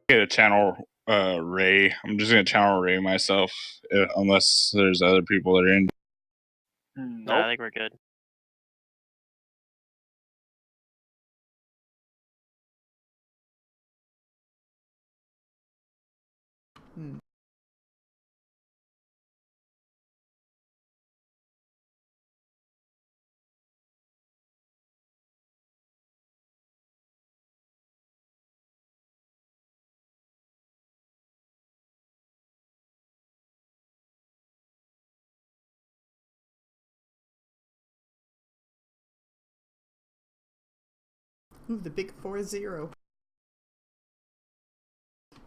Get a channel Ray. I'm just gonna channel Ray myself, unless there's other people that are in. No, I think we're good. Ooh, the big 4-0.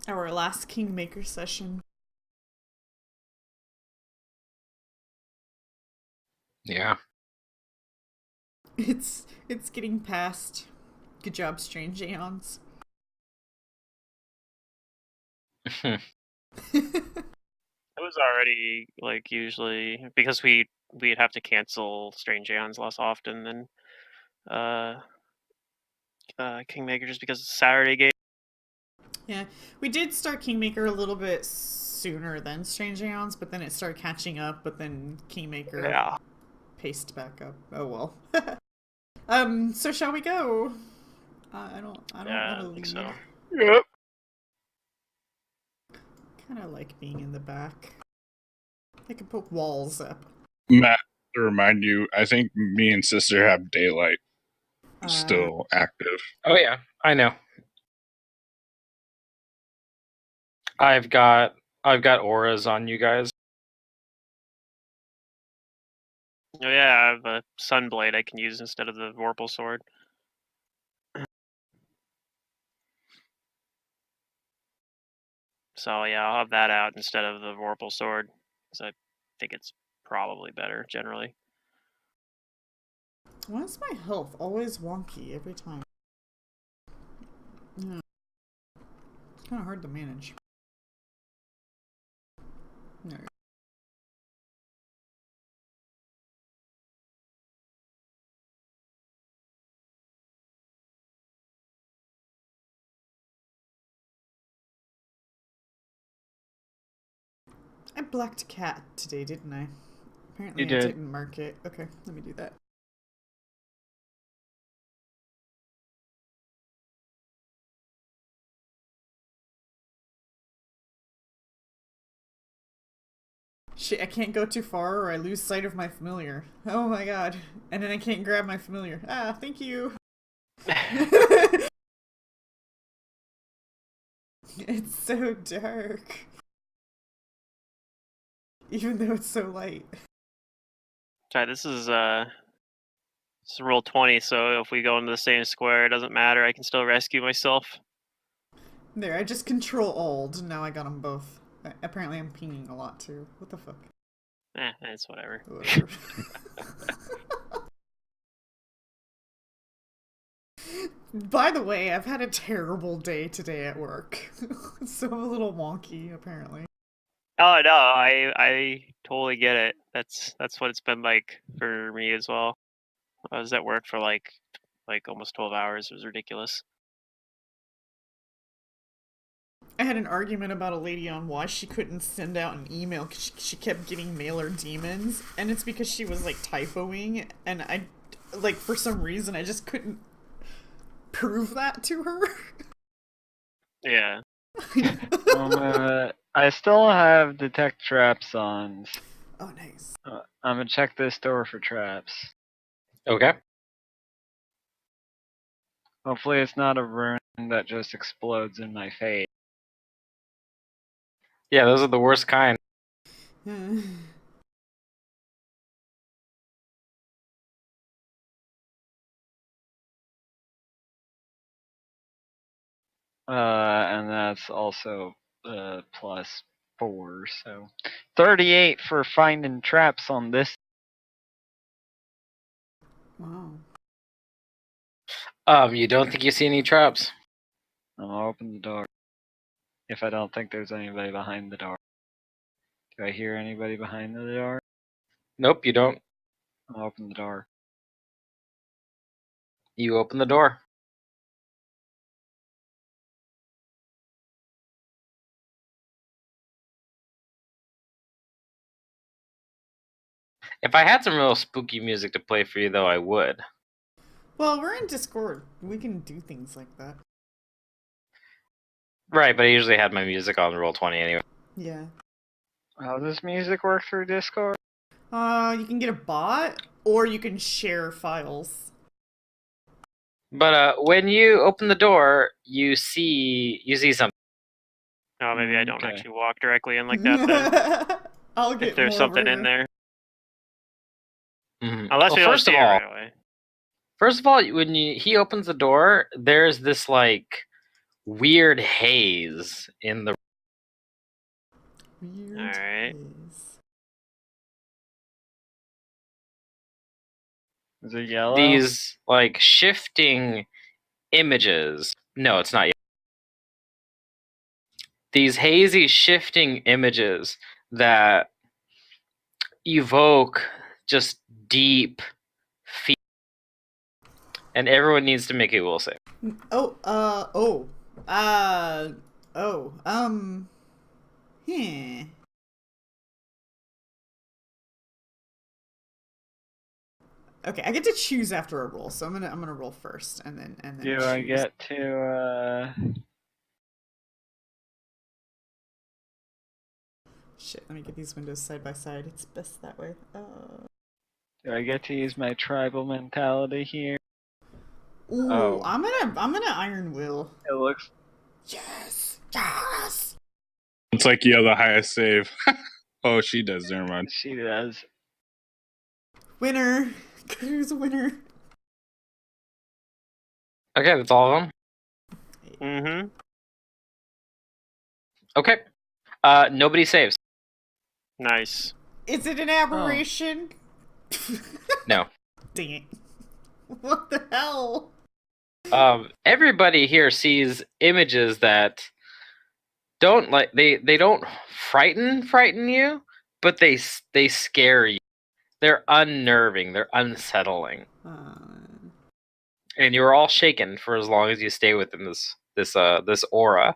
Our last Kingmaker session. Yeah. It's getting past. Good job, Strange Aeons. It was already like usually because we'd have to cancel Strange Aeons less often than Kingmaker just because it's a Saturday game. Yeah, we did start Kingmaker a little bit sooner than Strange Aeons, but then it started catching up. But then Kingmaker paced back up. Oh well. So shall we go? I don't want to leave. So. Yep. Kind of like being in the back. I can poke walls up. Matt, to remind you, I think me and sister have daylight still active. Oh yeah, I know. I've got auras on you guys. Oh yeah, I have a Sunblade I can use instead of the Vorpal Sword. So yeah, I'll have that out instead of the Vorpal Sword, because I think it's probably better, generally. Why is my health always wonky every time? Yeah. It's kind of hard to manage. No. I blacked cat today, didn't I? Apparently You did. I didn't mark it. Okay, let me do that. Shit, I can't go too far or I lose sight of my familiar. Oh my god. And then I can't grab my familiar. Ah, thank you. It's so dark. Even though it's so light. Sorry, this is roll 20, so if we go into the same square, it doesn't matter. I can still rescue myself. There, I just control alt, and now I got them both. Apparently I'm pinging a lot too. What the fuck? It's whatever. Whatever. By the way, I've had a terrible day today at work. So I'm a little wonky, apparently. Oh no, I totally get it. That's what it's been like for me as well. I was at work for like almost 12 hours. It was ridiculous. I had an argument about a lady on why she couldn't send out an email because she kept getting mailer demons, and it's because she was like typoing, and I, like, for some reason I just couldn't prove that to her. Yeah. I still have detect traps on. Oh, nice. I'm gonna check this door for traps. Okay. Hopefully it's not a rune that just explodes in my face. Yeah, those are the worst kind. And that's also +4, so 38 for finding traps on this. Wow. You don't think you see any traps? I'll open the door. If I don't think there's anybody behind the door. Do I hear anybody behind the door? Nope, you don't. I'll open the door. You open the door. If I had some real spooky music to play for you, though, I would. Well, we're in Discord. We can do things like that. Right, but I usually had my music on Roll20 anyway. Yeah. How does music work through Discord? You can get a bot, or you can share files. But when you open the door, you see something. Oh, maybe I don't Okay. actually walk directly in like that then. I'll get If there's more something over in here. there. Mm-hmm. Unless we don't first see of it all, right away. First of all, when he opens the door, there's this like weird haze in the. Weird Alright. haze. Is it yellow? These like shifting images. No, it's not yet. These hazy shifting images that evoke just deep fear. And everyone needs to make a will save. Hmm. Okay, I get to choose after a roll, so I'm gonna roll first, and then Do choose. I get to, Shit, let me get these windows side by side. It's best that way. do I get to use my tribal mentality here? Ooh, Oh. I'm gonna Iron Will. It looks... Yes! Yes! It's like you have the highest save. Oh, she does. Never mind. She does. Winner! Who's a winner? Okay, that's all of them. Mm-hmm. Okay. Nobody saves. Nice. Is it an aberration? No. Dang it. What the hell? Everybody here sees images that don't like they don't frighten you, but they scare you. They're unnerving. They're unsettling, and you're all shaken for as long as you stay within this aura.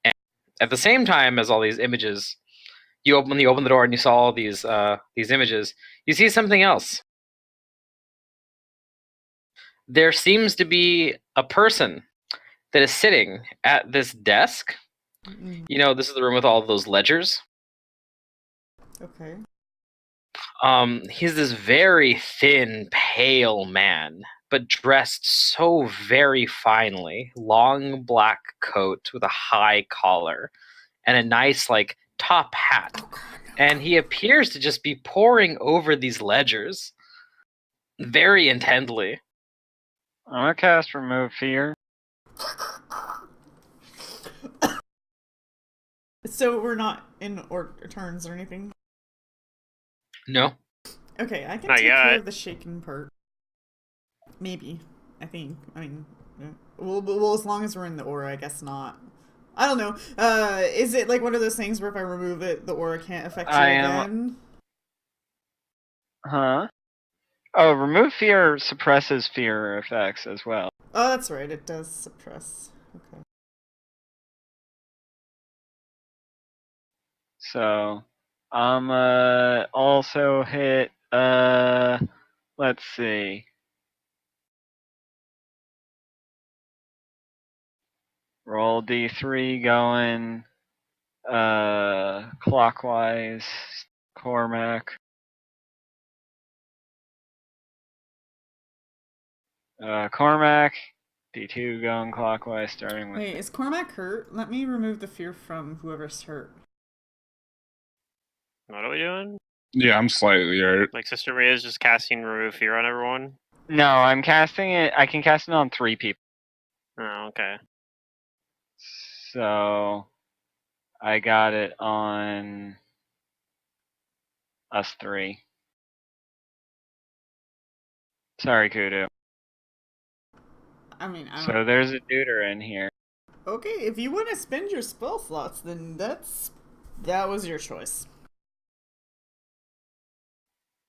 And at the same time as all these images, when you open the door and you saw all these images, you see something else. There seems to be a person that is sitting at this desk. You know, this is the room with all of those ledgers. Okay. He's this very thin, pale man, but dressed so very finely. Long black coat with a high collar and a nice, like, top hat. And he appears to just be poring over these ledgers very intently. I'm gonna cast Remove Fear. So we're not in turns or anything? No. Okay, I can Not take yet. care of the shaking part. Maybe. I think. I mean, yeah. Well, as long as we're in the aura, I guess not. I don't know. Is it like one of those things where if I remove it, the aura can't affect you again? Huh? Oh, Remove Fear suppresses fear effects as well. Oh, that's right. It does suppress. Okay. So, I'm also hit, let's see. Roll D3 going, clockwise, Cormac. Cormac, D2 going clockwise, starting with... Wait, is Cormac hurt? Let me remove the fear from whoever's hurt. What are we doing? Yeah, I'm slightly hurt. Like Sister Maria's just casting Remove Fear on everyone? No, I'm casting it, I can cast it on 3 people. Oh, okay. So, I got it on us 3. Sorry, Kudu. I mean, I don't... So there's a duder in here. Okay, if you want to spend your spell slots, then that was your choice.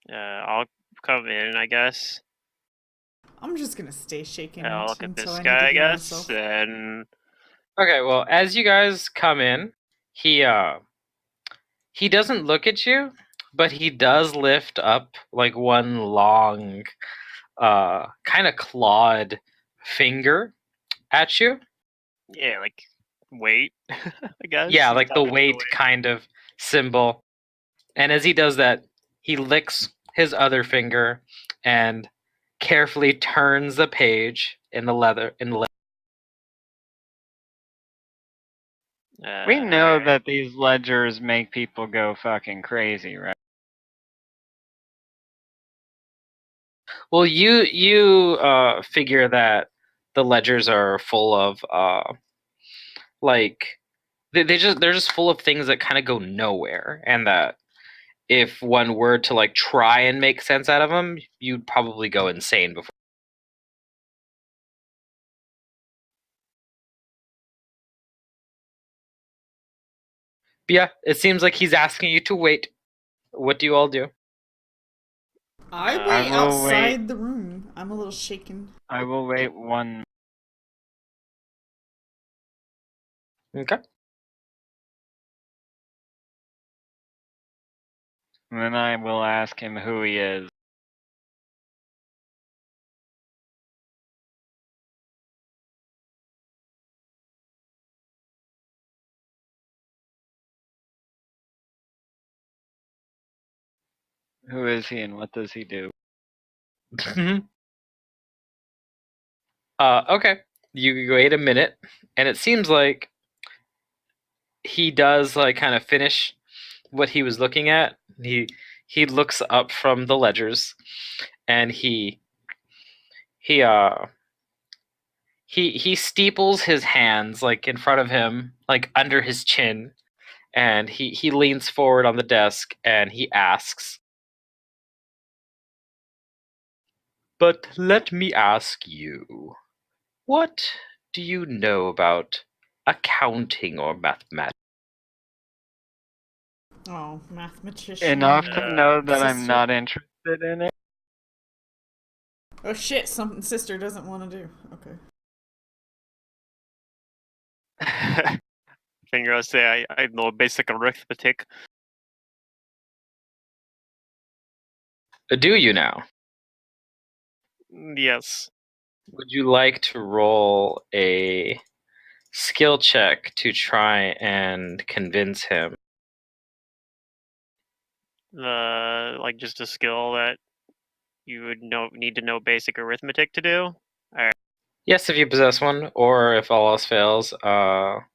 I'll come in, I guess. I'm just gonna stay shaking I'll look at until this I need guy, to I heal guess. myself. And Okay, well, as you guys come in, he doesn't look at you, but he does lift up like one long, kind of clawed finger at you. Yeah, like weight, I guess. Yeah, He's like the tapping into weight kind of symbol. And as he does that, he licks his other finger and carefully turns the page in the leather. We know that these ledgers make people go fucking crazy, right? Well, you figure that the ledgers are full of like they're just full of things that kind of go nowhere, and that if one were to like try and make sense out of them, you'd probably go insane before. But yeah, it seems like he's asking you to wait. What do you all do? I I wait will wait. outside the room. I'm a little shaken. I will wait one. Okay. And then I will ask him who he is. Who is he and what does he do? Okay. You wait a minute, and it seems like he does like kind of finish what he was looking at. He looks up from the ledgers, and he uh he steeples his hands like in front of him, like under his chin, and he leans forward on the desk and he asks, "But let me ask you, what do you know about accounting or mathematics?" Oh, mathematician. Enough to know that I'm sister. not interested in it. Oh shit, something sister doesn't want to do. Okay. Finger, I say I know basic arithmetic. Do you now? Yes. Would you like to roll a skill check to try and convince him? Like just a skill that you would need to know basic arithmetic to do. Yes, if you possess one, or if all else fails, whatchamacallit?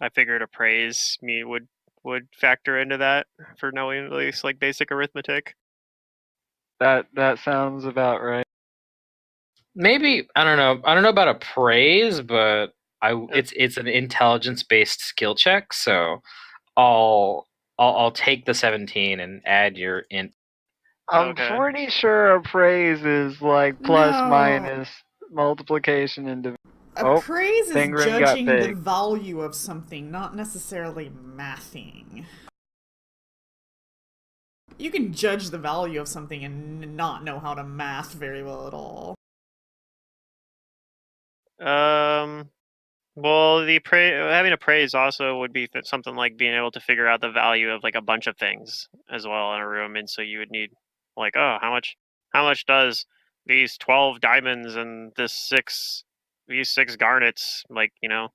I figured appraise me would factor into that for knowing at least like basic arithmetic. That sounds about right. Maybe I don't know. I don't know about appraise, but it's an intelligence based skill check, so I'll I'll take the 17 and add your int. I'm Okay. pretty sure appraise is like plus No. minus multiplication and division. Appraise is Fingering got judging the big. value of something, not necessarily mathing. You can judge the value of something and not know how to math very well at all. Well, having appraise also would be something like being able to figure out the value of like a bunch of things as well in a room, and so you would need like, oh, how much does these 12 diamonds and these six garnets, like, you know,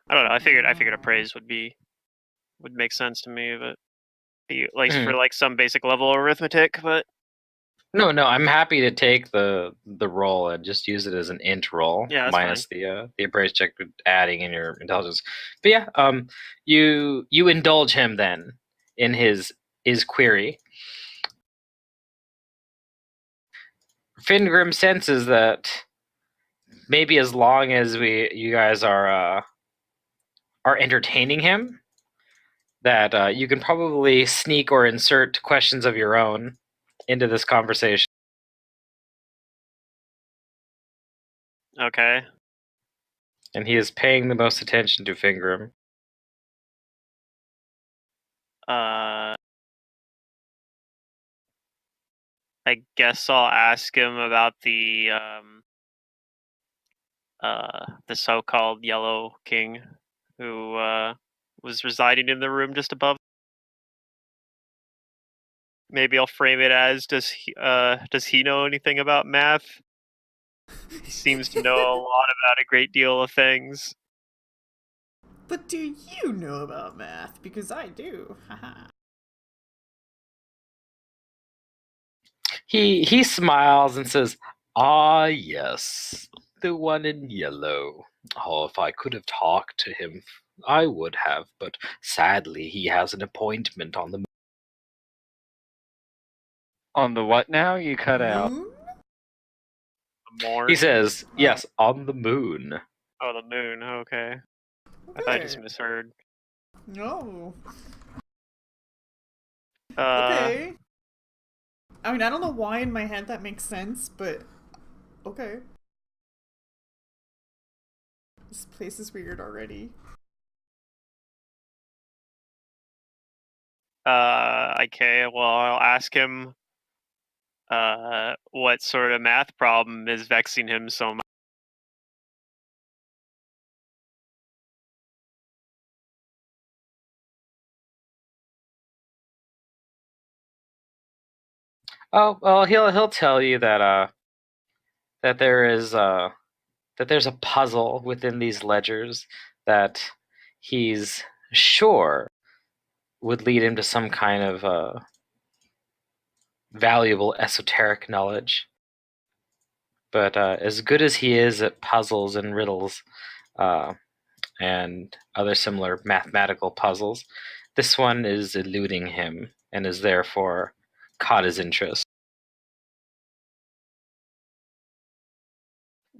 I don't know. I figured appraise would make sense to me, but at least for like some basic level arithmetic. But No, I'm happy to take the roll and just use it as an int roll, yeah, that's minus the appraise check with adding in your intelligence. But yeah, you indulge him then in his query. Fingrim senses that maybe as long as you guys are entertaining him, that you can probably sneak or insert questions of your own into this conversation. Okay. And he is paying the most attention to Fingrim. I guess I'll ask him about the so-called Yellow King, who was residing in the room just above. Maybe I'll frame it as, does he know anything about math? He seems to know a lot about a great deal of things. But do you know about math? Because I do. Haha. He smiles and says, "Ah, yes, the one in yellow. Oh, if I could have talked to him, I would have, but sadly he has an appointment on the On the what now? You cut out. Moon? The Morn. He says, yes, on the moon. Oh, the moon. Okay. I thought I just Okay. misheard. No. Uh, Okay. I mean, I don't know why in my head that makes sense, but okay. This place is weird already. Okay, well, I'll ask him what sort of math problem is vexing him so much. Oh, well, he'll tell you that that there's a puzzle within these ledgers that he's sure would lead him to some kind of valuable esoteric knowledge. But as good as he is at puzzles and riddles and other similar mathematical puzzles, this one is eluding him and is therefore caught his interest.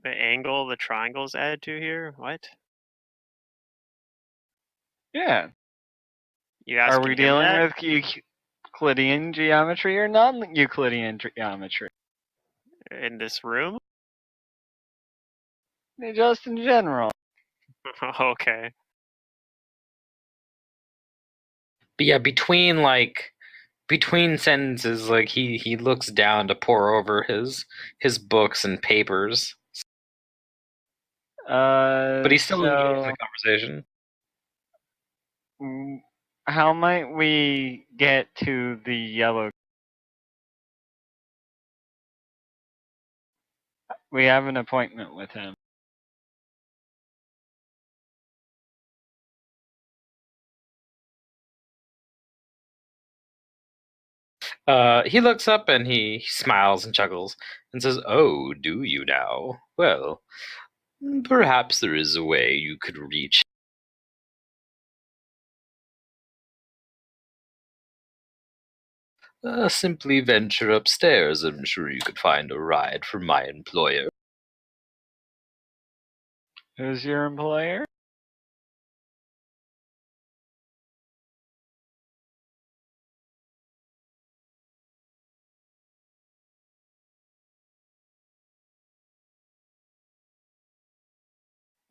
The angle the triangles add to here? What? Yeah. You Are asking we him dealing that? with Euclidean geometry or non-Euclidean geometry? In this room? Just in general. Okay. But yeah, between sentences, like he looks down to pour over his books and papers. But he's still enjoys the conversation. How might we get to the yellow? We have an appointment with him. He looks up and he smiles and chuckles and says, "Oh, do you now? Well, perhaps there is a way you could reach." Simply venture upstairs. I'm sure you could find a ride from my employer. Who's your employer?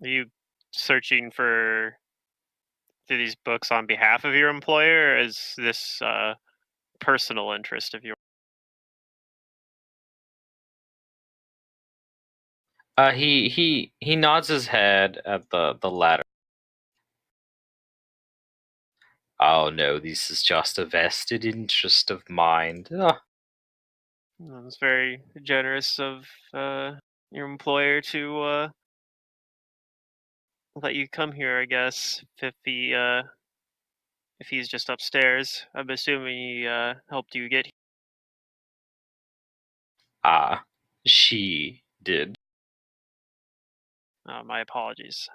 Are you searching for these books on behalf of your employer, or is this personal interest of yours? He nods his head at the latter. Oh no, this is just a vested interest of mine. It's very generous of your employer to let you come here, I guess. If he's just upstairs, I'm assuming he helped you get here. She did. My apologies.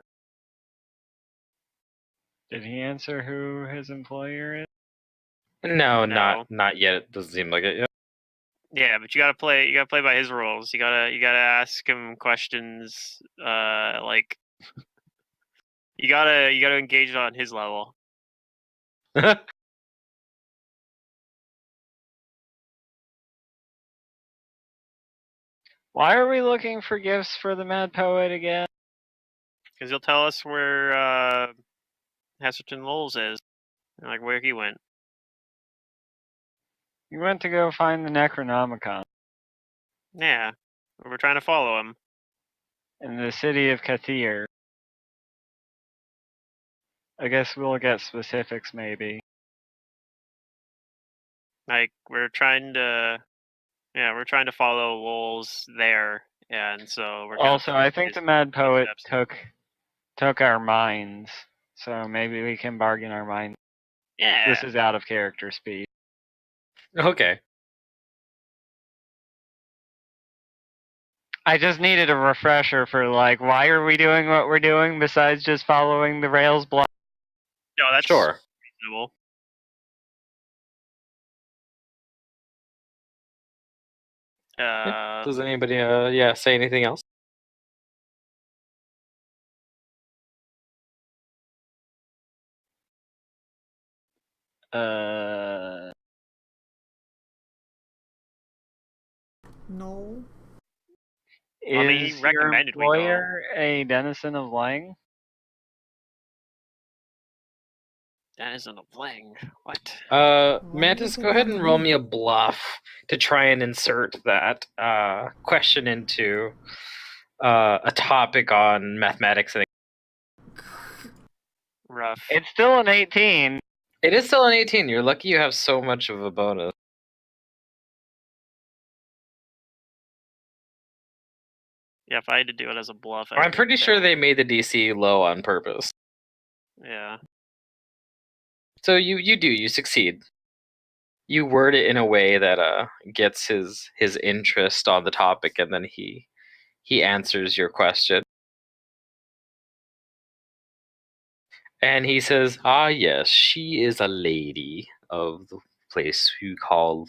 Did he answer who his employer is? No, No. not yet. It doesn't seem like it yet. Yeah, but you gotta play by his rules. You gotta ask him questions. Like you gotta engage on his level. Why are we looking for gifts for the Mad Poet again? Because he'll tell us where Hesterton Lowles is, and like where he went. You went to go find the Necronomicon. Yeah, we're trying to follow him. In the city of Kathir. I guess we'll get specifics maybe. Like we're trying to follow Lowell's there, and so we're Also, I think the Mad Poet took our minds, so maybe we can bargain our minds. Yeah. This is out of character speed. Okay. I just needed a refresher for like, why are we doing what we're doing besides just following the rails block? No, that's Sure. reasonable. Does anybody say anything else? No. I mean, he Is your recommended we go. employer a denizen of Lang? Denizen of Lang. What? Mantis, go ahead and roll me a bluff to try and insert that question into a topic on mathematics. Rough. It's still an 18. It is still an 18. You're lucky you have so much of a bonus. Yeah, if I had to do it as a bluff, I'm pretty sure they made the DC low on purpose. Yeah. So you succeed. You word it in a way that gets his interest on the topic, and then he answers your question. And he says, "Ah, yes, she is a lady of the place we call."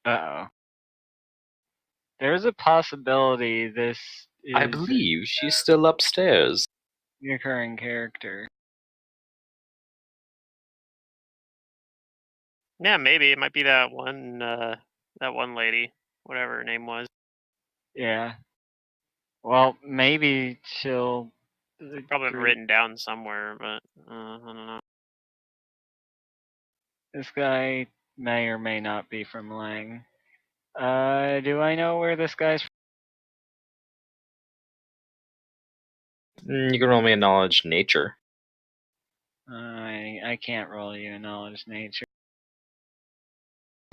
Uh-oh. There's a possibility this is I believe she's still upstairs. recurring character. Yeah, maybe it might be that one lady, whatever her name was. Yeah. Well, maybe she'll Probably written down somewhere, but I don't know. This guy may or may not be from Lang. Do I know where this guy's from? You can roll me a knowledge nature. I can't roll you a knowledge nature.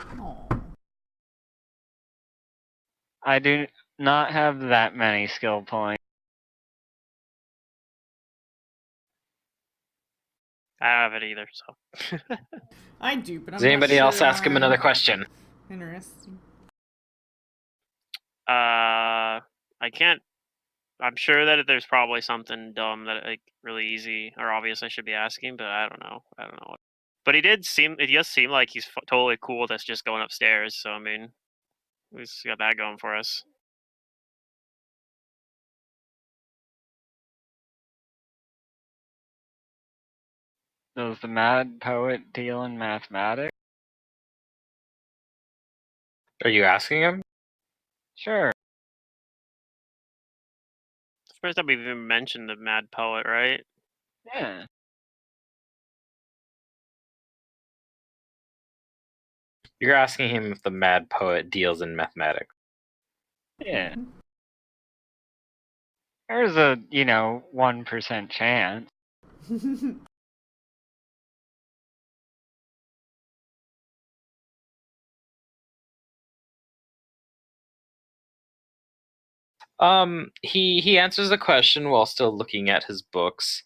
Oh. I do not have that many skill points. I don't have it either, so. I do, but I'm Does anybody not else sure, ask him another question? Interesting. I can't. I'm sure that there's probably something dumb that like really easy or obvious I should be asking, but I don't know. But it does seem like he's totally cool with us just going upstairs. So I mean, we just got that going for us. Does the Mad Poet deal in mathematics? Are you asking him? Sure. It's the first time we've even mentioned the Mad Poet, right? Yeah. You're asking him if the Mad Poet deals in mathematics. Yeah. There's a, 1% chance. He answers the question while still looking at his books,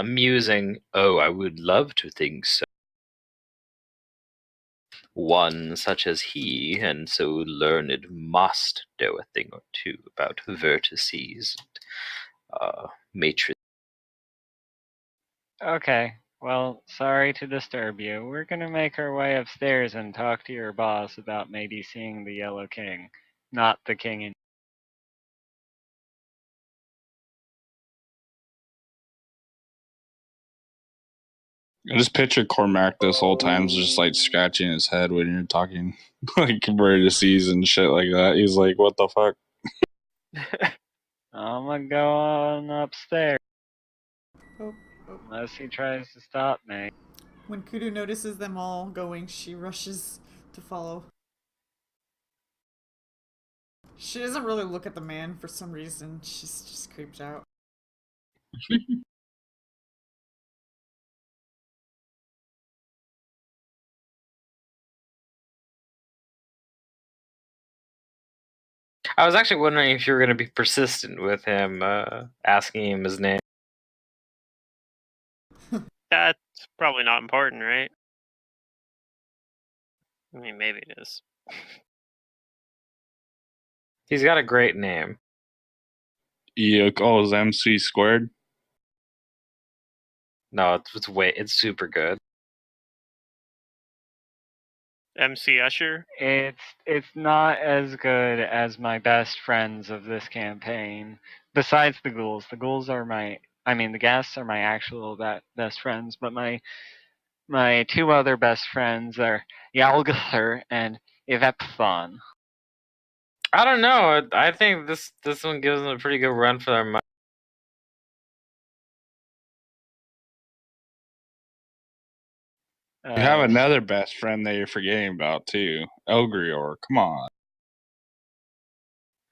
musing, "Oh, I would love to think so. One such as he, and so learned, must know a thing or two about vertices and matrices." Okay. Well, sorry to disturb you. We're gonna make our way upstairs and talk to your boss about maybe seeing the Yellow King, not the king in. I just picture Cormac this whole time just like scratching his head when you're talking like vertices and shit like that. He's like, what the fuck? I'm gonna go on upstairs. Oh. Unless he tries to stop me. When Kudu notices them all going, she rushes to follow. She doesn't really look at the man for some reason. She's just creeped out. I was actually wondering if you were going to be persistent with him, asking him his name. That's probably not important, right? I mean, maybe it is. He's got a great name. You call his MC squared? No, it's super good. MC Usher? It's not as good as my best friends of this campaign. Besides the ghouls. The ghouls are the ghasts are my actual best friends, but my two other best friends are Yalguther and Ivepthon. I don't know. I think this one gives them a pretty good run for their money. You have another best friend that you're forgetting about too, Elgrior. Come on.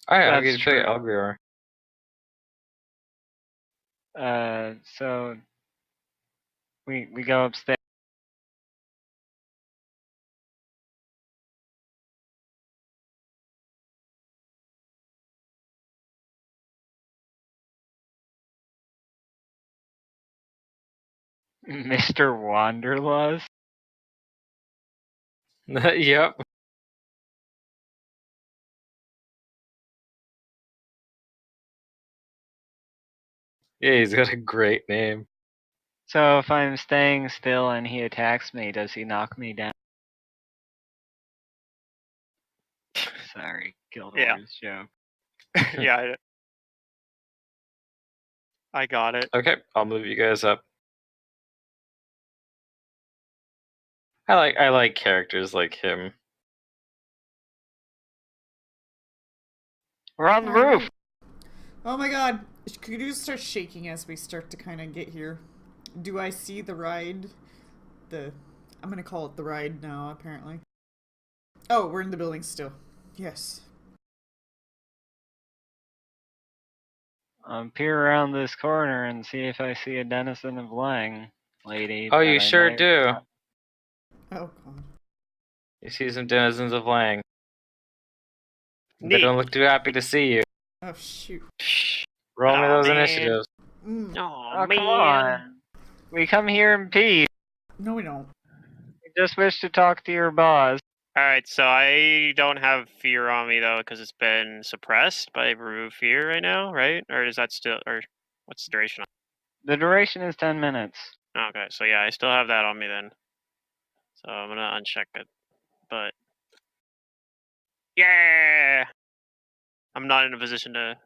I'll get to play Elgrior. So we go upstairs. Mr. Wanderlust? Yep. Yeah, he's got a great name. So if I'm staying still and he attacks me, does he knock me down? Sorry, Guild Wars joke. Yeah, I got it. Okay, I'll move you guys up. I like characters like him. We're on the roof! Oh my god. Could you start shaking as we start to kind of get here? Do I see the ride? I'm gonna call it the ride now, apparently. Oh, we're in the building still. Yes. Peer around this corner and see if I see a denizen of Lang, lady. Oh, you sure do. Oh god. You see some denizens of Lang. Neat. They don't look too happy to see you. Oh shoot. Roll me those man. initiatives. Oh, man. Come on. We come here in peace. No, we don't. We just wish to talk to your boss. Alright, so I don't have fear on me, though, because it's been suppressed by remove fear right now, right? Or is that still... Or what's the duration? The duration is 10 minutes. Okay, so yeah, I still have that on me then. So I'm gonna uncheck it. But... Yeah! I'm not in a position to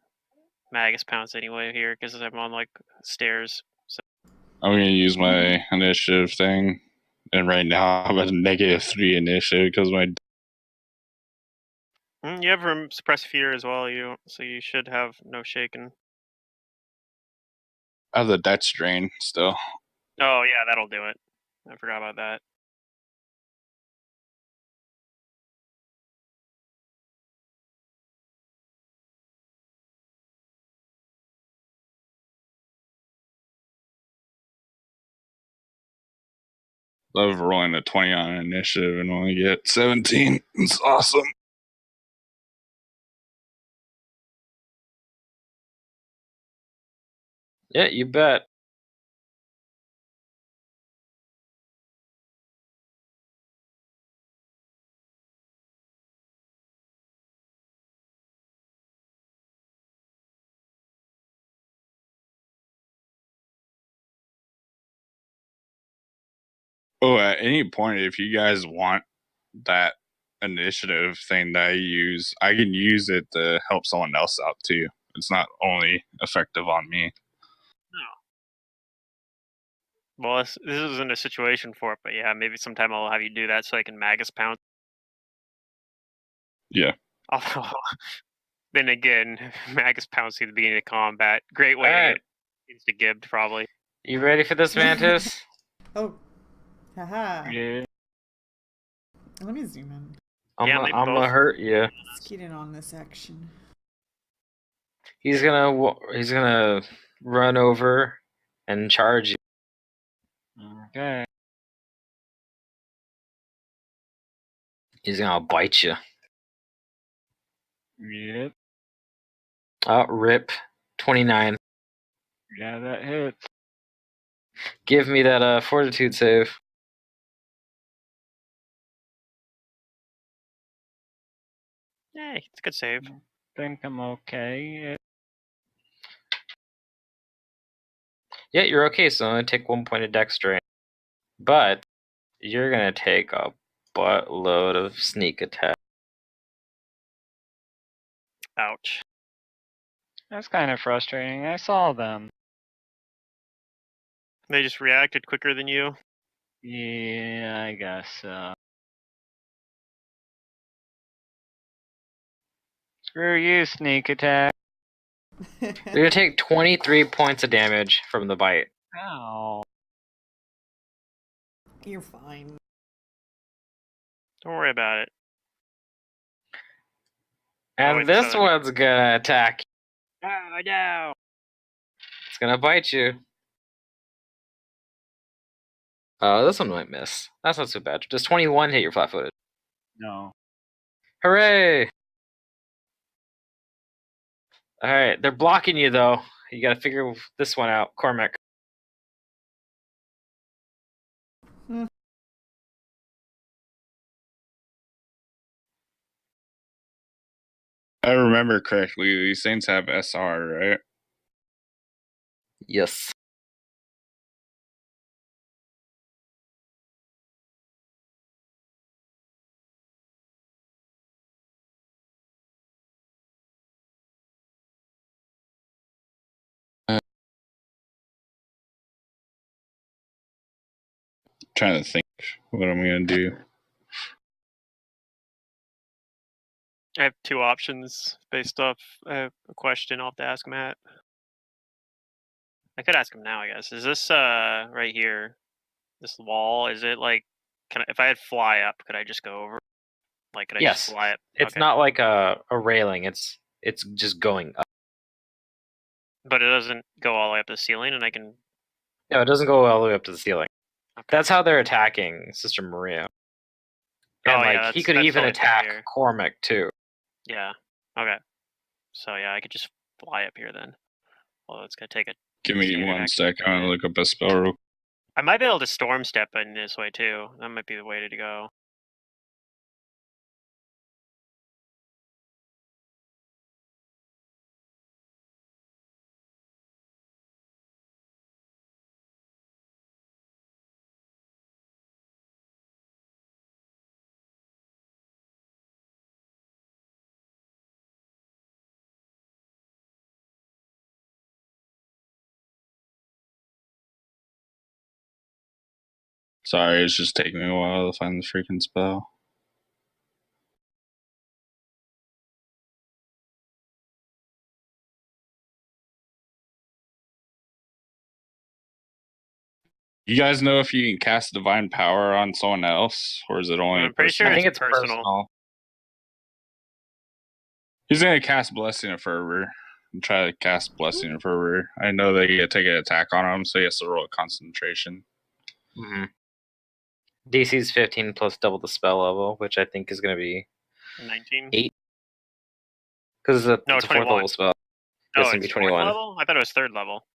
Magus Pounce anyway here, because I'm on, like, stairs. So. I'm going to use my initiative thing. And right now I'm at a -3 initiative because my... You have suppress fear as well, so you should have no shaken. I have the dex drain still. Oh yeah, that'll do it. I forgot about that. Love rolling a 20 on initiative and only get 17. It's awesome. Yeah, you bet. Oh, at any point, if you guys want that initiative thing that I use, I can use it to help someone else out too. It's not only effective on me. No. Well, this isn't a situation for it, but yeah, maybe sometime I'll have you do that so I can Magus Pounce. Yeah. Although, then again, Magus Pounce at the beginning of combat. Great way Alright. to insta-gibbed, probably. You ready for this, Mantis? Oh. Haha. Yeah. Let me zoom in. I'm Damn, they gonna both- hurt you. Let's get in on this action. He's gonna run over and charge you. Okay. He's gonna bite you. Yep. Oh, rip. 29. Yeah, that hits. Give me that fortitude save. Yeah, it's a good save. Think I'm okay. Yeah, you're okay, so I'm gonna take 1 point of dex drain. But you're gonna take a buttload of sneak attack. Ouch. That's kind of frustrating. I saw them. They just reacted quicker than you. Yeah, I guess so. Screw you, sneak attack. You're gonna take 23 points of damage from the bite. Ow. You're fine. Don't worry about it. And wait, this so- one's gonna attack. Oh no! It's gonna bite you. Oh, this one might miss. That's not so bad. Does 21 hit your flat-footed? No. Hooray! Alright, they're blocking you though. You gotta figure this one out, Cormac. I remember correctly, these things have SR, right? Yes. Trying to think what I'm gonna do. I have two options based off a question I'll have to ask Matt. I could ask him now, I guess. Is this right here, this wall? Is it like, if I had fly up, could I just go over? Like, could I Yes. just fly up? It's Okay. not like a railing, it's just going up. But it doesn't go all the way up to the ceiling, and I can. No, it doesn't go all the way up to the ceiling. Okay. That's how they're attacking Sister Maria. And Oh, like yeah, he could that's even totally fair attack here. Cormac too. Yeah. Okay. So yeah, I could just fly up here then. Although it's gonna take a. Give me standard one action sec. I'm gonna look up a spell real. I might be able to storm step in this way too. That might be the way to go. Sorry, it's just taking me a while to find the freaking spell. You guys know if you can cast divine power on someone else, or is it only? I'm pretty sure I think it's it's personal. He's gonna cast Blessing of Fervor and try to cast Blessing of Fervor. I know that he take an attack on him, so he has to roll a concentration. Mm-hmm. DC's 15 plus double the spell level, which I think is going to be 19. 8. Because it's a 4th 21. level spell. Oh, It's going to be it's 21. 4th level? I thought it was 3rd level.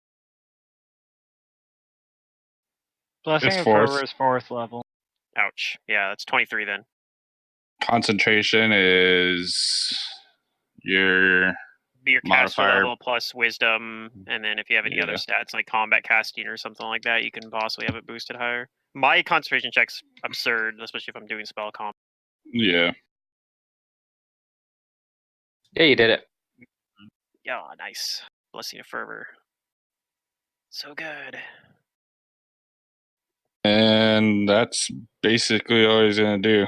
Blessing It's of fourth. Fervor is 4th level. Ouch. Yeah, that's 23 then. Concentration is your Be your caster Modifier. level plus wisdom, and then if you have any other Yeah. stats like combat casting or something like that, you can possibly have it boosted higher. My concentration check's absurd, especially if I'm doing spell comp. yeah. Yeah, you did it. Yeah, nice. Blessing of Fervor. So good. And that's basically all he's gonna do.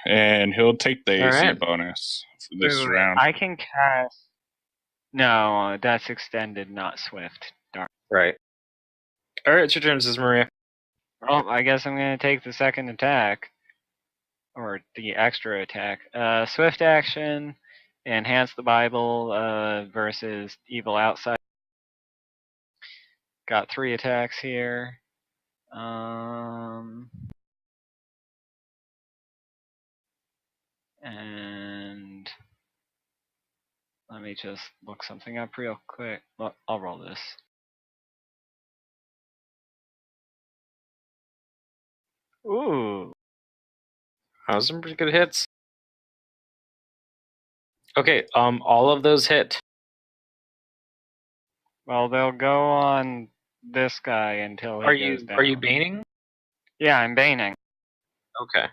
And he'll take the AC Alright. bonus for this Wait, round. I can cast. No, that's extended, not swift. Darn. Right. Alright, it's your turn, Sister Maria. Well, I guess I'm gonna take the second attack. or the extra attack. Swift action, enhance the Bible versus evil outside. Got 3 attacks here. And let me just look something up real quick. Well, I'll roll this. Ooh. That was some pretty good hits. Okay, all of those hit. Well, they'll go on this guy until he goes down. Are you baning? Yeah, I'm baning. Okay.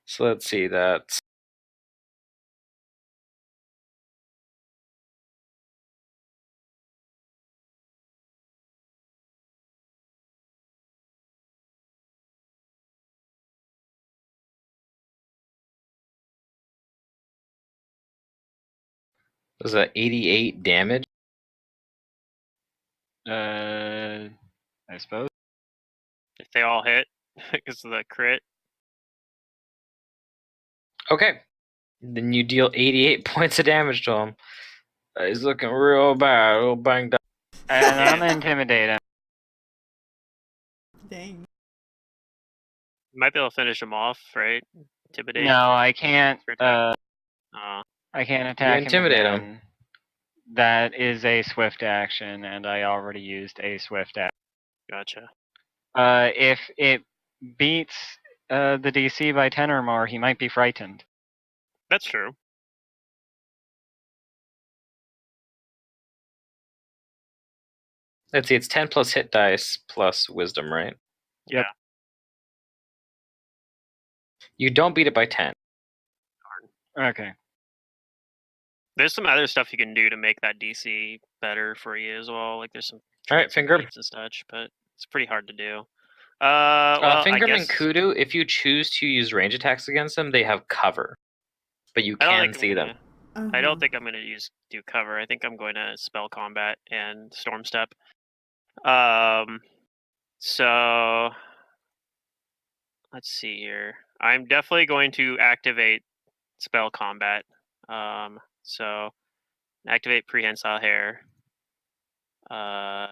So let's see, that's... Was that 88 damage? I suppose. If they all hit, because of the crit. Okay. Then you deal 88 points of damage to him. He's looking real bad, real banged up. And I'm intimidating. Dang. You might be able to finish him off, right? Intimidate. No, I can't. I can't attack him intimidate him. again. That is a swift action, and I already used a swift action. Gotcha. If it beats the DC by 10 or more, he might be frightened. That's true. Let's see, it's 10 plus hit dice plus wisdom, right? Yep. Yeah. You don't beat it by 10. Okay. There's some other stuff you can do to make that DC better for you as well. Like there's some Alright, Finger. and such, but it's pretty hard to do. Well, Fingram I and guess... Kudu, if you choose to use range attacks against them, they have cover. But you can see them. I don't think I'm going to do cover. I think I'm going to spell combat and storm step. So let's see here. I'm definitely going to activate spell combat. So activate prehensile hair. Do I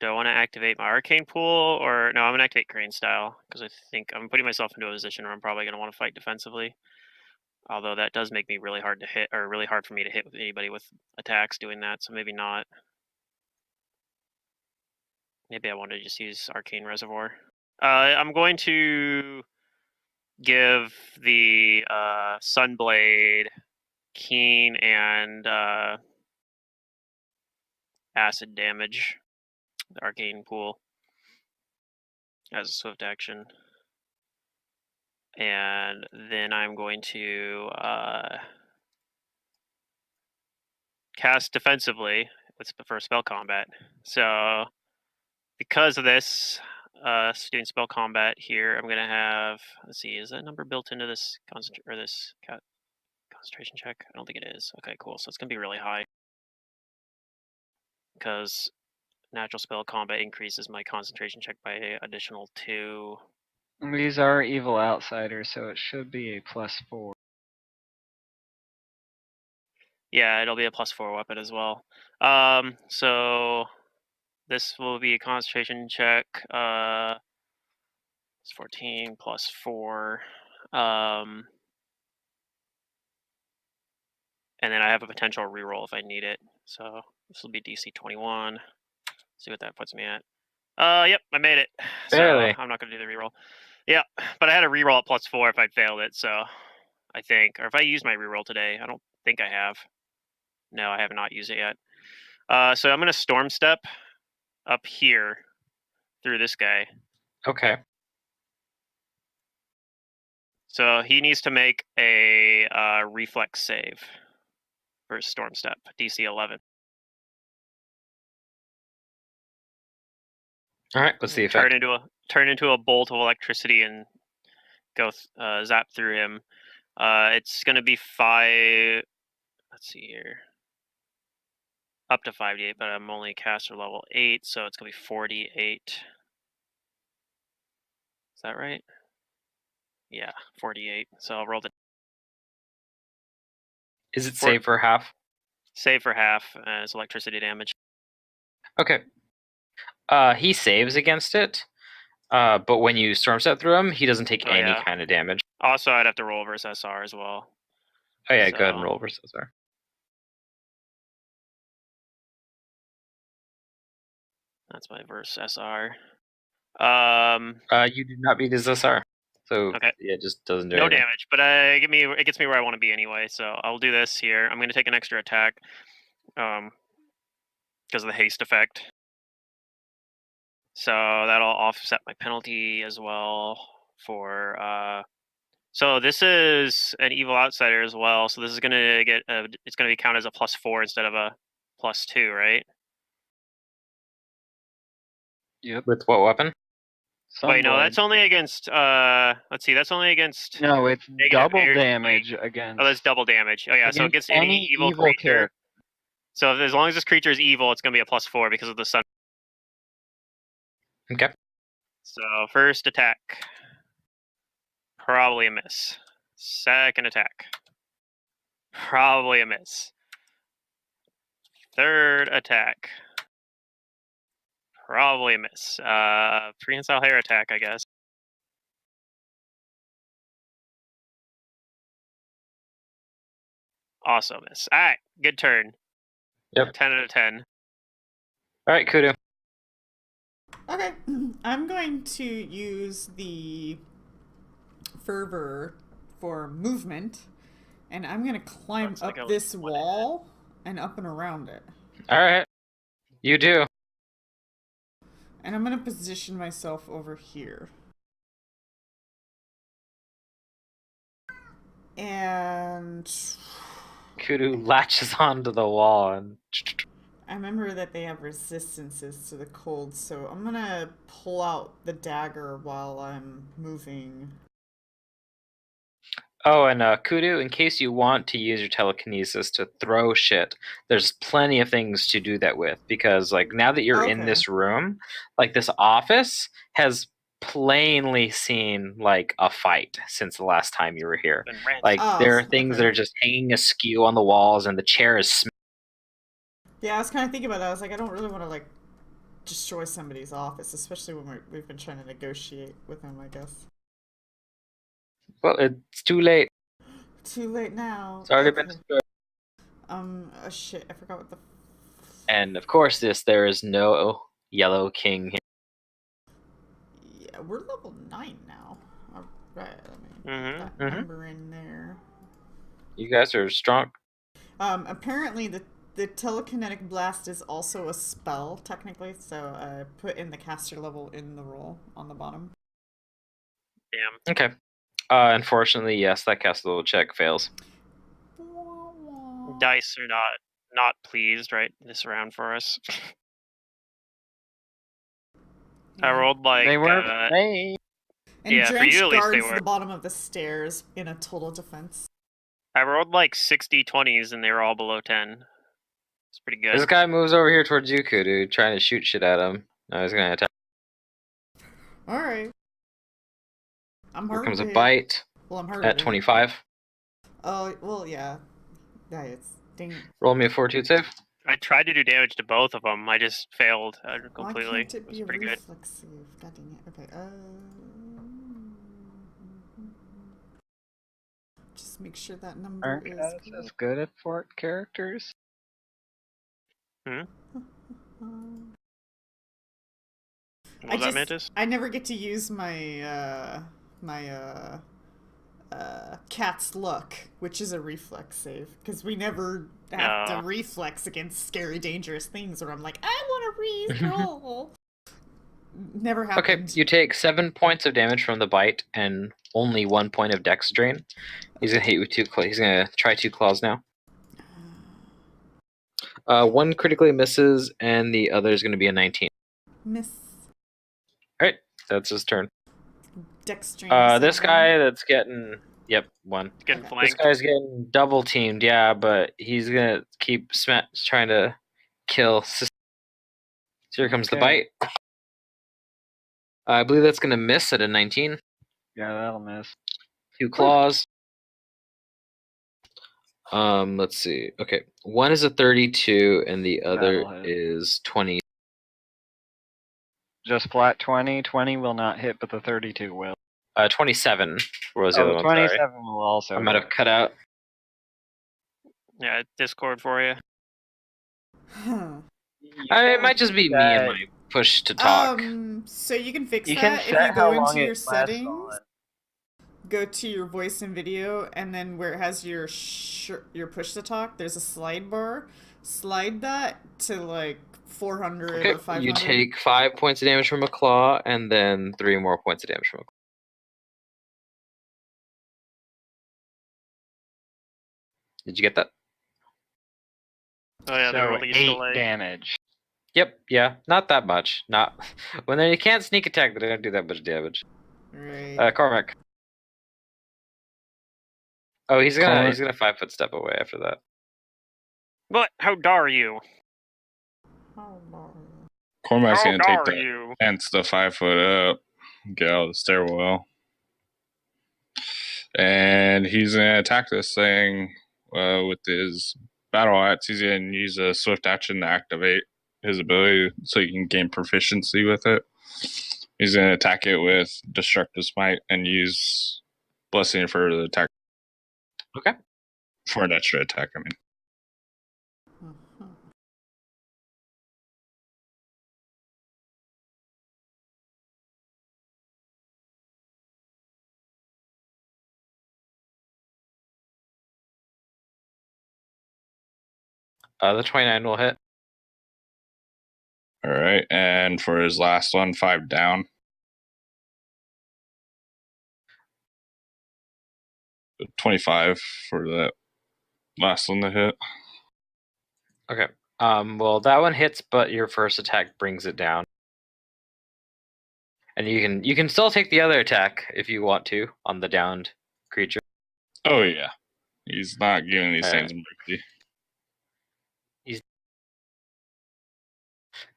want to activate my arcane pool, or no? I'm gonna activate crane style because I think I'm putting myself into a position where I'm probably gonna want to fight defensively. Although that does make me really hard to hit, or really hard for me to hit with anybody with attacks doing that. So maybe not. Maybe I want to just use arcane reservoir. I'm going to give the Sunblade keen and acid damage, the arcane pool, as a swift action. And then I'm going to cast defensively for spell combat. So because of this, doing spell combat here, I'm gonna have. Let's see, is that number built into this concentration check? I don't think it is. Okay, cool. So it's gonna be really high because natural spell combat increases my concentration check by an additional 2. These are evil outsiders, so it should be a +4. Yeah, it'll be a +4 weapon as well. So this will be a concentration check. It's 14 plus 4. And then I have a potential reroll if I need it. So this will be DC 21. See what that puts me at. Yep, I made it. So Barely. I'm not going to do the reroll. Yeah, but I had a reroll at +4 if I'd failed it, so I think. Or if I used my reroll today. I don't think I have. No, I have not used it yet. So I'm going to storm step up here through this guy. Okay. So he needs to make a reflex save for his storm step, DC 11. All right, let's see if turn into a bolt of electricity and go zap through him. It's going to be 5. Let's see here. Up to 5d8, but I'm only caster level 8, so it's going to be 48. Is that right? Yeah, 48. So I'll roll the Is it save for half? save for half as electricity damage. Okay. He saves against it, but when you storm set through him, he doesn't take any kind of damage. Also, I'd have to roll versus SR as well. Oh yeah, go ahead and roll versus SR. That's my verse SR. You do not beat his SR, so okay. Yeah, it just doesn't do no anything. damage, but it gets me where I want to be anyway. So I'll do this here. I'm going to take an extra attack, because of the haste effect. So that'll offset my penalty as well for. So this is an evil outsider as well. So this is going to get it's going to be counted as a +4 instead of a +2, right? Yep. With what weapon? Wait, no, that's only against. Let's see, that's only against. No, it's double air damage against. Oh, that's double damage. Oh yeah, so it gets any evil creature. character. So as long as this creature is evil, it's going to be a +4 because of the sun. Okay. So first attack, probably a miss. Second attack, probably a miss. Third attack, probably a miss. Prehensile hair attack, I guess. Also miss. All right, good turn. Yep. 10 out of 10. All right, Kudu. Okay, I'm going to use the fervor for movement, and I'm going to climb up this wall and up and around it. All right, you do. And I'm going to position myself over here. And Kudu latches onto the wall and. I remember that they have resistances to the cold, so I'm gonna pull out the dagger while I'm moving. Oh, and Kudu, in case you want to use your telekinesis to throw shit, there's plenty of things to do that with, because like now that you're in this room, like this office has plainly seen like a fight since the last time you were here. Like there are things that are just hanging askew on the walls, and the chair is. Yeah, I was kind of thinking about that. I was like, I don't really want to like destroy somebody's office, especially when we've been trying to negotiate with him, I guess. Well, it's too late. Too late now. It's already been destroyed. Oh shit, I forgot what the. And of course, there is no yellow king here. Yeah, we're level 9 now. All right, let me put that number in there. You guys are strong. Apparently the telekinetic blast is also a spell, technically, so I put in the caster level in the roll on the bottom. Damn. Okay. Unfortunately, yes, that caster level check fails. Dice are not pleased right this round for us. I rolled like they were playing. And yeah, for you at least they were. The bottom of the stairs in a total defense. I rolled like 60 20s and they were all below 10. It's pretty good. This guy moves over here towards you, Kudu, trying to shoot shit at him. No, he's gonna attack. Alright. I'm hard. Here comes a bite. Well, I'm hard at 25. Oh, well, yeah. Yeah, it's dang. Roll me a fortitude save. I tried to do damage to both of them. I just failed completely. Why can't it be was pretty good. Save? God dang it. Okay. Just make sure that number Aren't is guys as good at fort characters? What was that, Mantis? I never get to use my cat's luck, which is a reflex save, because we never have to reflex against scary, dangerous things. Or I'm like, I want to re-roll. Never happened. Okay, you take 7 points of damage from the bite and only 1 point of dex drain. He's gonna hit you with 2 claws. He's gonna try 2 claws now. One critically misses, and the other is gonna be a 19. Miss. All right, that's his turn. Dex drain. This guy that's getting. Yep, 1. Getting flanked. This guy's getting double teamed, yeah, but he's gonna keep trying to kill. So here comes the bite. I believe that's going to miss at a 19. Yeah, that'll miss. 2 claws. Let's see. Okay, one is a 32, and the other That'll hit. is 20. Just flat 20. 20 will not hit, but the 32 will. 27 was the other one. 27 Sorry, will also. I might have cut out. Yeah, Discord for you. It might just be me and my push to talk. So you can fix You can that if set you how go long into it your lasts settings, on. go to your voice and video, and then where it has your push to talk, there's a slide bar. Slide that to like 400 Okay, or 500. you take 5 points of damage from a claw, and then 3 more points of damage from a claw. Did you get that? Oh yeah, the So release 8 delay. damage. Yep, yeah, not that much. Not when you can't sneak attack, they don't do that much damage. Right. Cormac. Oh, he's gonna 5-foot step away after that. What? How dare you? Cormac's How gonna take dare that you? fence the 5 foot up, get out of the stairwell, and he's gonna attack this thing with his battle axe. He's gonna use a swift action to activate his ability so he can gain proficiency with it. He's gonna attack it with destructive smite and use blessing for the attack. Okay. For an extra attack, I mean. The 29 will hit. All right, and for his last one, 5 down. 25 for that last one to hit. Okay. Well, that one hits, but your first attack brings it down. And you can still take the other attack if you want to on the downed creature. Oh yeah, he's not giving these things mercy.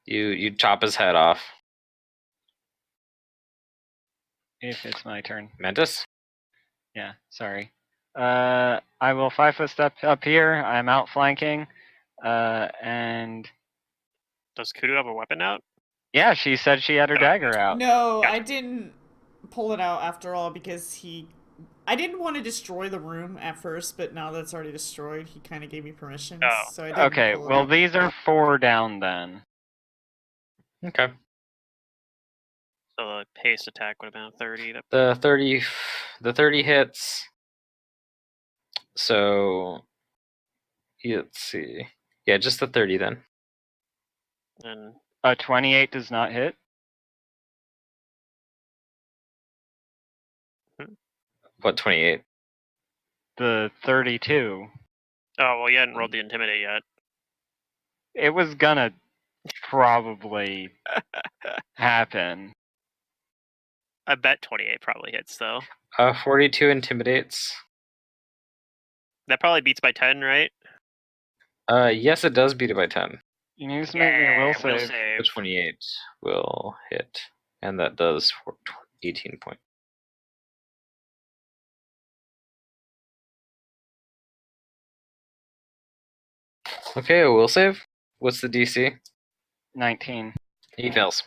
You chop his head off. If it's my turn. Mantis? Yeah, sorry. I will 5-foot step up here. I'm outflanking. And Does Kudu have a weapon out? yeah, she said she had her dagger out. No, Gotcha. I didn't pull it out after all because I didn't want to destroy the room at first, but now that it's already destroyed, he kind of gave me permission. Oh. So I didn't Okay, pull it well out. these are 4 down then. Okay. So the pace attack would have been a 30. The 30 hits. So let's see. Yeah, just the 30 then. And 28 does not hit. What, 28? The 32. oh well, you hadn't rolled the intimidate yet. It was gonna probably happen. I bet 28 probably hits though. 42 intimidates. That probably beats by 10, right? Yes, it does beat it by 10. You need to make me a will will save. The 28 will hit, and that does 18 points. Okay, a will save. What's the DC? 19. He fails.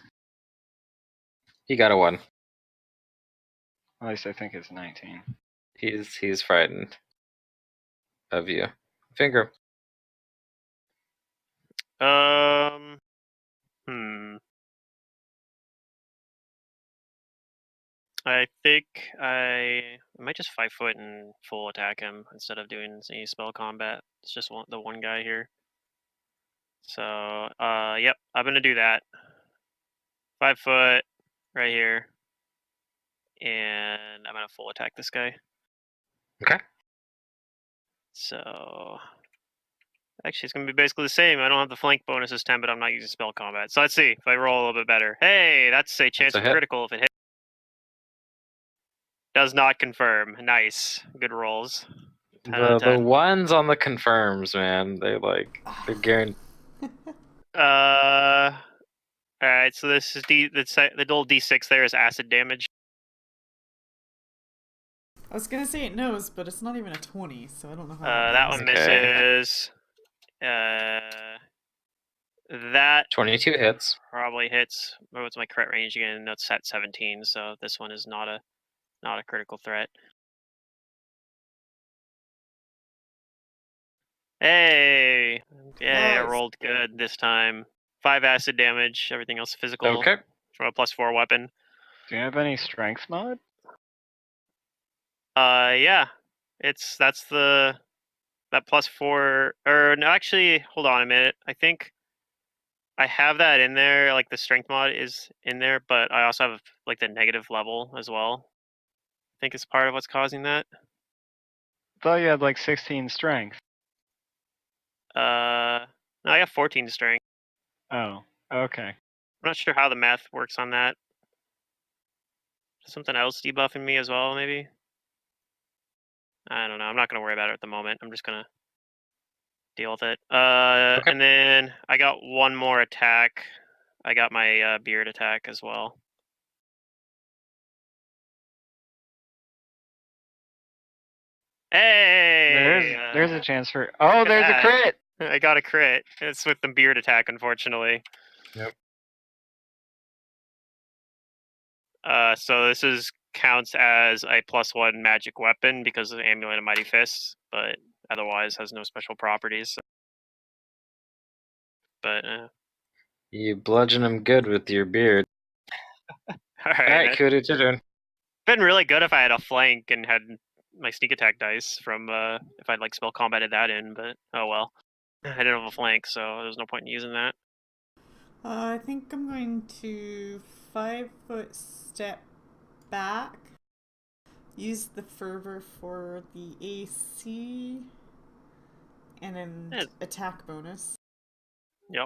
He got a 1. At least I think it's 19. He's frightened of you. Finger. I think I might just 5-foot and full attack him instead of doing any spell combat. It's just the one guy here. So, yep, I'm gonna do that. 5-foot right here, and I'm gonna full attack this guy. Okay. So, actually, it's gonna be basically the same. I don't have the flank bonus this time, but I'm not using spell combat. So let's see if I roll a little bit better. Hey, that's a chance That's a of hit. critical if it hits. Does not confirm. Nice, good rolls. 10 out of The 10. ones on the confirms, man. They're guaranteed. All right, so this is the little D6 there is acid damage. I was gonna say it knows, but it's not even a 20, so I don't know how. That one misses. That 22 hits. probably hits. What's my crit range again? That's at 17, so this one is not a critical threat. Hey, yeah, I rolled good this time. 5 acid damage. Everything else physical. Okay. From a +4 weapon. Do you have any strength mod? Yeah, that's that +4. Or no, actually, hold on a minute. I think I have that in there. Like the strength mod is in there, but I also have like the negative level as well. I think it's part of what's causing that. Thought you had like 16 strength. No, I have 14 strength. Oh, okay. I'm not sure how the math works on that. Something else debuffing me as well, maybe? I don't know. I'm not going to worry about it at the moment. I'm just going to deal with it. Okay. And then I got one more attack. I got my beard attack as well. Hey! There's a chance for... Oh, there's a crit! I got a crit. It's with the beard attack, unfortunately. Yep. So this counts as a +1 magic weapon because of the Amulet of Mighty Fists, but otherwise has no special properties. So. But you bludgeon him good with your beard. all right, Kudu, it's your turn. Been really good if I had a flank and had my sneak attack dice from if I'd like spell combated that in, but oh well. I didn't have a flank, so there's no point in using that. I think I'm going to 5-foot step back. Use the fervor for the AC and an attack bonus. Yep.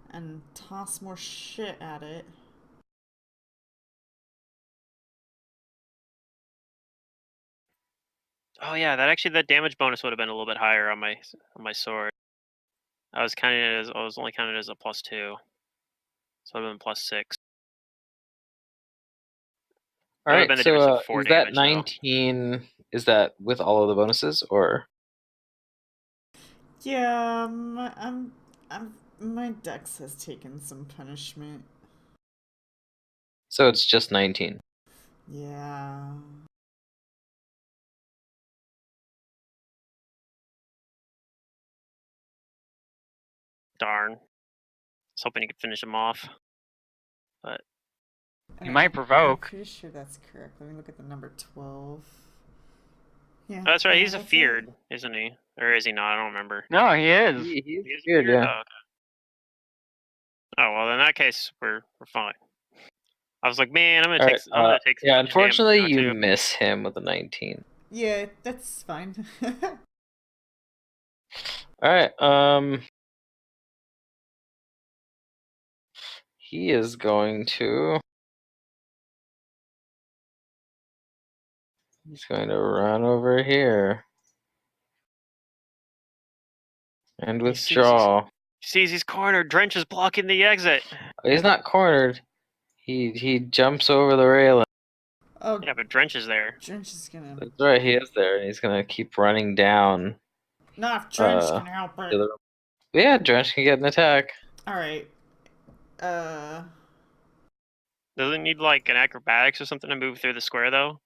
And toss more shit at it. Oh yeah, that damage bonus would have been a little bit higher on my sword. I was only counted as a +2, so it would have been +6. All right, so is that damage, 19? Though. Is that with all of the bonuses, or? Yeah, my dex has taken some punishment. So it's just 19. Yeah. Darn. I was hoping you could finish him off, but you might provoke. I'm pretty sure that's correct. Let me look at the number 12. Yeah. Oh, that's right. He's a feared, isn't he? Or is he not? I don't remember. No, he is. He's feared, yeah. Oh, okay. Oh well, in that case, we're fine. I was like, man, I'm gonna take. Yeah, unfortunately, you miss him with a 19. Yeah, that's fine. All right. He is going to. He's going to run over here and withdraw. He sees he's cornered. Drench is blocking the exit. He's not cornered. He jumps over the railing. Oh, yeah, but Drench is there. Drench is gonna. That's right, he is there, and he's gonna keep running down. Not if Drench can help it. Yeah, Drench can get an attack. All right. Does it need like an acrobatics or something to move through the square though?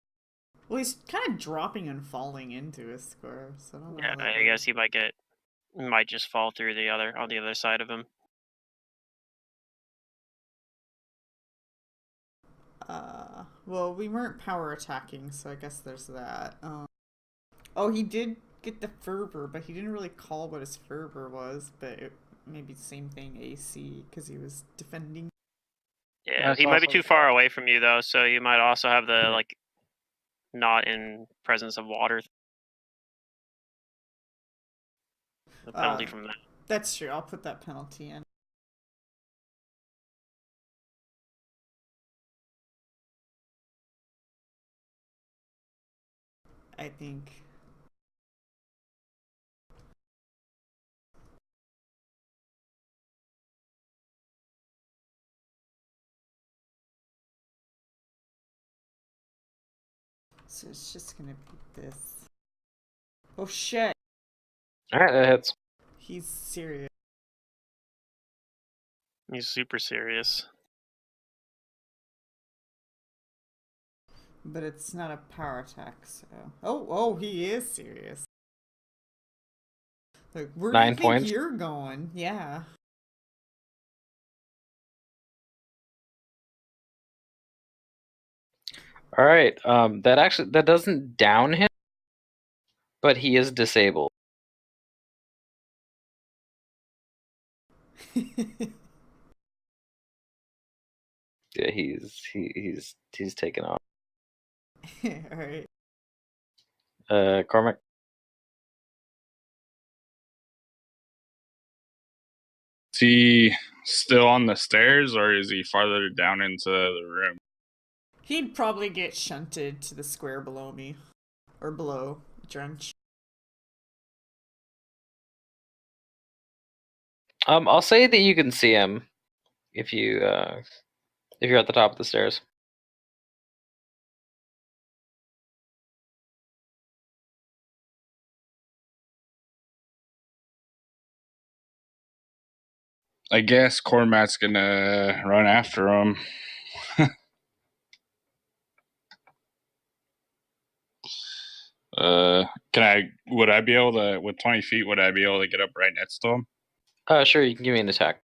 Well, he's kind of dropping and falling into a square, so I don't know. Yeah, I guess he might just fall through on the other side of him. Well, we weren't power attacking, so I guess there's that. Oh, he did get the fervor, but he didn't really call what his fervor was, but it maybe the same thing, AC, because he was defending. Yeah, he might be too far away from you though, so you might also have the like not in presence of water. The penalty from that. That's true. I'll put that penalty in. I think. So it's just gonna be this. Oh shit! Alright, that hits. He's serious. He's super serious. But it's not a power attack, so... Oh, he is serious. Like, where 9 do you think points. you're going? Yeah. Alright, that doesn't down him, but he is disabled. Yeah, he's taken off. Alright. Cormac. Is he still on the stairs, or is he farther down into the room? He'd probably get shunted to the square below me. Or below Drench. I'll say that you can see him if you're at the top of the stairs. I guess Cormac's gonna run after him. Would I be able to, with 20 feet, would I be able to get up right next to him? Sure, you can give me an attack.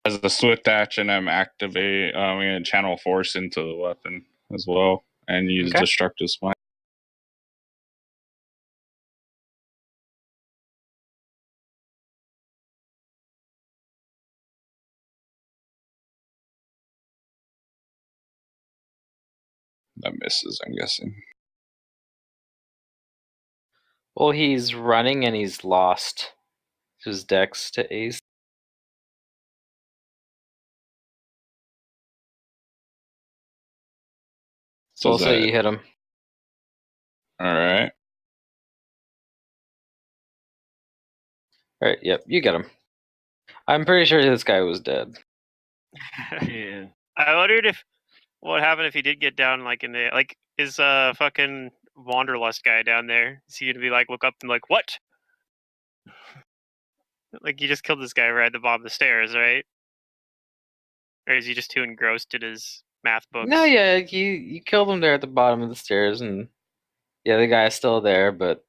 As the swift action, I'm going to channel force into the weapon as well and use destructive smite. That misses, I'm guessing. Well, he's running and he's lost his dex to ace. So I'll say you hit him. Alright. Alright, yep, you get him. I'm pretty sure this guy was dead. Yeah. I wondered what happened if he did get down, like in the is fucking Wanderlust guy down there. Is he gonna be like look up and like what? Like you just killed this guy right at the bottom of the stairs, right? Or is he just too engrossed in his math books? No, yeah, you killed him there at the bottom of the stairs, and yeah, the guy's still there, but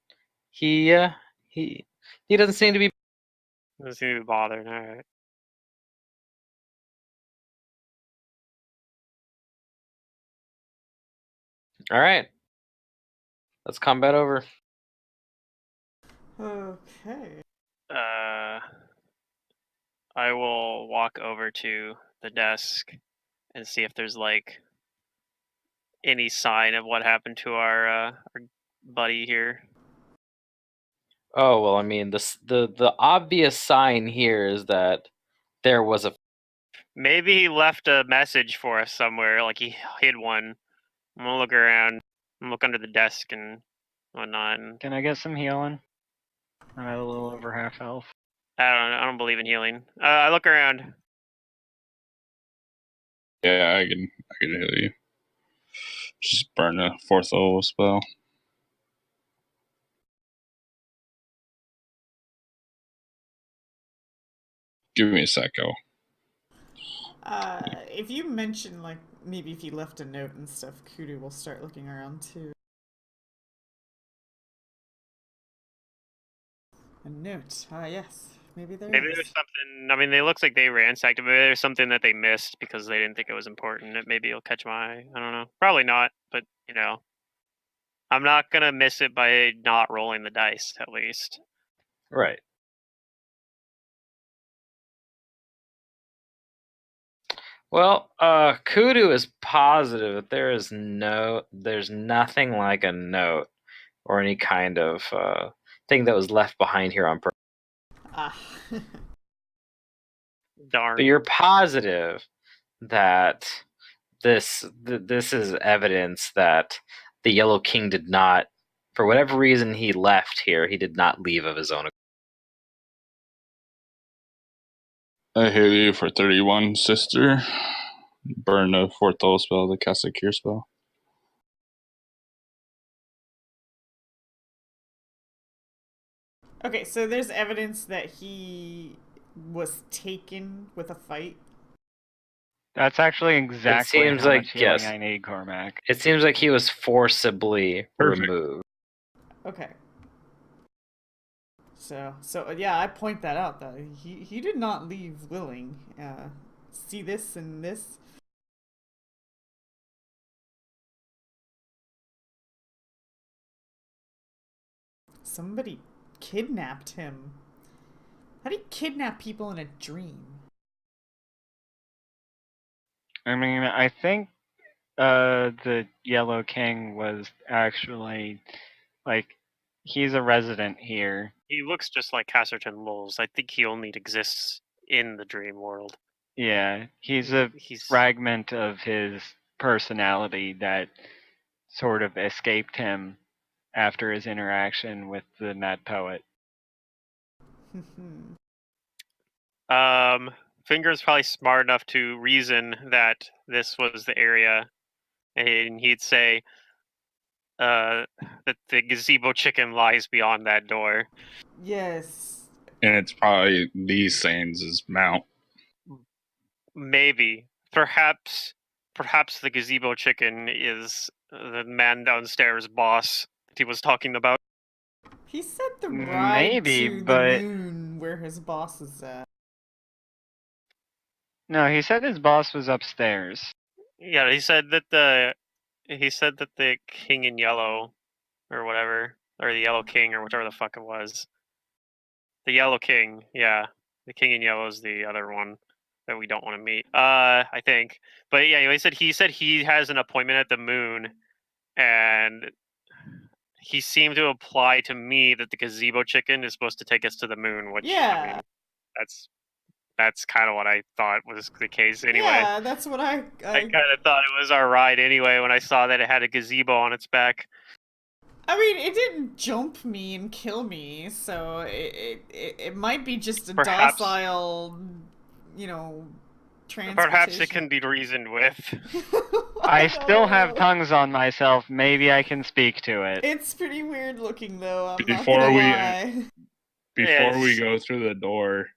he doesn't seem to be. Doesn't seem to be bothered. All right. All right. Let's combat over. Okay. I will walk over to the desk and see if there's like any sign of what happened to our buddy here. Oh well, I mean, the obvious sign here is that there was a. Maybe he left a message for us somewhere, like he hid one. I'm gonna look around, look under the desk and whatnot. And Can I get some healing? I'm at a little over half health. I don't believe in healing. I look around. Yeah, I can heal you. Just burn a 4th level spell. Give me a second. If you mention, like, maybe if you left a note and stuff, Kudu will start looking around too. A note. Yes. Maybe there's something. I mean, it looks like they ransacked it. Maybe there's something that they missed because they didn't think it was important. Maybe it'll catch my eye. I don't know. Probably not, but you know, I'm not gonna miss it by not rolling the dice. At least. Right. Well, Kudu is positive that there's nothing like a note or any kind of thing that was left behind here on purpose. Darn. But you're positive that this is evidence that the Yellow King did not, for whatever reason he left here, he did not leave of his own accord. I hit you for 31, sister. burn a fourth level spell to cast a cure spell. Okay, so there's evidence that he was taken with a fight. That's actually exactly seems how like, much healing yes. I need, Cormac. It seems like he was forcibly Perfect. removed. Okay. So yeah, I point that out that he did not leave willing. See this and this. Somebody kidnapped him. How do you kidnap people in a dream? I mean, I think the Yellow King was actually, like, he's a resident here. He looks just like Casserton Lowles. I think he only exists in the dream world. Yeah, he's a fragment of his personality that sort of escaped him after his interaction with the Mad Poet. Finger's probably smart enough to reason that this was the area, and he'd say that the gazebo chicken lies beyond that door. Yes. And it's probably these Sains' mount. Maybe. Perhaps the gazebo chicken is the man downstairs boss that he was talking about. He said the ride to the moon where his boss is at. No, he said his boss was upstairs. Yeah, he said that the king in yellow, or whatever, or the yellow king, or whatever the fuck it was. The yellow king, yeah. The king in yellow is the other one that we don't want to meet. I think. But yeah, he said he has an appointment at the moon, and he seemed to imply to me that the gazebo chicken is supposed to take us to the moon, which I mean, that's kind of what I thought was the case anyway. Yeah, that's what I kind of thought it was our ride anyway when I saw that it had a gazebo on its back. I mean, it didn't jump me and kill me, so it might be just a docile, transportation. Perhaps it can be reasoned with. I still have tongues on myself. Maybe I can speak to it. It's pretty weird looking, though. I'm Before not gonna lie. we go through the door,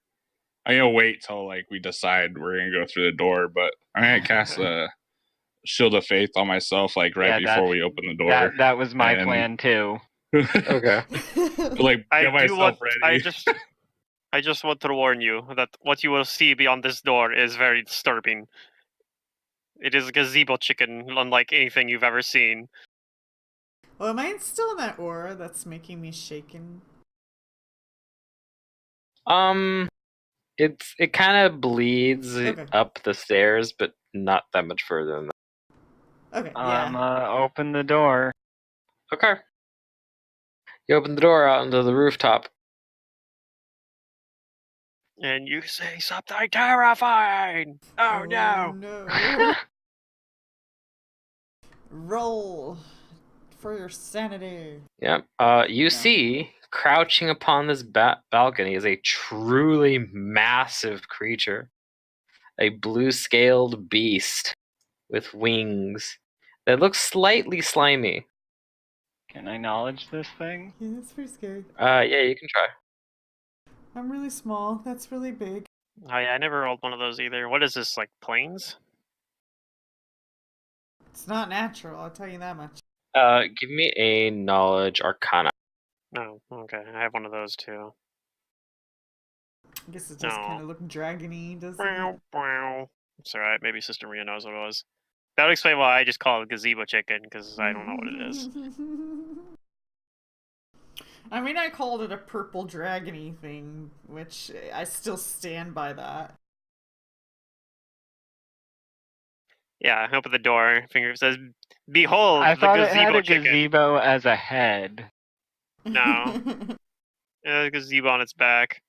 I'm gonna wait till we decide we're gonna go through the door. But I'm gonna cast a Shield of Faith on myself, before we open the door. That was my plan too. Okay. Get myself ready. I just want to warn you that what you will see beyond this door is very disturbing. It is a gazebo chicken, unlike anything you've ever seen. Well, am I still in that aura that's making me shaken? It kind of bleeds up the stairs, but not that much further than that. Okay, yeah. Open the door. Okay. You open the door out into the rooftop. And you say something terrifying! Oh no! Roll for your sanity. Yep. You see, crouching upon this balcony is a truly massive creature. A blue-scaled beast with wings that looks slightly slimy. Can I knowledge this thing? Yeah, that's pretty scary. Yeah, you can try. I'm really small. That's really big. Oh yeah, I never rolled one of those either. What is this, planes? It's not natural, I'll tell you that much. Give me a knowledge arcana. Oh, okay. I have one of those too. I guess it just kind of looked dragony, doesn't it? It's alright, maybe Sister Maria knows what it was. That would explain why I just call it gazebo chicken, because I don't know what it is. I mean, I called it a purple dragony thing, which I still stand by that. Yeah, I open the door. Finger says, "Behold, I thought the it had a chicken." gazebo as a head. No, it had a gazebo on its back.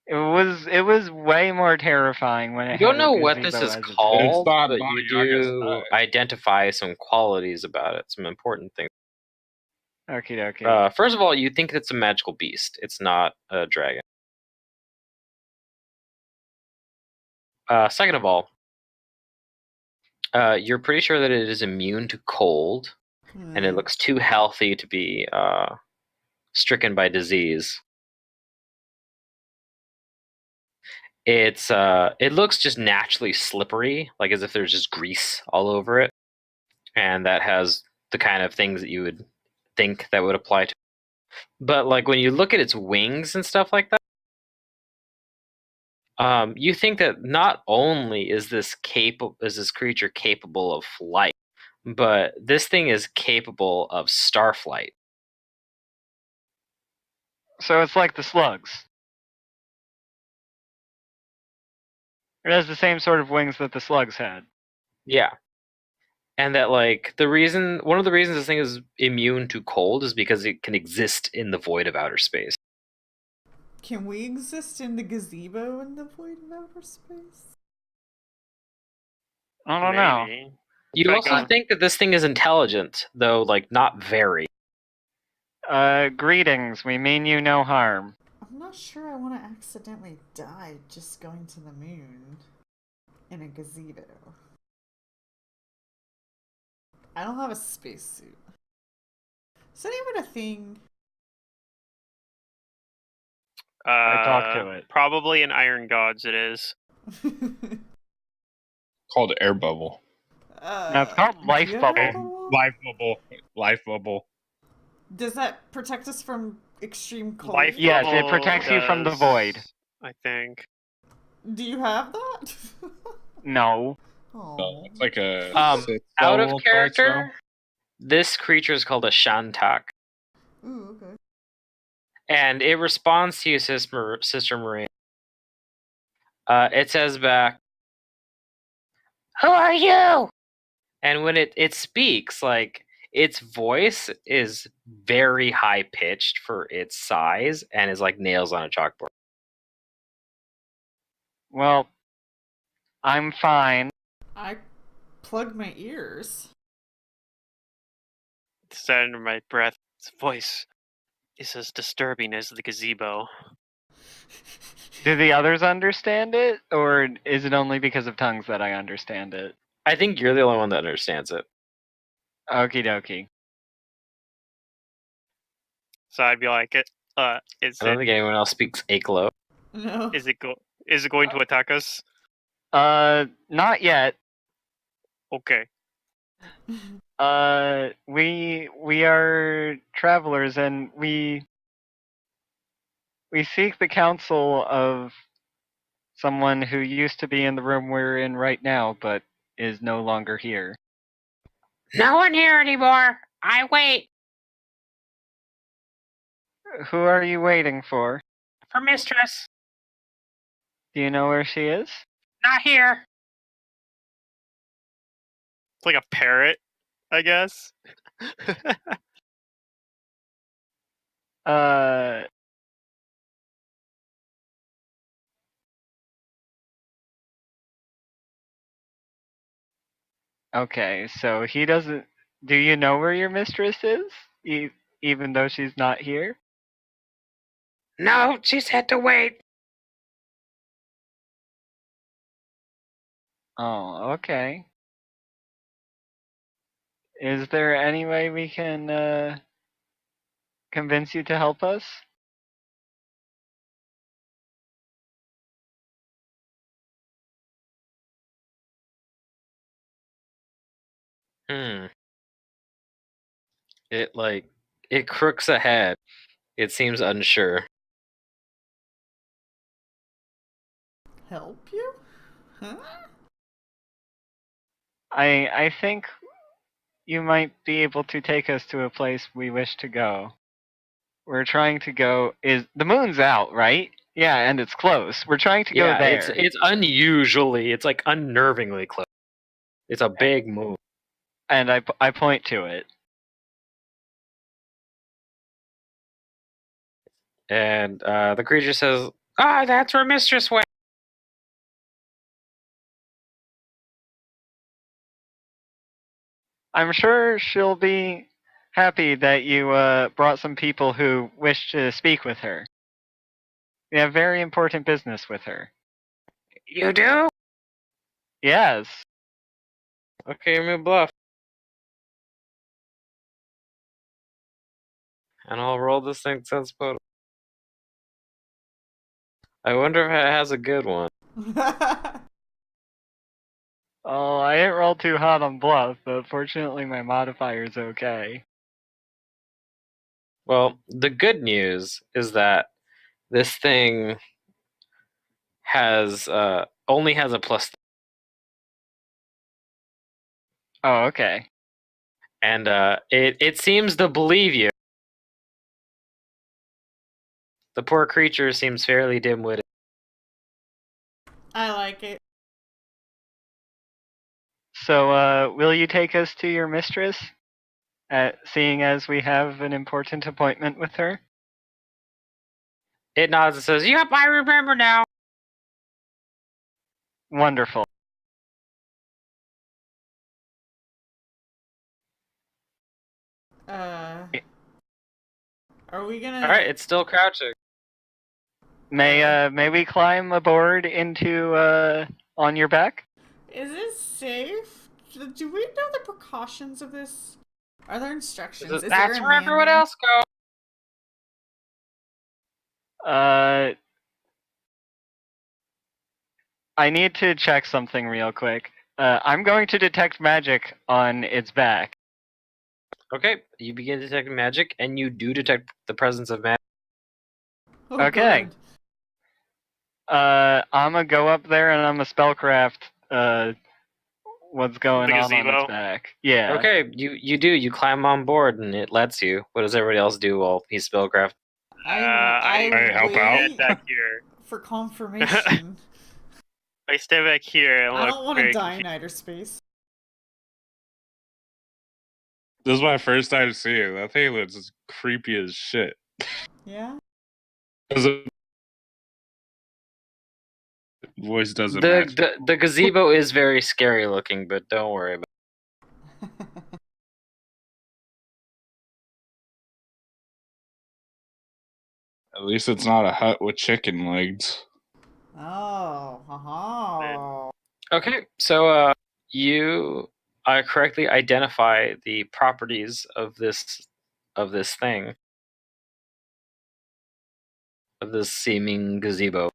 It was way more terrifying when it. You don't know what this is called, but you do identify some qualities about it, some important things. Okay. First of all, you think it's a magical beast. It's not a dragon. Second of all, You're pretty sure that it is immune to cold, and it looks too healthy to be stricken by disease. It looks just naturally slippery, like as if there's just grease all over it, and that has the kind of things that you would think that would apply to. But like when you look at its wings and stuff like that, you think that not only is this creature capable of flight, but this thing is capable of starflight. So it's like the slugs. It has the same sort of wings that the slugs had. Yeah. And that like one of the reasons this thing is immune to cold is because it can exist in the void of outer space. Can we exist in the gazebo in the void of outer space? I don't know. You'd also think that this thing is intelligent, though like not very. Greetings, we mean you no harm. I'm not sure I want to accidentally die just going to the moon in a gazebo. I don't have a spacesuit. Is that even a thing? I talked to it. Probably in Iron Gods it is. Called air bubble. No, it's called life bubble. Life bubble. Does that protect us from extreme cold? Life Yes, it bubble protects you from the void. I think. Do you have that? No. Oh. It's like a out of character. This creature is called a Shantak. Ooh, okay. And it responds to you, Sister Marine. It says back, "Who are you?" And when it speaks, like its voice is very high pitched for its size and is like nails on a chalkboard. Well, I'm fine. I plugged my ears. The sound of my breath, its voice is as disturbing as the gazebo. Do the others understand it, or is it only because of tongues that I understand it? I think you're the only one that understands it. Okie dokie. So I'd be like, I don't think anyone else speaks Aklo. No. Is it going to attack us? Not yet. Okay. We are travelers, and we seek the counsel of someone who used to be in the room we're in right now, but is no longer here. No one here anymore. I wait Who are you waiting for? for Mistress. Do you know where she is? Not here. It's like a parrot, I guess. Okay, so he doesn't. Do you know where your mistress is? Even though she's not here? No, she said to wait. Oh, okay. Is there any way we can convince you to help us? It crooks ahead. It seems unsure. Help you? Huh? I think you might be able to take us to a place we wish to go. We're trying to go. Is the moon's out, right? Yeah, and it's close. We're trying to go there. It's unusually, it's like unnervingly close. It's a big moon. And I point to it. And the creature says, that's where Mistress went. I'm sure she'll be happy that you brought some people who wish to speak with her. We have very important business with her. You do? Yes. Okay, give me a bluff. And I'll roll this thing sense photo. I wonder if it has a good one. Oh, I didn't roll too hot on bluff, but fortunately my modifier's okay. Well, the good news is that this thing has only has a plus, Oh, okay. and it seems to believe you. The poor creature seems fairly dim-witted. I like it. So, will you take us to your mistress? Seeing as we have an important appointment with her? It nods and says, "Yep, I remember now." Wonderful. Are we gonna? All right, it's still crouching. May we climb aboard into on your back? Is this safe? Do we know the precautions of this? Are there instructions? Is That's there a where everyone manual? else goes. I need to check something real quick. I'm going to detect magic on its back. Okay, you begin detecting magic, and you do detect the presence of magic. Oh, Okay. good. I'm gonna go up there and I'm gonna spellcraft what's going The on its gazebo? back. Yeah. Okay, you climb on board, and it lets you. What does everybody else do while he's spellcraft? I help out. stand back here. For confirmation. I stay back here and I look don't want to very die in confused. outer space. This is my first time seeing it. That thing looks creepy as shit. Yeah. Voice doesn't match. The gazebo is very scary looking, but don't worry about At least it's not a hut with chicken legs. Oh, haha. it. Okay, so you correctly identify the properties of this thing, of this seeming gazebo.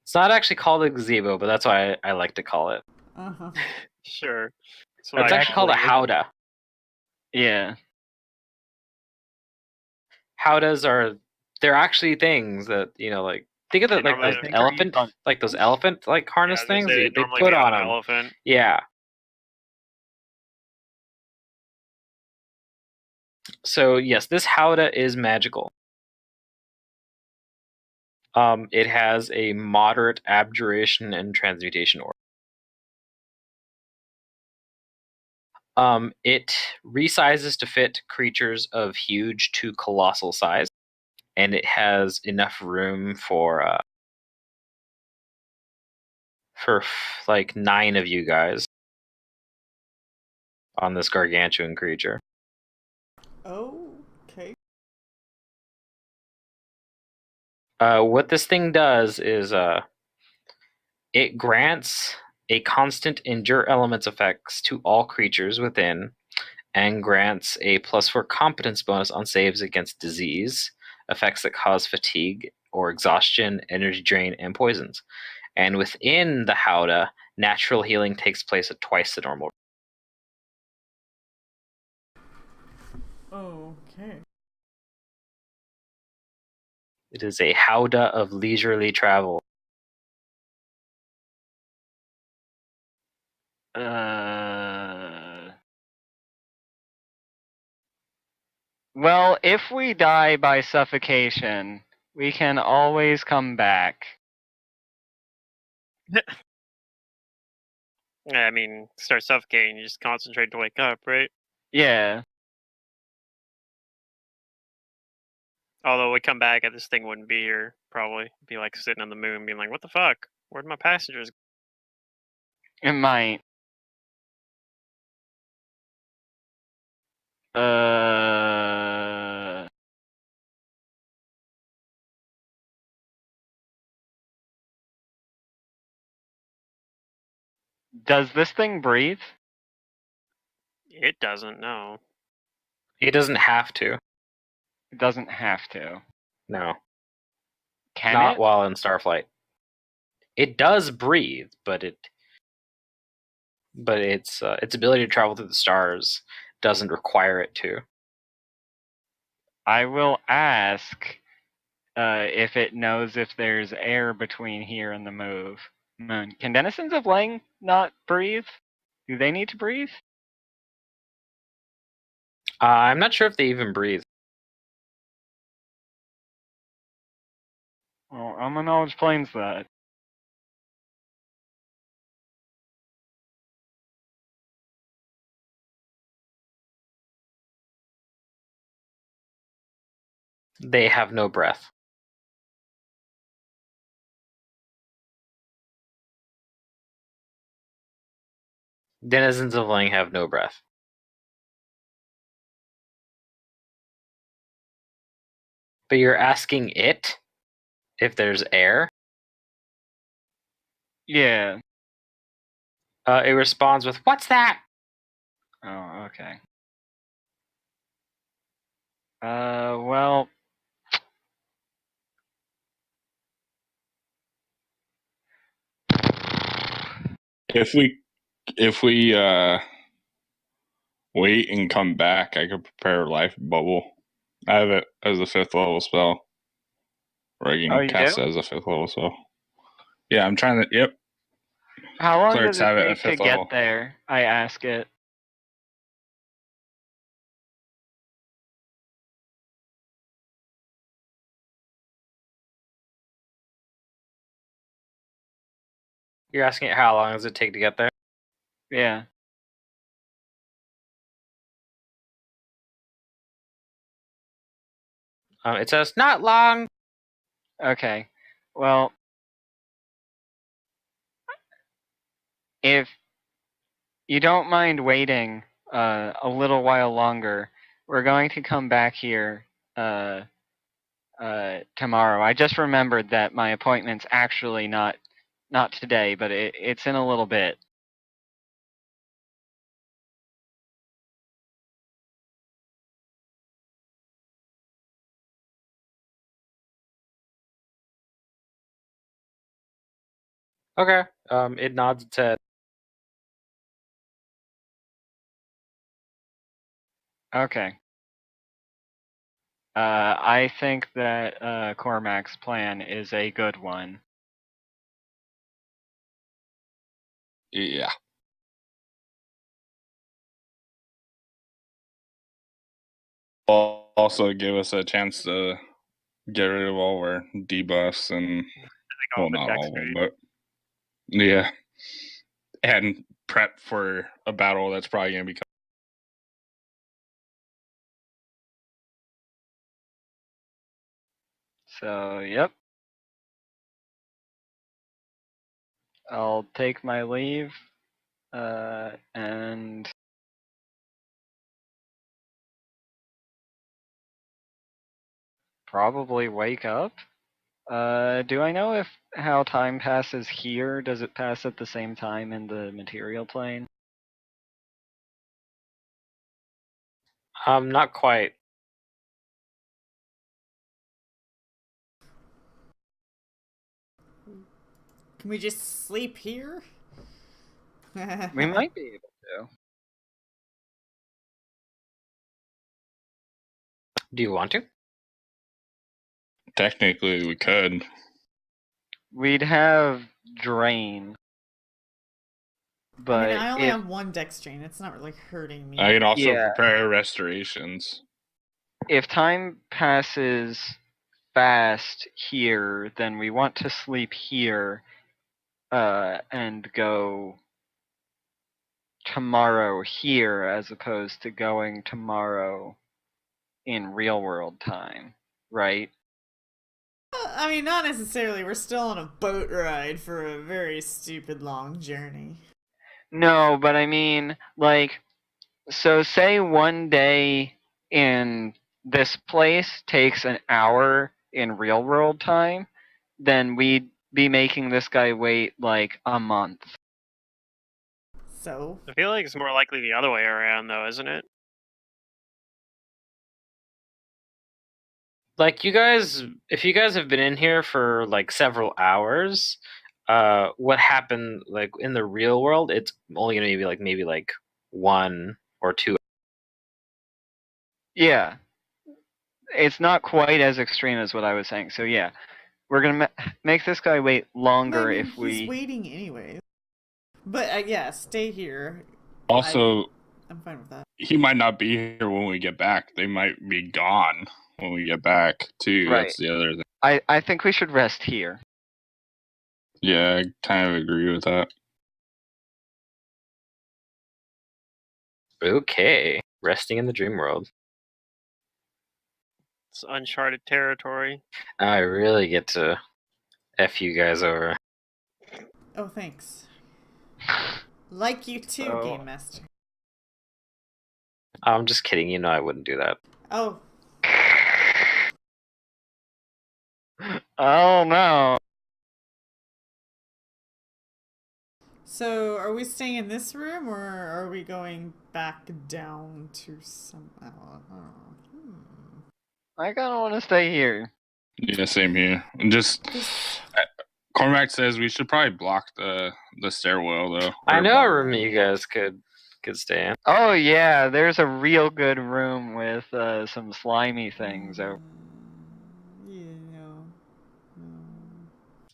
It's not actually called a gazebo, but that's why I like to call it. Uh-huh. Sure. That's It's what I actually called a is. howdah. Yeah. Howdahs they're actually things that, like, think of They it like normally those think are used elephant, on- like those elephant like Yeah, I harness was gonna things say, they normally put be on an them. elephant. Yeah. So yes, this howdah is magical. It has a moderate abjuration and transmutation order. It resizes to fit creatures of huge to colossal size, and it has enough room for like 9 of you guys on this gargantuan creature. Okay. What this thing does is it grants a constant endure elements effects to all creatures within, and grants a +4 competence bonus on saves against disease, effects that cause fatigue or exhaustion, energy drain, and poisons. And within the howdah, natural healing takes place at twice the normal. Okay. It is a howdah of leisurely travel. Well, if we die by suffocation, we can always come back. Yeah, I mean, start suffocating, you just concentrate to wake up, right? Yeah. Although we come back and this thing wouldn't be here, probably. Be like sitting on the moon being like, what the fuck? Where'd my passengers It might. Does this thing breathe? It doesn't, no. It doesn't have to. It doesn't have to. No. Can Not it? while in Starflight. It does breathe, but its ability to travel through the stars doesn't require it to. I will ask if it knows if there's air between here and the moon. Can denizens of Lang not breathe? Do they need to breathe? I'm not sure if they even breathe. Well, my knowledge plains that. They have no breath. Denizens of Lang have no breath. But you're asking it if there's air? Yeah. It responds with, "What's that?" Oh, okay. Well... If we wait and come back, I could prepare life bubble. I have it as a 5th level spell. Or I Oh, can you cast do? it as a 5th level spell. Yeah, I'm trying to. Yep. How long Clerics does it have it at take to 5th get level. there? I ask it. You're asking it how long does it take to get there? Yeah. It says, "Not long." Okay. Well, if you don't mind waiting a little while longer, we're going to come back here tomorrow. I just remembered that my appointment's actually not today, but it's in a little bit. Okay. It nods its head. Okay. I think that Cormac's plan is a good one. Yeah. Also give us a chance to get rid of all our debuffs and well, not all of them, but yeah, and prep for a battle that's probably going to be coming. So, yep. I'll take my leave and probably wake up. Do I know if how time passes here? Does it pass at the same time in the material plane? Not quite. Can we just sleep here? We might be able to. Do you want to? Technically, we could. We'd have drain. But I only have 1 dex drain. It's not really hurting me. I can also prepare restorations. If time passes fast here, then we want to sleep here and go tomorrow here as opposed to going tomorrow in real world time, right? I mean, not necessarily. We're still on a boat ride for a very stupid long journey. No, but I mean, like, so say one day in this place takes an hour in real world time, then we'd be making this guy wait like a month. So I feel like it's more likely the other way around, though, isn't it? Like, you guys, if you guys have been in here for like several hours, what happened like in the real world, it's only gonna be like maybe like 1 or 2. Yeah, it's not quite as extreme as what I was saying. So yeah, we're gonna make this guy wait longer I mean, if we. he's waiting anyway. But yeah, stay here. Also, I'm fine with that. he might not be here when we get back. They might be gone when we get back too. Right. That's the other thing. I think we should rest here. Yeah, I kind of agree with that. Okay, resting in the dream world. It's uncharted territory. I really get to F you guys over. Oh, thanks. Like you too, So- Game Master. I'm just kidding, you know I wouldn't do that. Oh, Oh no. so are we staying in this room or are we going back down to some? I don't know. I kind of want to stay here. Yeah, same here. And just This- Cormac says we should probably block the stairwell though. I Or- know a room that you guys could stay in. Oh yeah, there's a real good room with some slimy things. Yeah, no.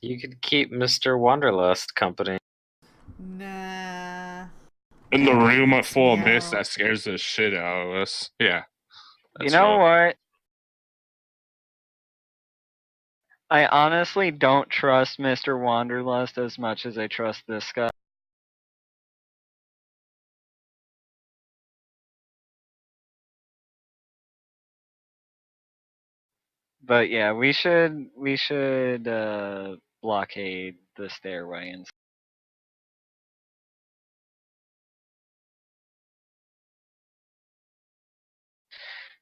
You could keep Mr. Wanderlust company. Nah. in the room full of Yeah. mist that scares the shit out of us. Yeah. You know what? I honestly don't trust Mr. Wanderlust as much as I trust this guy. But yeah, we should blockade the stairway and.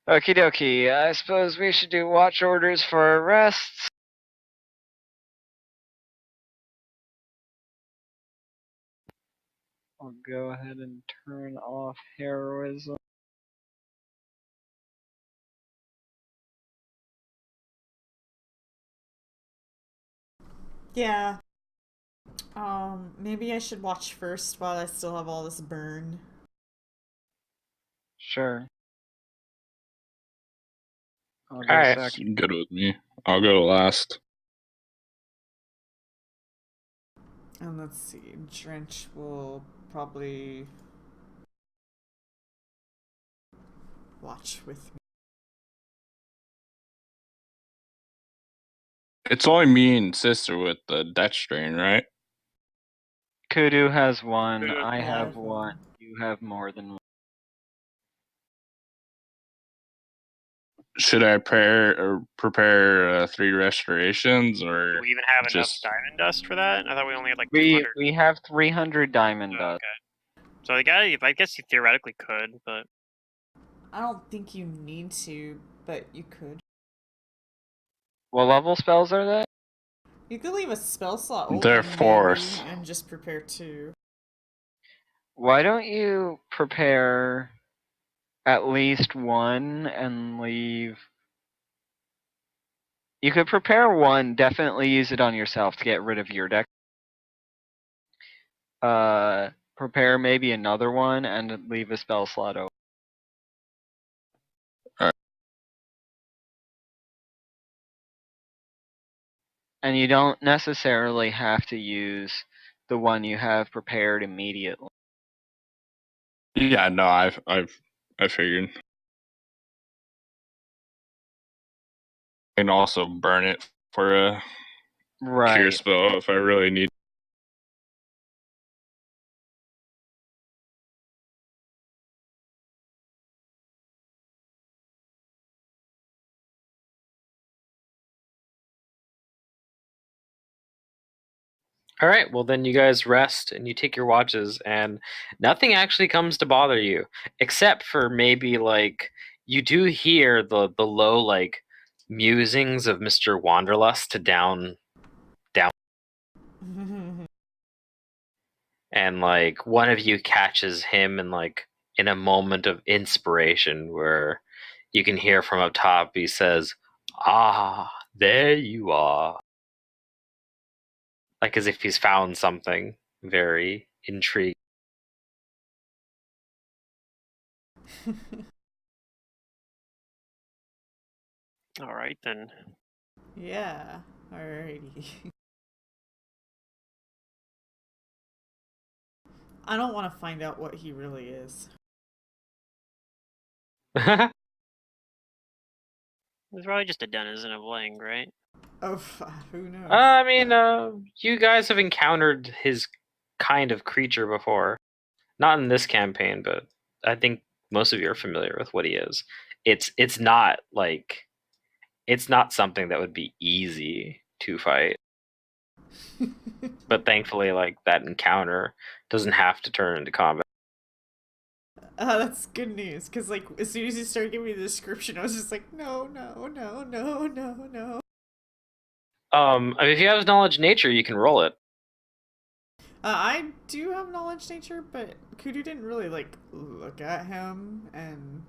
Okie dokie, I suppose we should do watch orders for arrests. I'll go ahead and turn off heroism. Yeah. Maybe I should watch first while I still have all this burn. Sure. I'll go Alright. second. Good with me. I'll go last. And let's see, Drench will probably watch with me. It's only me and sister with the death strain, right? Kudu has one, Kudu has I have one. one, you have more than one. Should I prepare 3 restorations or Do we even have enough just diamond dust for that? I thought we only had like We 200. we have 300 diamond Oh, dust. okay. So the guy, I guess he theoretically could, but I don't think you need to, but you could. What level spells are they? You could leave a spell slot open They're maybe, fourth. and just prepare 2. Why don't you prepare at least one and leave. You could prepare one, definitely use it on yourself to get rid of your deck. Prepare maybe another one and leave a spell slot open. And you don't necessarily have to use the one you have prepared immediately. Yeah, no, I figured. And also burn it for a cure Right. spell if I really need. All right, well then you guys rest and you take your watches, and nothing actually comes to bother you, except for maybe like you do hear the low like musings of Mr. Wanderlust to down, And like one of you catches him in a moment of inspiration where you can hear from up top he says, "Ah, there you are." Like as if he's found something very intriguing. All right then. Yeah. Alrighty. I don't want to find out what he really is. It's probably just a denizen of Lang, right? Oh, who knows? I mean, you guys have encountered his kind of creature before. Not in this campaign, but I think most of you are familiar with what he is. It's not something that would be easy to fight. But thankfully, like that encounter doesn't have to turn into combat. That's good news, because like as soon as you started giving me the description, I was just like, no. If you have knowledge nature, you can roll it. I do have knowledge nature, but Kudu didn't really like look at him, and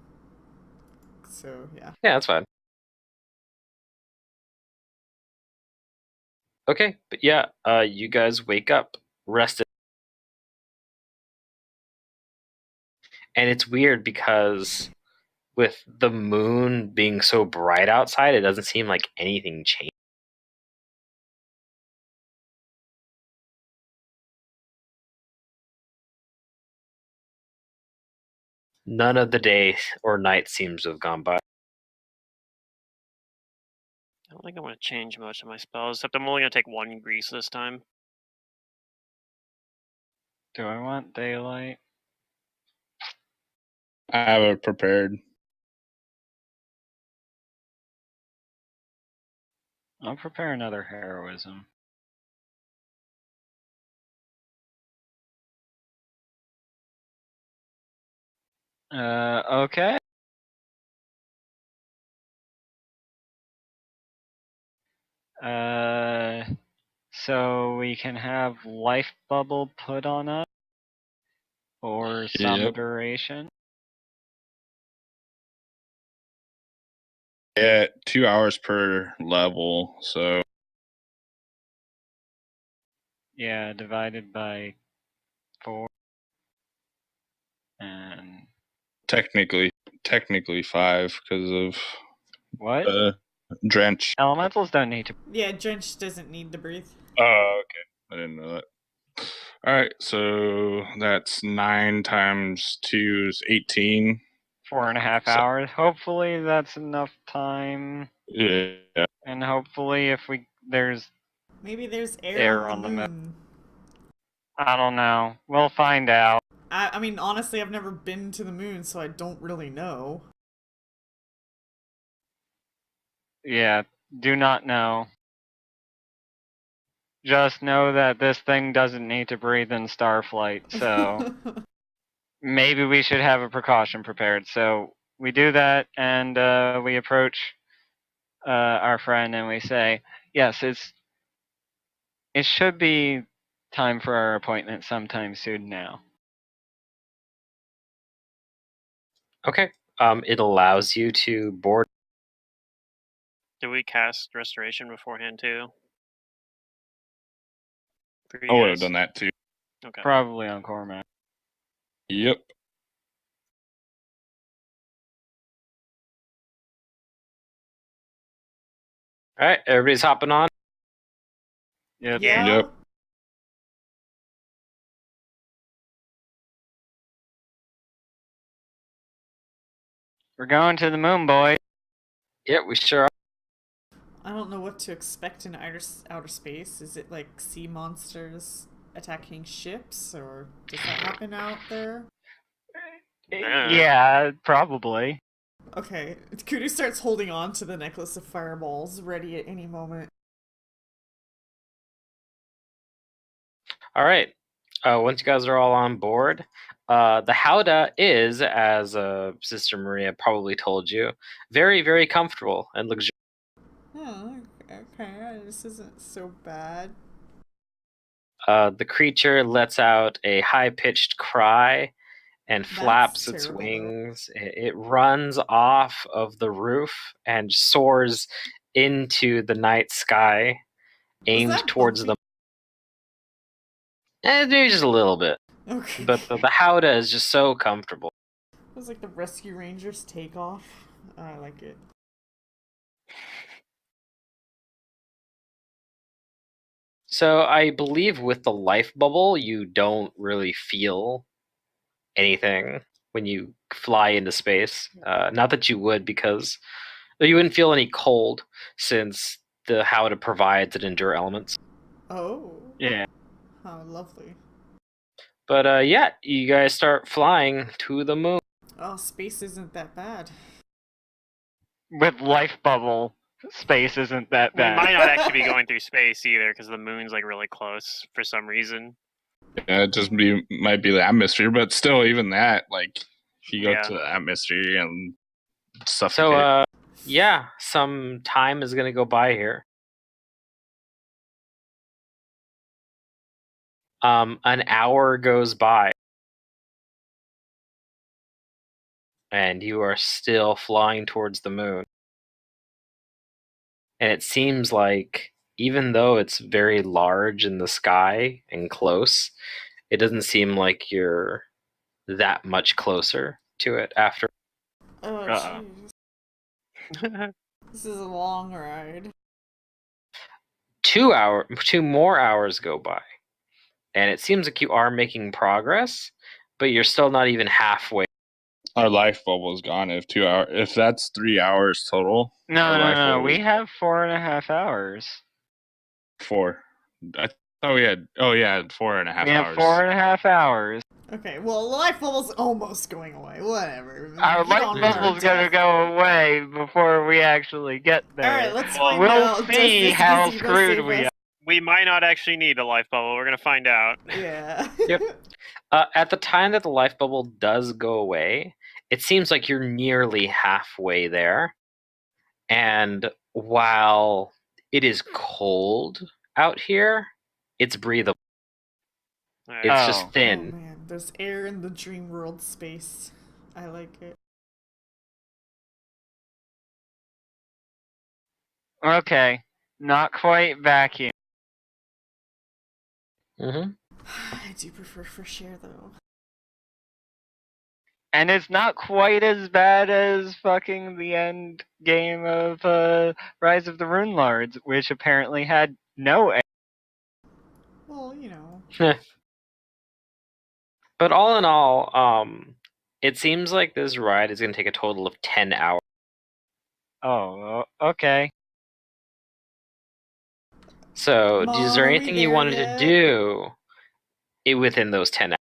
so yeah. Yeah, that's fine. Okay, but yeah, you guys wake up, rested. And it's weird because with the moon being so bright outside, it doesn't seem like anything changed. None of the day or night seems to have gone by. I don't think I'm going to change much of my spells, except I'm only going to take 1 grease this time. Do I want daylight? I have it prepared. I'll prepare another heroism. Okay. So we can have life bubble put on us for some Yep. duration. Yeah, 2 hours per level, so Yeah, divided by 4. And technically 5 because of what? drench. Elementals don't need to. Yeah, Drench doesn't need to breathe. Oh, okay. I didn't know that. All right, so that's 9 times 2 is 18. 4.5 So- hours. Hopefully that's enough time. Yeah. And hopefully if there's Maybe there's air, air on the on the moon. I don't know. We'll find out. I mean, honestly, I've never been to the moon, so I don't really know. Yeah, do not know. Just know that this thing doesn't need to breathe in starflight, so maybe we should have a precaution prepared. So we do that, and we approach our friend and we say, yes, it should be time for our appointment sometime soon now. Okay. It allows you to board. Do we cast Restoration beforehand, too? For you I would have guys? done that too. Okay. Probably on Cormac. Yep. All right, everybody's hopping on. Yep. Yeah. Yep. We're going to the moon, boy. Yeah, we sure are. I don't know what to expect in outer space. Is it like sea monsters attacking ships, or does that happen out there? Yeah, probably. Okay, Kudu starts holding on to the necklace of fireballs, ready at any moment. All right. Once you guys are all on board, the howdah is, as Sister Maria probably told you, very, very comfortable and luxurious. Oh, okay, this isn't so bad. The creature lets out a high-pitched cry and flaps its terrible, wings. It runs off of the roof and soars into the night sky, aimed towards bumpy? maybe just a little bit. Okay. But the howdah is just so comfortable. It was like the Rescue Rangers takeoff. I like it. So I believe with the life bubble, you don't really feel anything when you fly into space. Not that you would, because you wouldn't feel any cold since the howdah provides an endure elements. Oh. Yeah. How lovely. But yeah, you guys start flying to the moon. Oh, space isn't that bad. With life bubble, space isn't that We bad. might not actually be going through space either, because the moon's like really close for some reason. Yeah, it just might be the atmosphere, but still, even that, like, if you go Yeah. to the atmosphere and suffocate. So yeah, some time is gonna go by here. An hour goes by, and you are still flying towards the moon. And it seems like, even though it's very large in the sky and close, it doesn't seem like you're that much closer to it after. Oh, Uh-oh. jeez. This is a long ride. 2 more hours go by, and it seems like you are making progress, but you're still not even halfway. Our life bubble is gone if 2 hours. If that's 3 hours total. No. We have 4.5 hours. 4. I thought we had. Oh yeah, 4.5 We have hours. 4.5 hours. Okay, well, the life bubble's almost going away. Whatever. Our You life don't know bubble's death. gonna go away before we actually get there. Alright, let's find we'll out. Does see this how gazebo screwed save we us? are. We might not actually need a life bubble. We're gonna find out. Yeah. Yep. At the time that the life bubble does go away, it seems like you're nearly halfway there. And while it is cold out here, it's breathable. Alright. It's Oh. just Oh thin. man, there's air in the dream world space. I like it. Okay, not quite vacuum. Mm-hmm. I do prefer fresh air though. And it's not quite as bad as fucking the end game of Rise of the Rune Lords, which apparently had no air. Well, you know. But all in all, it seems like this ride is going to take a total of 10 hours. Oh, okay. So, Mom, is there are we anything you there wanted yet? to do within those 10 hours?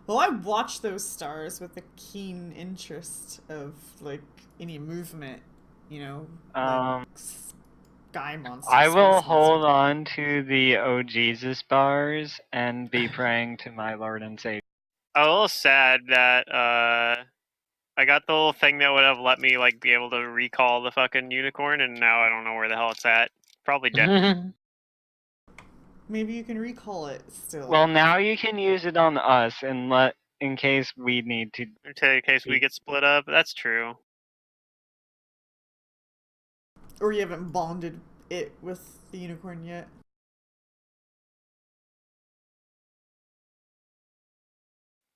Well, I watch those stars with a keen interest of like any movement, you know, like sky monsters. I will space hold monsters. on to the Oh Jesus bars and be praying to my Lord and Savior. I'm a little sad that I got the little thing that would have let me like be able to recall the fucking unicorn, and now I don't know where the hell it's at. Probably dead. Maybe you can recall it still. Well, now you can use it on us and in case we need to. In case we get split up. That's true. Or you haven't bonded it with the unicorn yet.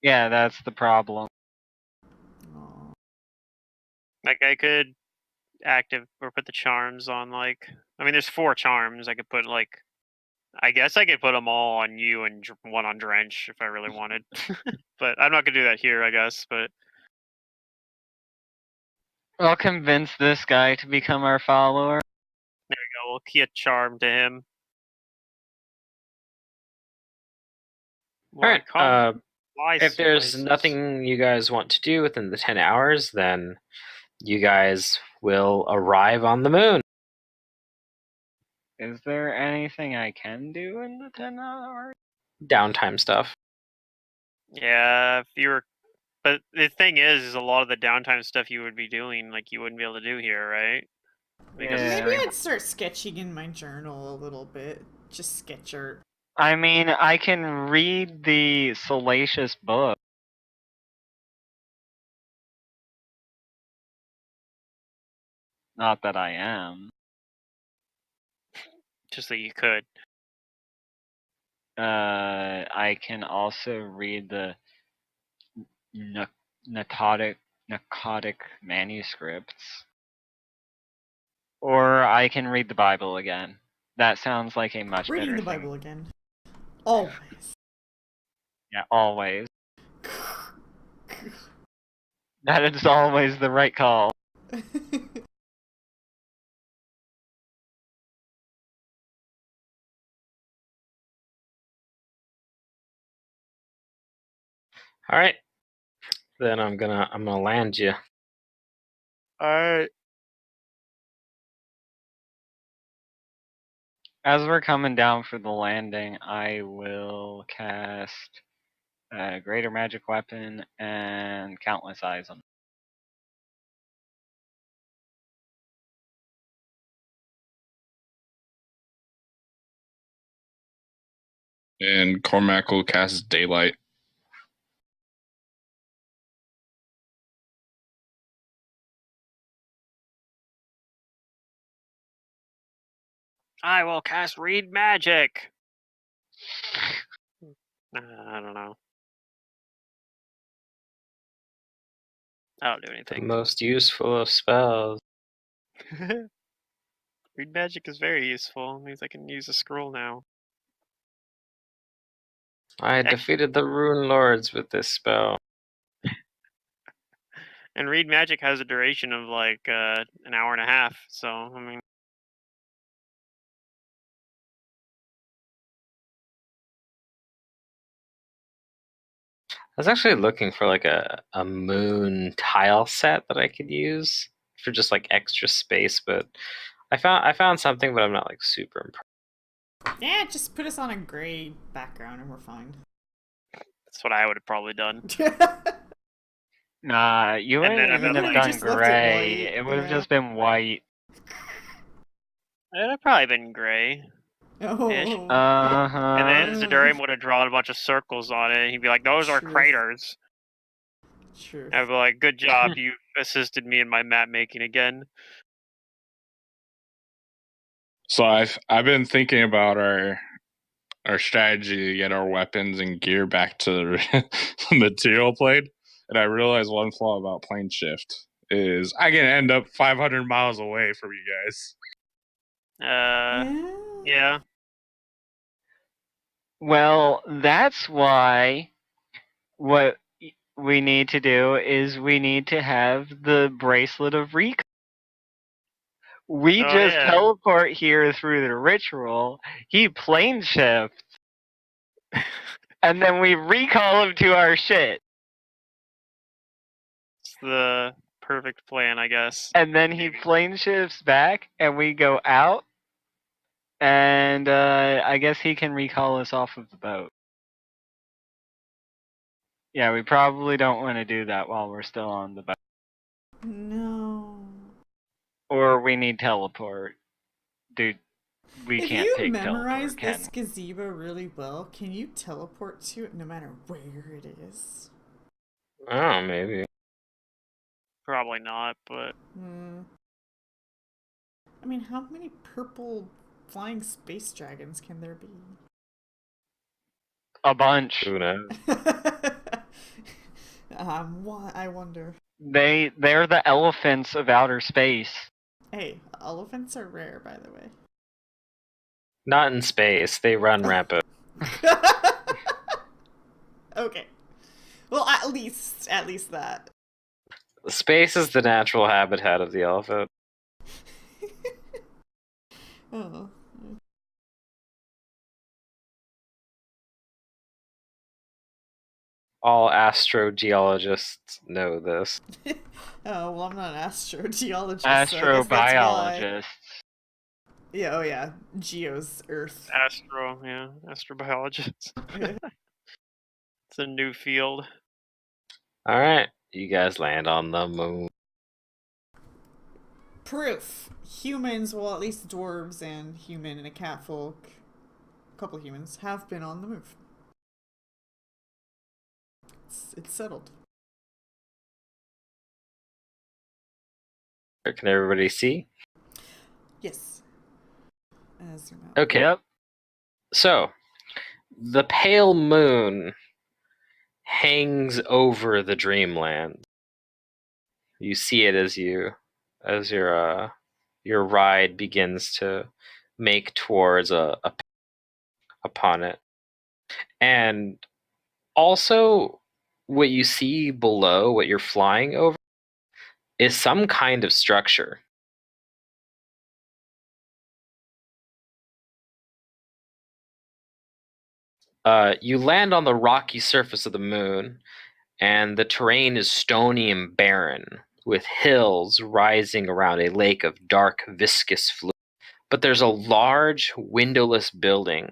Yeah, that's the problem. Aw. Like I could active or put the charms on like. I mean, there's 4 charms. I could put like. I guess I could put them all on you and one on Drench if I really wanted. But I'm not gonna do that here, I guess. But I'll convince this guy to become our follower. there we go. We'll key a charm to him. All right. If there's Places. nothing you guys want to do within the 10 hours, then you guys will arrive on the moon. Is there anything I can do in the 10 hours? Downtime stuff. Yeah, if you were. But the thing is a lot of the downtime stuff you would be doing, like you wouldn't be able to do here, right? Because Yeah. Maybe I'd start sketching in my journal a little bit. Just sketch art. I mean, I can read the salacious book. Not that I am. Just that you could. I can also read the narcotic manuscripts. Or I can read the Bible again. That sounds like a much Reading better the thing. Bible again. Always. Yeah, always. That is always the right call. All right. Then I'm gonna land you. Alright. As we're coming down for the landing, I will cast Greater Magic Weapon and Countless Eyes on. And Cormac will cast Daylight. I will cast Read Magic. I don't know. I don't do The anything. most useful of spells. Read Magic is very useful. It means I can use a scroll now. I defeated the Rune Lords with this spell. And Read Magic has a duration of like an hour and a half. So, I mean. I was actually looking for like a moon tile set that I could use for just like extra space, but I found something, but I'm not like super impressed. Yeah, just put us on a gray background and we're fine. That's what I would have probably done. Nah, you And then wouldn't even I have would've done just left it gray. white, It would have yeah. just been white. It'd have probably been gray. Oh. Uh-huh. And then Zedarium would have drawn a bunch of circles on it, and he'd be like, those are Truth. craters. Sure. I'd be like, good job, you assisted me in my map making again. So I've been thinking about our strategy to get our weapons and gear back to the material plane, and I realized one flaw about plane shift is I can end up 500 miles away from you guys. Yeah. Well, that's why what we need to do is we need to have the Bracelet of Recall. We just teleport here through the ritual, he plane shifts, and then we recall him to our shit. It's the perfect plan, I guess. And then he plane shifts back, and we go out, and I guess he can recall us off of the boat. Yeah, we probably don't want to do that while we're still on the boat. No. Or we need teleport. Dude, we can't If you take memorize teleport, this gazebo really well, can you teleport to it no matter where it is? Oh, maybe. Probably not, but... I mean, how many purple flying space dragons can there be? A bunch. Who knows? I wonder. They're the elephants of outer space. Hey, elephants are rare, by the way. Not in space. They run rampant. Okay. Well, at least that. Space is the natural habitat of the elephant. Oh. All astrogeologists know this. Oh, well, I'm not an astrogeologist. Astrobiologists. Yeah, oh yeah. Geo's Earth. Astrobiologist. It's a new field. Alright, you guys land on the moon. Proof. Humans, well, at least dwarves and human and a catfolk, couple humans have been on the move. It's settled. Can everybody see? Yes. Okay. Yep. So, the pale moon hangs over the dreamland. You see it as your ride begins to make towards upon it. And also, what you see below, what you're flying over, is some kind of structure. You land on the rocky surface of the moon, and the terrain is stony and barren, with hills rising around a lake of dark, viscous fluid. But there's a large, windowless building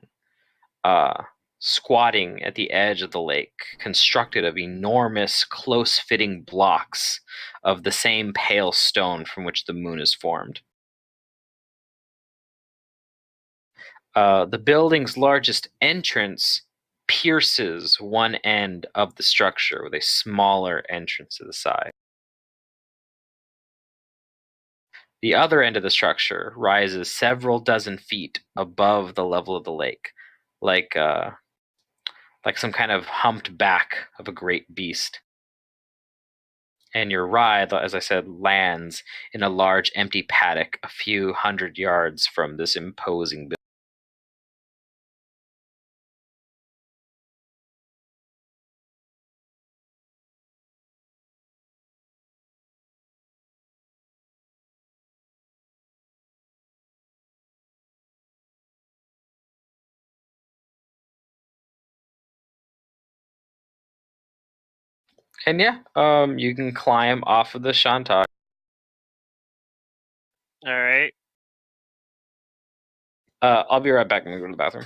squatting at the edge of the lake, constructed of enormous, close-fitting blocks of the same pale stone from which the moon is formed. The building's largest entrance pierces one end of the structure with a smaller entrance to the side. The other end of the structure rises several dozen feet above the level of the lake, like some kind of humped back of a great beast. And your ride, as I said, lands in a large empty paddock a few hundred yards from this imposing building. And yeah, you can climb off of the Shantak. All right. I'll be right back. I'm gonna go to the bathroom.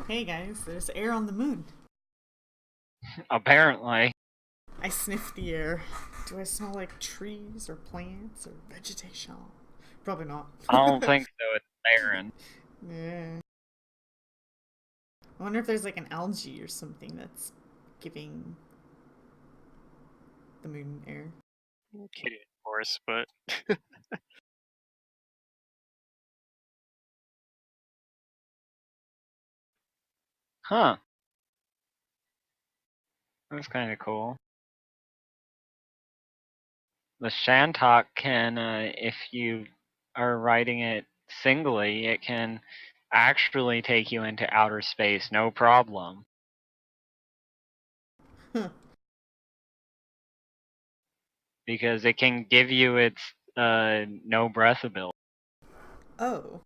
Hey guys, there's air on the moon. Apparently. I sniff the air. Do I smell like trees or plants or vegetation? Probably not. I don't think so. It's barren. Yeah. I wonder if there's like an algae or something that's giving the moon air. Kidding, of course, but Huh. That's kind of cool. The Shantok can, if you are riding it singly, it can actually take you into outer space, no problem. Because it can give you its no breath ability. Oh.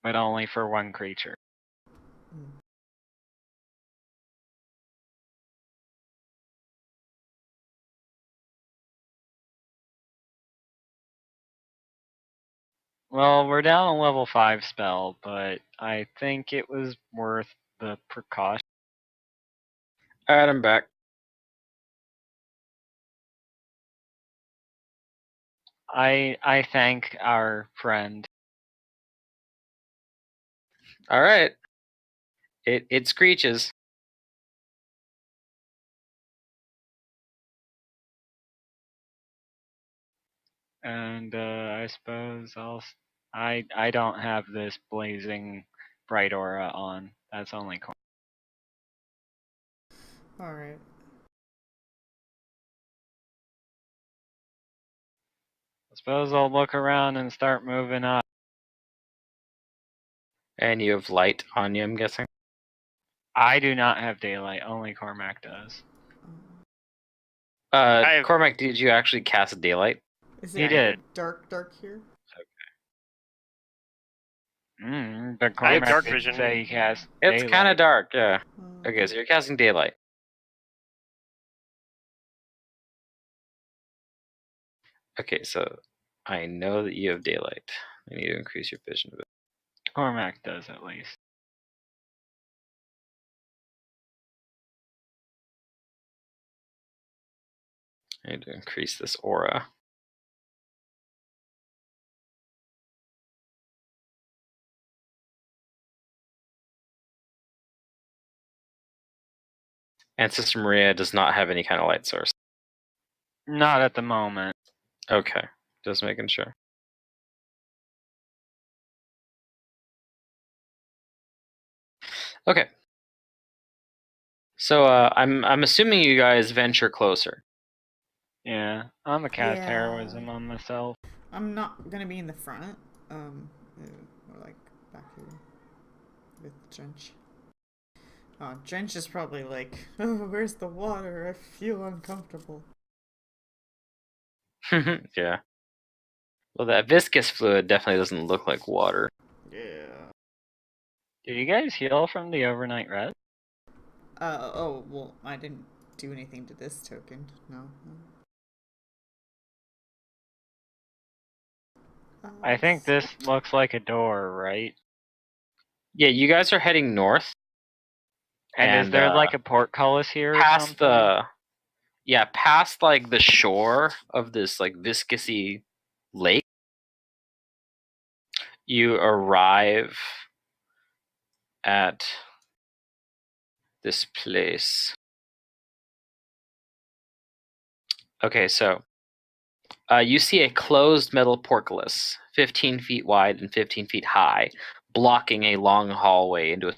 But only for one creature. Well, we're down a level 5 spell, but I think it was worth the precaution. Alright, I'm back. I thank our friend. Alright. It screeches. And I suppose I don't have this blazing bright aura on. That's only cool. Alright. I suppose I'll look around and start moving up. And you have light on you, I'm guessing? I do not have daylight, only Cormac does. Cormac, did you actually cast daylight? Is He it did. dark here? But I have Cormac dark did vision. say he has It's daylight. kind of dark, yeah. Okay, so you're casting daylight. Okay, so I know that you have daylight. I need to increase your vision a bit. Cormac does, at least. I need to increase this aura. And Sister Maria does not have any kind of light source. Not at the moment. Okay, just making sure. Okay. So I'm assuming you guys venture closer. Yeah, I'm a cast Yeah. heroism on myself. I'm not gonna be in the front. More like back here with Drench. Drench is probably like, oh, where's the water? I feel uncomfortable. Yeah. Well, that viscous fluid definitely doesn't look like water. Yeah. Did you guys heal from the overnight rest? Oh, well, I didn't do anything to this token. No. I think this looks like a door, right? Yeah, you guys are heading north. And is there like a portcullis here or past something? past like the shore of this like viscousy lake, you arrive at this place. Okay, so you see a closed metal portcullis, 15 feet wide and 15 feet high, blocking a long hallway into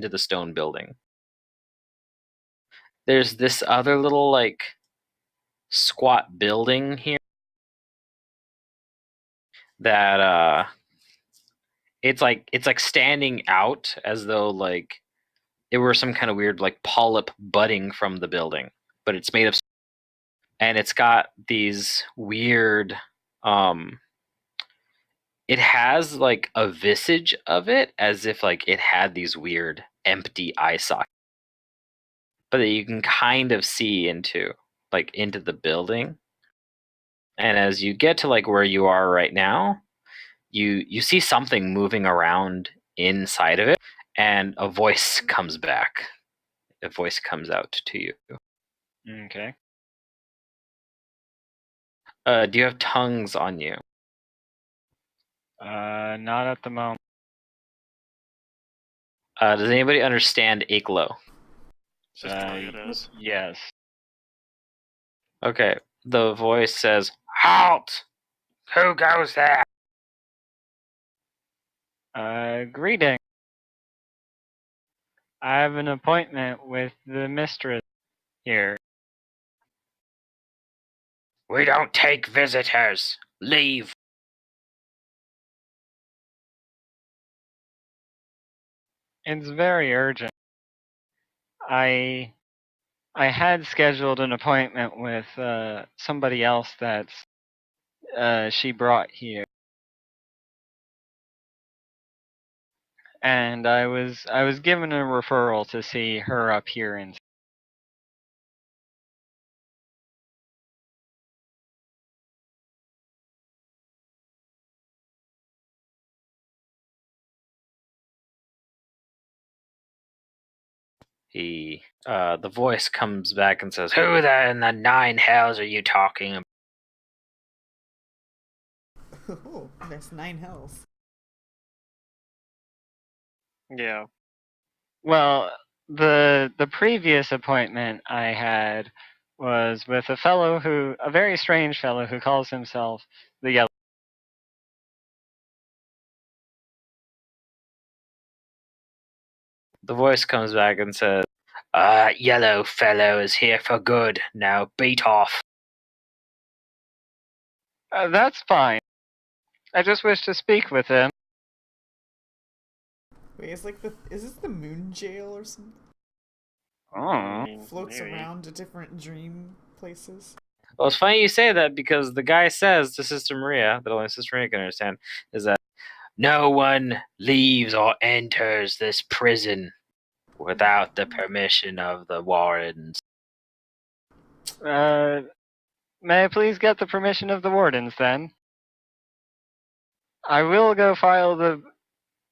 the stone building. There's this other little like squat building here that it's like standing out as though like it were some kind of weird like polyp budding from the building, but it's made of, and it's got these weird it has like a visage of it as if like it had these weird empty eye sockets, but that you can kind of see into the building. And as you get to like where you are right now, you see something moving around inside of it, and a voice comes back. A voice comes out to you. Okay. Do you have tongues on you? Not at the moment. Does anybody understand Aklo? Sister Maria does. Yes. Okay. The voice says, "Halt! Who goes there?" Greeting. I have an appointment with the mistress here. We don't take visitors. Leave. It's very urgent. I had scheduled an appointment with somebody else that's she brought here. And I was given a referral to see her up here in. The voice comes back and says, "Who there in the nine hells are you talking about?" Oh, there's 9 hells. Yeah. Well, the previous appointment I had was with a very strange fellow who calls himself the Yellow. The voice comes back and says, "Yellow fellow is here for good. Now beat off." That's fine. I just wish to speak with him. Wait, is this the moon jail or something? Oh. Floats Maybe. around to different dream places. Well, it's funny you say that because the guy says to Sister Maria, that only Sister Maria can understand, is that no one leaves or enters this prison without the permission of the wardens. May I please get the permission of the wardens then? I will go file the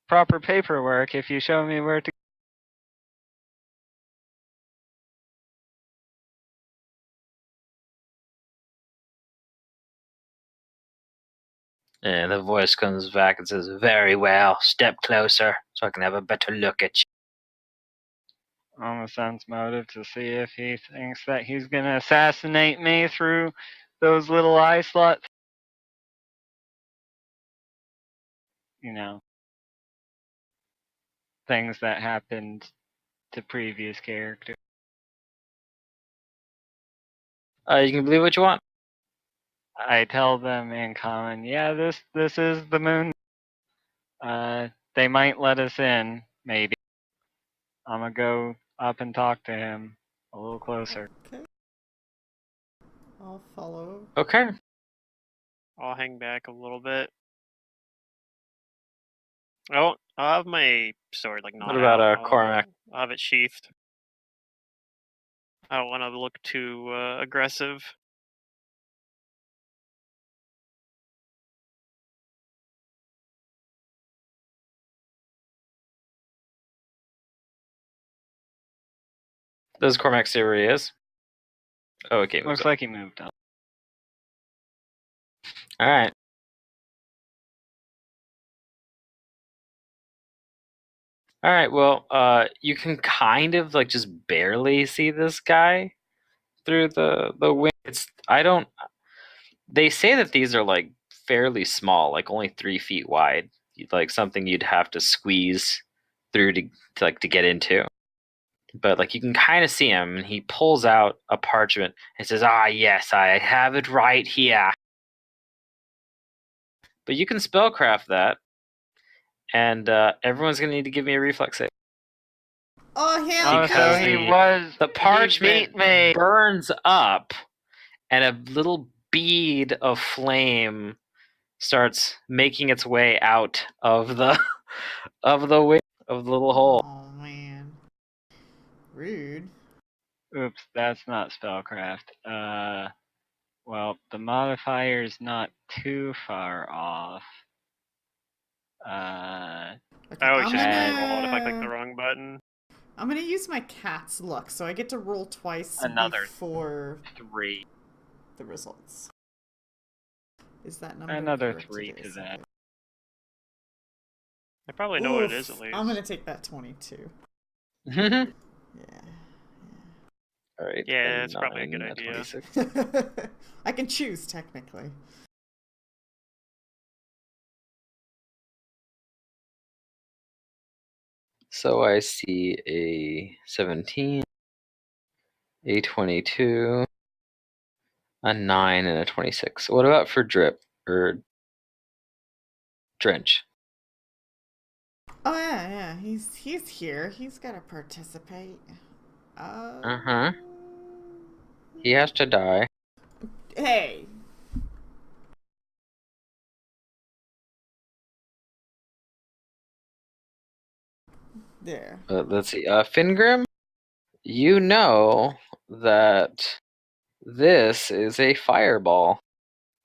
proper paperwork if you show me where to. And the voice comes back and says, "Very well. Step closer so I can have a better look at you." On the sense motive to see if he thinks that he's gonna assassinate me through those little eye slots. You know, things that happened to previous characters. You can believe what you want. I tell them in common, yeah, this is the moon. They might let us in, maybe. I'm gonna go up and talk to him a little closer. Okay. I'll follow. Okay. I'll hang back a little bit. I'll have my sword like not What about out. Cormac? I'll have it sheathed. I don't want to look too aggressive. Does Cormac see where he is? Oh, okay. Looks like he moved up. All right. All right. Well, you can kind of like just barely see this guy through the wind. They say that these are like fairly small, like only 3 feet wide. Like something you'd have to squeeze through to get into. But like you can kind of see him, and he pulls out a parchment and says, "Ah, yes, I have it right here." But you can spellcraft that, and everyone's gonna need to give me a reflex save. Oh, hell Oh, no! so he was. The parchment He beat me. burns up, and a little bead of flame starts making its way out of the of the little hole. Oh, man. Rude. Oops, that's not spellcraft. Well, the modifier's not too far off. Okay, I always I'm just gonna... roll it if I click the wrong button. I'm gonna use my cat's luck, so I get to roll twice Another before 3. the results. Is that number Another correct? 3 It to is, that. okay. I probably know what it Oof, is at least. I'm gonna take that 22. All Yeah. right. Yeah, it's probably a good idea. 26. I can choose, technically. So I see a 17, a 22, a 9, and a 26. What about for drip or drench? Oh yeah, he's here. He's gotta participate. Uh-huh. He has to die. Hey. There. Let's see. Fingrim, you know that this is a fireball.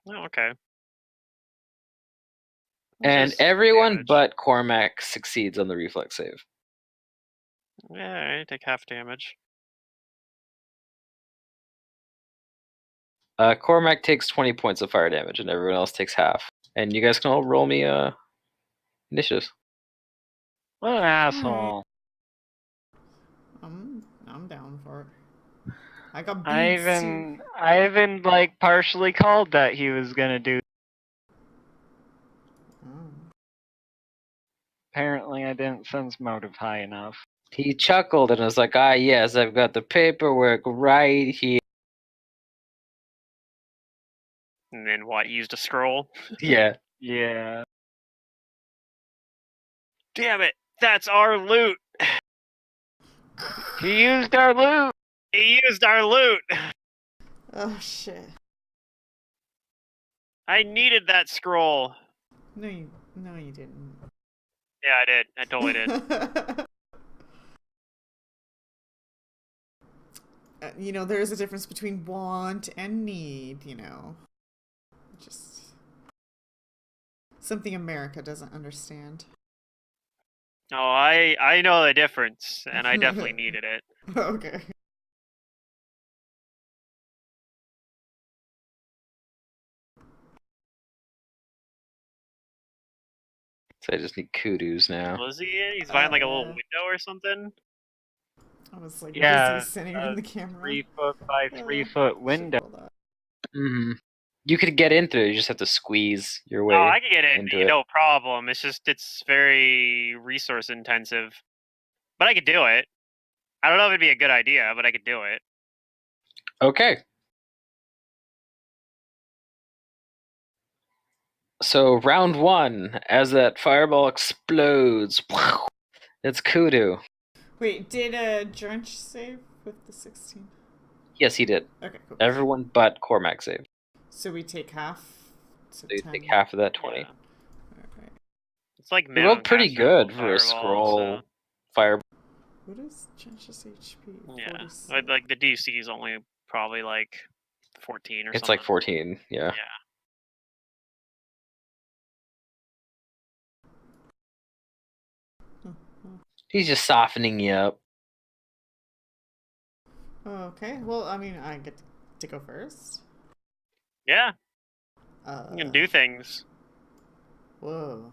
Oh, okay. And Just everyone damage. but Cormac succeeds on the reflex save. Yeah, I take half damage. Cormac takes 20 points of fire damage, and everyone else takes half. And you guys can all roll me initiatives. What an asshole. I'm down for it. I got I beads too. even like partially called that he was gonna do. Oh. Apparently, I didn't sense motive high enough. He chuckled and was like, "Ah, yes, I've got the paperwork right here." And then what? Used a scroll? Yeah. Yeah. Damn it! That's our loot! He used our loot! He used our loot! Oh shit. I needed that scroll. No, you didn't. Yeah, I did. I totally did. You know, there is a difference between want and need, you know. Just... Something America doesn't understand. Oh, I know the difference, and I definitely needed it. Okay. So I just need kudos now. Was he in? He's behind like a little window or something? I was like Yeah, busy sitting in the camera. 3 foot by 3 foot window. Mm-hmm. You could get into it. You just have to squeeze your way. Oh, I could get into it, it. no problem. It's very resource intensive, but I could do it. I don't know if it'd be a good idea, but I could do it. Okay. So round 1, as that fireball explodes, it's Kudu. Wait, did Drench save with the 16? Yes, he did. Okay, cool. Everyone but Cormac saved. So we take half. So you take half of that 20. Yeah. Okay. It's like You rolled pretty good for a scroll so... fireball. What is Drench's HP? Yeah, 47. like the DC is only probably like 14 or something. It's like 14, yeah. Yeah. He's just softening you up. Okay, well, I mean, I get to go first. Yeah. You can do things. Whoa.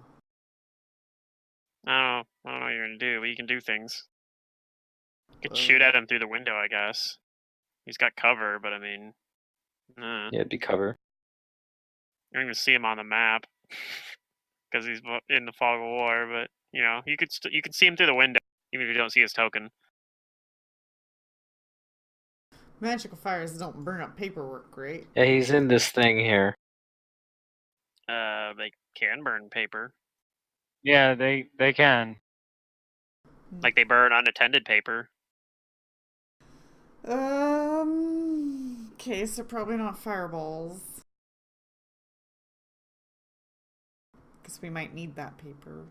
I don't know what you're gonna do, but you can do things. You could shoot at him through the window, I guess. He's got cover, but I mean, Yeah, it'd be cover. You're gonna see him on the map because he's in the fog of war. But you know, you could see him through the window, even if you don't see his token. Magical fires don't burn up paperwork, right? Yeah, he's in this thing here. They can burn paper. Yeah, they can. Like they burn unattended paper. Okay, so probably not fireballs. Because we might need that paper.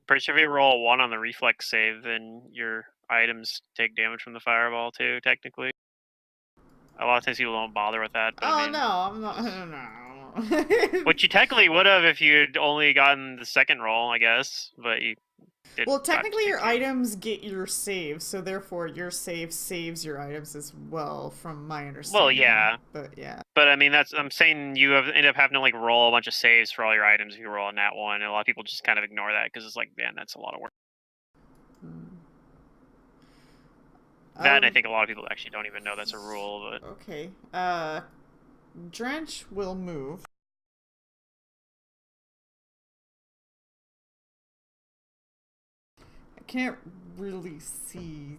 Pretty sure if you roll a 1 on the reflex save, then your items take damage from the fireball too, technically. A lot of times people don't bother with that. But Oh, I mean, no, I'm not. No. which you technically would have if you'd only gotten the second roll, I guess. But you did. Well, technically your items get your save, so therefore your save saves your items as well, from my understanding. Well, yeah. But yeah. But I mean, I'm saying you end up having to like roll a bunch of saves for all your items if you roll a nat 1, and a lot of people just kind of ignore that because it's like, man, that's a lot of work. That, and I think a lot of people actually don't even know that's a rule. But okay. Drench will move. I can't really see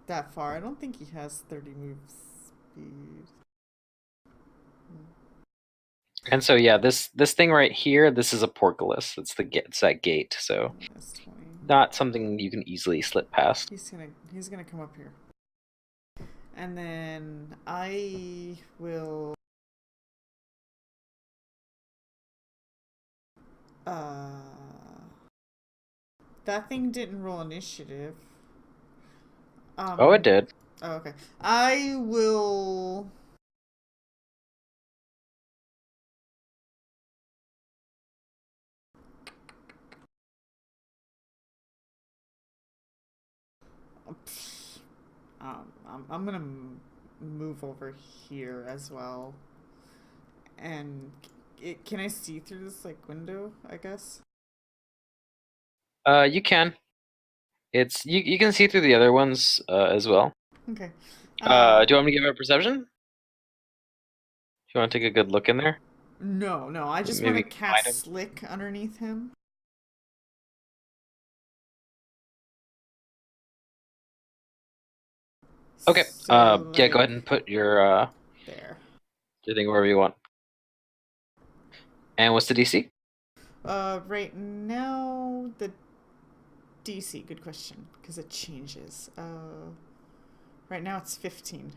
that far. I don't think he has 30 move speed. And so yeah, this thing right here, this is a portcullis. It's that gate. So not something you can easily slip past. He's gonna come up here. And then I will that thing didn't roll initiative. Oh, it did. Oh, okay. I will I'm gonna move over here as well. And can I see through this like window, I guess? You can. It's you can see through the other ones as well. Okay. Do you want me to give it a perception? Do you want to take a good look in there? No. I just want to cast Slick underneath him. Okay. So, yeah, go ahead and put your there. Your thing wherever you want. And what's the DC? Right now the DC, good question, because it changes. Right now it's 15.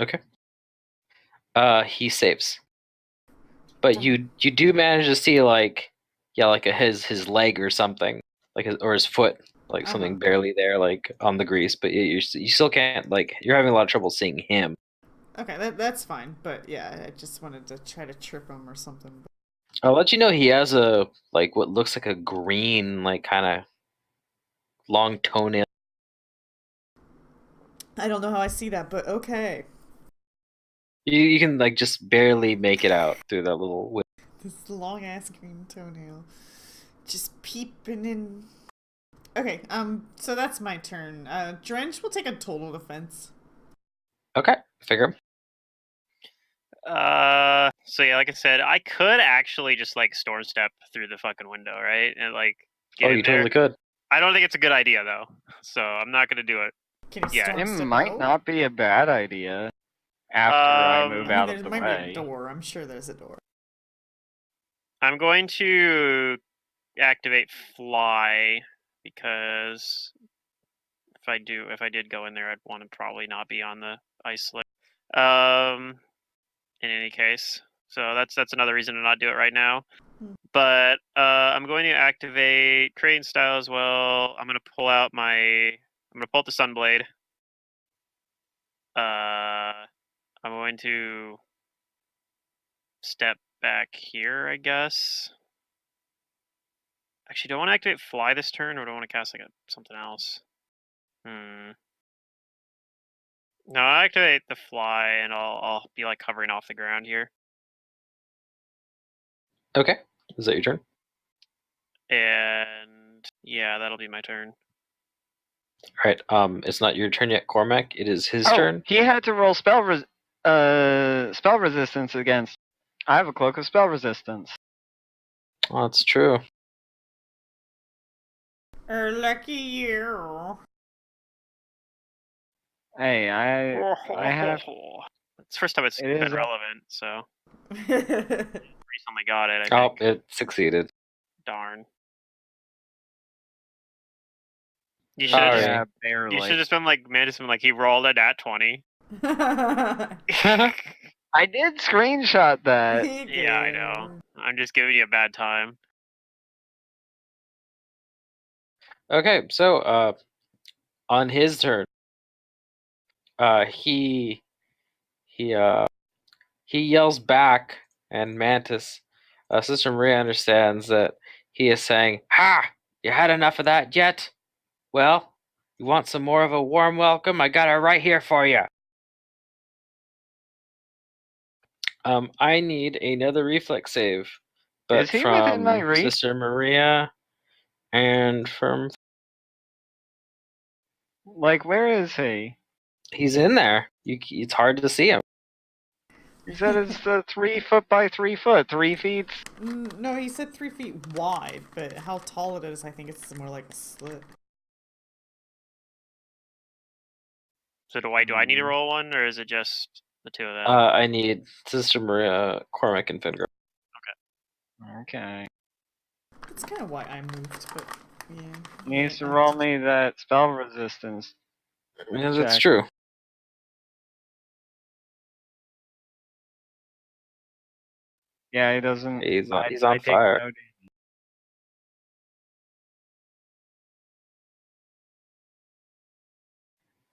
Okay. He saves. But you do manage to see like his leg or something, like his foot, like something barely there, like on the grease. But you still can't, like, you're having a lot of trouble seeing him. Okay, that's fine. But yeah, I just wanted to try to trip him or something. I'll let you know he has a what looks like a green kind of long toenail. I don't know how I see that, but okay. You can just barely make it out through that little. This long ass green toenail, just peeping in. Okay, so that's my turn. Drench will take a total defense. Okay, figure. So yeah, like I said, I could actually just storm step through the fucking window, right? And get in you there. totally could. I don't think it's a good idea though, so I'm not gonna do it. Can you storm It step might out? not be a bad idea after I move out of the there might way. be a door. I'm sure there's a door. I'm going to activate fly because if I did go in there, I'd want to probably not be on the ice slick. In any case, so that's another reason to not do it right now. But I'm going to activate crane style as well. I'm gonna pull out the sunblade. I'm going to step back here, I guess. Actually, do I want to activate fly this turn, or do I want to cast something else? No, I'll activate the fly, and I'll be hovering off the ground here. Okay, is that your turn? And yeah, that'll be my turn. All right. It's not your turn yet, Cormac. It is his Oh, turn. he had to roll spell resistance against. I have a cloak of spell resistance. Oh, that's true. Lucky you. Hey, I have. It's the first time it's been relevant, so recently got it. I think. Oh, it succeeded. Darn. You should have Yeah, barely. You should have just been he rolled a nat 20. I did screenshot that. Yeah, I know. I'm just giving you a bad time. Okay, so on his turn, he yells back, and Mantis, Sister Maria understands that he is saying, "Ha! You had enough of that yet? Well, you want some more of a warm welcome? I got it right here for you." I need another reflex save, but Is he from within my reach? Sister Maria and from. Where is he? He's in there. It's hard to see him. He said it's 3 foot by 3 foot, 3 feet. No, he said 3 feet wide, but how tall it is, I think it's more like a slit. So do I need to roll one, or is it just the two of them? I need Sister Maria, Cormac, and Fingr. Okay. That's kind of why I moved, but yeah. He needs to roll me that spell resistance. Yeah, that's true. Yeah, he doesn't. He's on fire.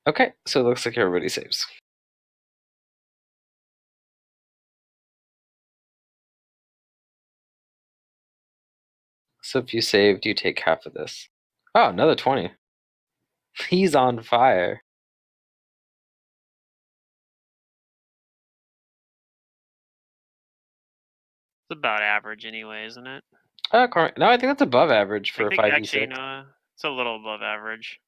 Okay, so it looks like everybody saves. So if you saved, you take half of this. Oh, another 20. He's on fire. It's about average anyway, isn't it? Cormac. No, I think that's above average for a 5d6. Actually, no, it's a little above average.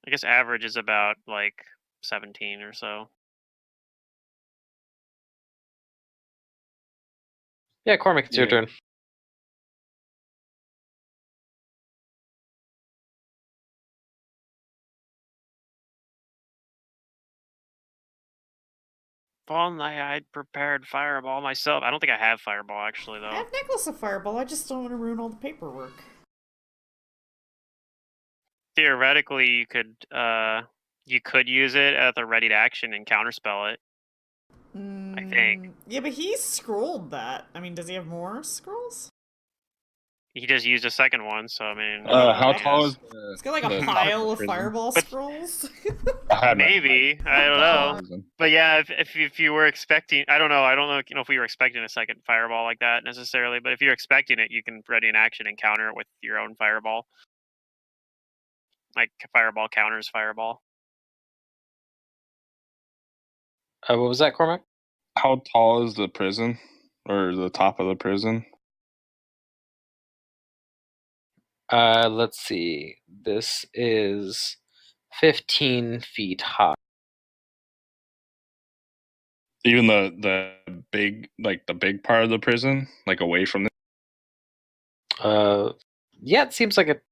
I guess average is about 17 or so. Yeah, Cormac, it's your turn. If only I'd prepared Fireball myself. I don't think I have Fireball, actually, though. I have Necklace of Fireball, I just don't want to ruin all the paperwork. Theoretically, you could use it at the ready to action and counterspell it. I think. Yeah, but he scrolled that. I mean, does he have more scrolls? He just used a second one, so I mean. How I tall guess. is the? It's got like a the top pile of prison? fireball But- scrolls. I had my- Maybe my- I don't know. prison. But yeah, if you were expecting, I don't know if we were expecting a second fireball like that necessarily. But if you're expecting it, you can ready an action and counter it with your own fireball. Like fireball counters fireball. What was that, Cormac? How tall is the prison, or the top of the prison? Let's see. This is 15 feet high. Even the big, like the big part of the prison, like away from the. Yeah, it seems like it.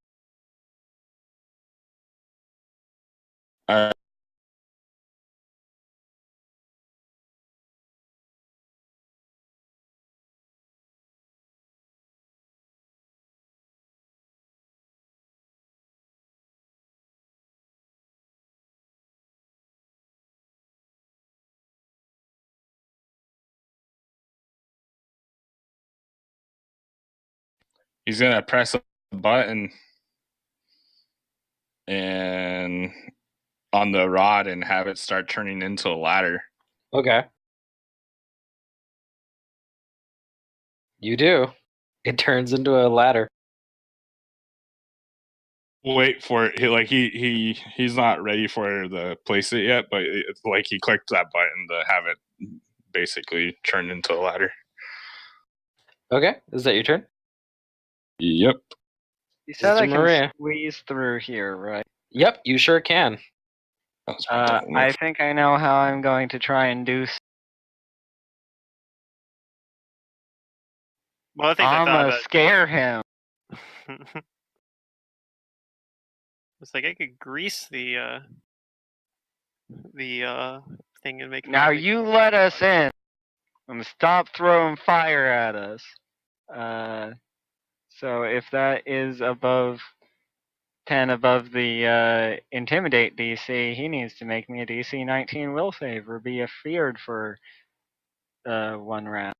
He's gonna press a button and on the rod and have it start turning into a ladder. Okay. You do. It turns into a ladder. Wait for it. He's not ready for the place it yet, but it's like he clicked that button to have it basically turned into a ladder. Okay, is that your turn? Yep. You said Mr. I can Maria. squeeze through here, right? Yep, you sure can. That was my double move. I think I know how I'm going to try and do. Well, I think I I'm thought gonna scare him. about. It's like I could grease the thing and make. it Now make you it- let us in and stop throwing fire at us. So if that is above 10 above the intimidate DC, he needs to make me a DC 19 will save or be feared for 1 round.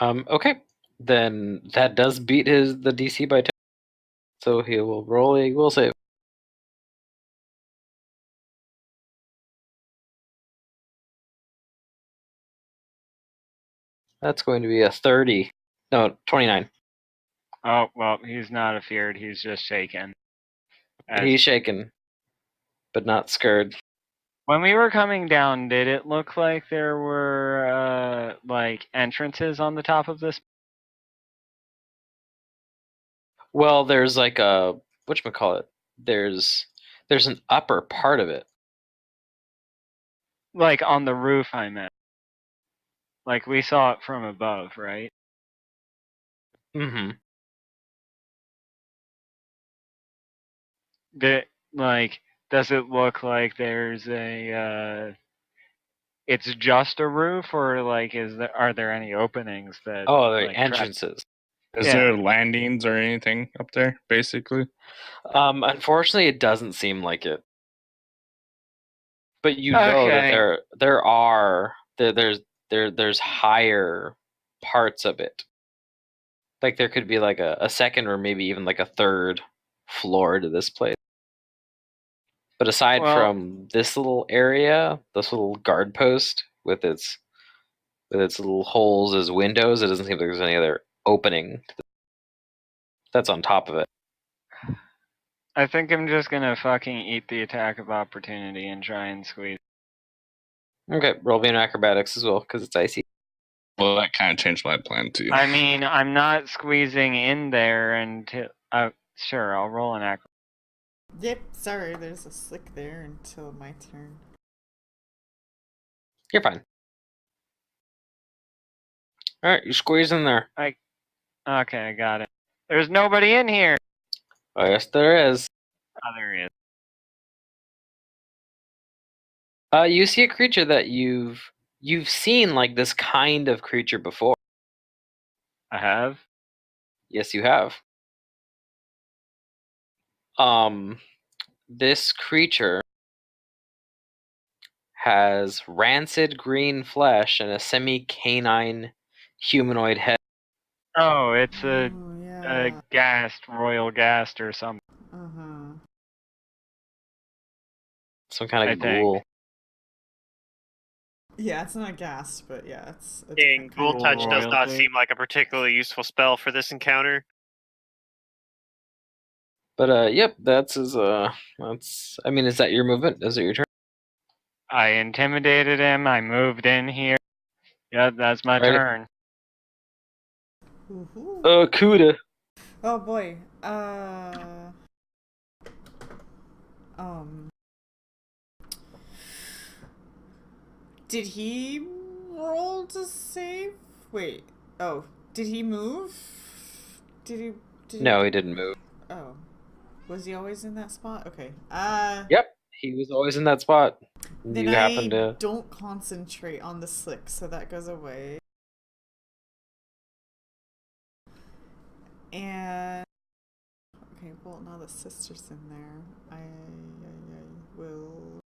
Okay. Then that does beat the DC by 10. So he will roll a will save. That's going to be a 30. No, 29. Oh, well, he's not feared, he's just shaken. He's shaken, but not scared. When we were coming down, did it look like there were like entrances on the top of this? Well, there's like a whatchamacallit. There's an upper part of it. Like on the roof, I meant. Like we saw it from above, right? Mm-hmm. Does it look like there's a it's just a roof, or like are there any openings that Oh, the like, entrances. Is Yeah. there landings or anything up there, basically? Unfortunately, it doesn't seem like it. But you know that Okay. there's higher parts of it. Like there could be like a second or maybe even like a third floor to this place. But aside from this little area, this little guard post with its little holes as windows, it doesn't seem like there's any other opening that's on top of it. I think I'm just gonna fucking eat the attack of opportunity and try and squeeze. Okay, roll me an acrobatics as well because it's icy. Well, that kind of changed my plan too. I mean, I'm not squeezing in there until. Sure, I'll roll an acrobatics. Yep, sorry, there's a slick there until my turn. You're fine. All right, you squeeze in there. Okay, I got it. There's nobody in here. Oh, yes, there is. Oh, there he is. You see a creature that you've seen like this kind of creature before. I have. Yes, you have. This creature has rancid green flesh and a semi-canine humanoid head. Oh, it's a yeah. ghast, royal ghast or something. Uh-huh. Some kind I of think. ghoul. Yeah, it's not gas, but yeah, it's a Dang, different Ghoul kind Touch of does not royalty. seem like a particularly useful spell for this encounter. But yep, that's his that's I mean, is that your movement? Is it your turn? I intimidated him. I moved in here. Yep, that's my Right. turn. Woohoo. Kuda. Oh boy. Did he roll to save? Wait. Oh, did he move? Did he? No, he didn't move. Oh, was he always in that spot? Okay. Yep, he was always in that spot. Then You happen I to. don't concentrate on the slick, so that goes away. And okay, well now the sister's in there. I will.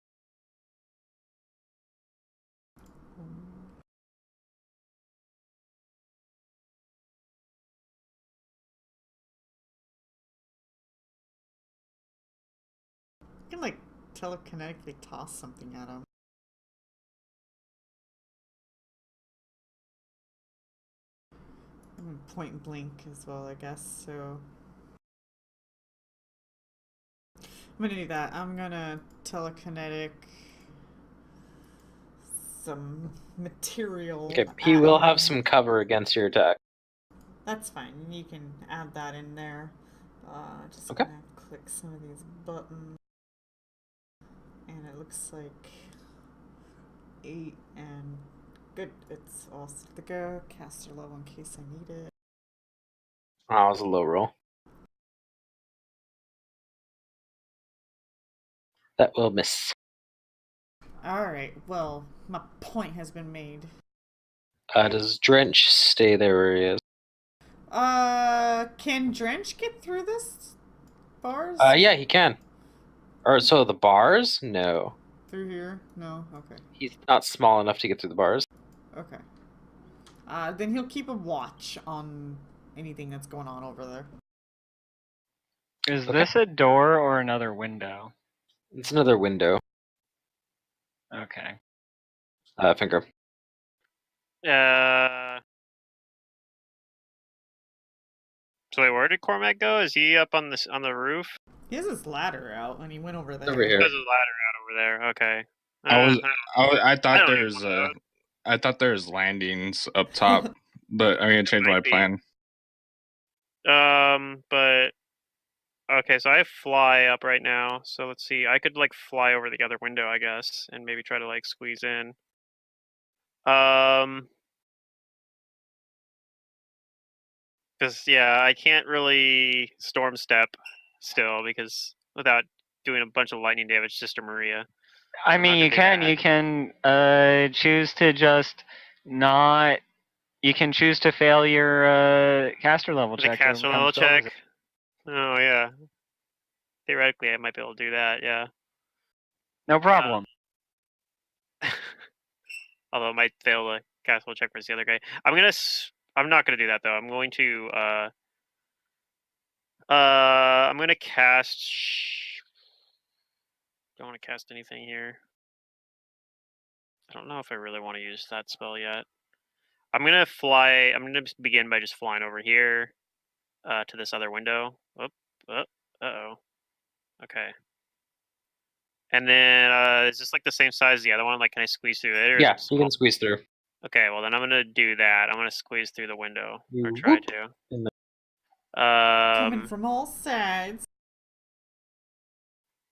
I can like telekinetically toss something at him. I'm in point blank as well, I guess. So I'm gonna do that. I'm gonna telekinetic some material. Okay, he at will have him. some cover against your attack. That's fine. You can add that in there. Just Okay. gonna click some of these buttons, and it looks like 8 and good. It's all set to go. Caster level in case I need it. Oh, that was a low roll. That will miss. All right. Well, my point has been made. Does Drench stay there where he is? Can Drench get through this bars? Yeah, he can. Or so the bars? No. Through here? No? Okay. He's not small enough to get through the bars. Okay. Then he'll keep a watch on anything that's going on over there. Is Okay. this a door or another window? It's another window. Okay. Finger. So wait, where did Cormac go? Is he up on the roof? He has his ladder out, and he went over there. Over here. There's a ladder out over there. Okay. I thought don't there's need one of I thought there's landings up top, but I'm gonna change my might be. plan. But okay, so I fly up right now. So let's see. I could like fly over the other window, I guess, and maybe try to like squeeze in. Because yeah, I can't really storm step still because without doing a bunch of lightning damage, Sister Maria. I I'm not mean, you gonna do can that. choose to just not. You can choose to fail your caster level The check. to caster become level spell check. resistant. Oh yeah. Theoretically, I might be able to do that. Yeah. No problem. Although I might fail the caster level check versus the other guy. I'm not gonna do that though. I'm going to. I'm gonna cast. Don't want to cast anything here. I don't know if I really want to use that spell yet. I'm gonna fly. I'm gonna begin by just flying over here, to this other window. Uh-oh. Okay. And then, is this like the same size as the other one? Like, can I squeeze through it? Or Yeah, is it you can squeeze through. Okay, well then I'm gonna do that. I'm gonna squeeze through the window, or You try whoop. to. Coming from all sides.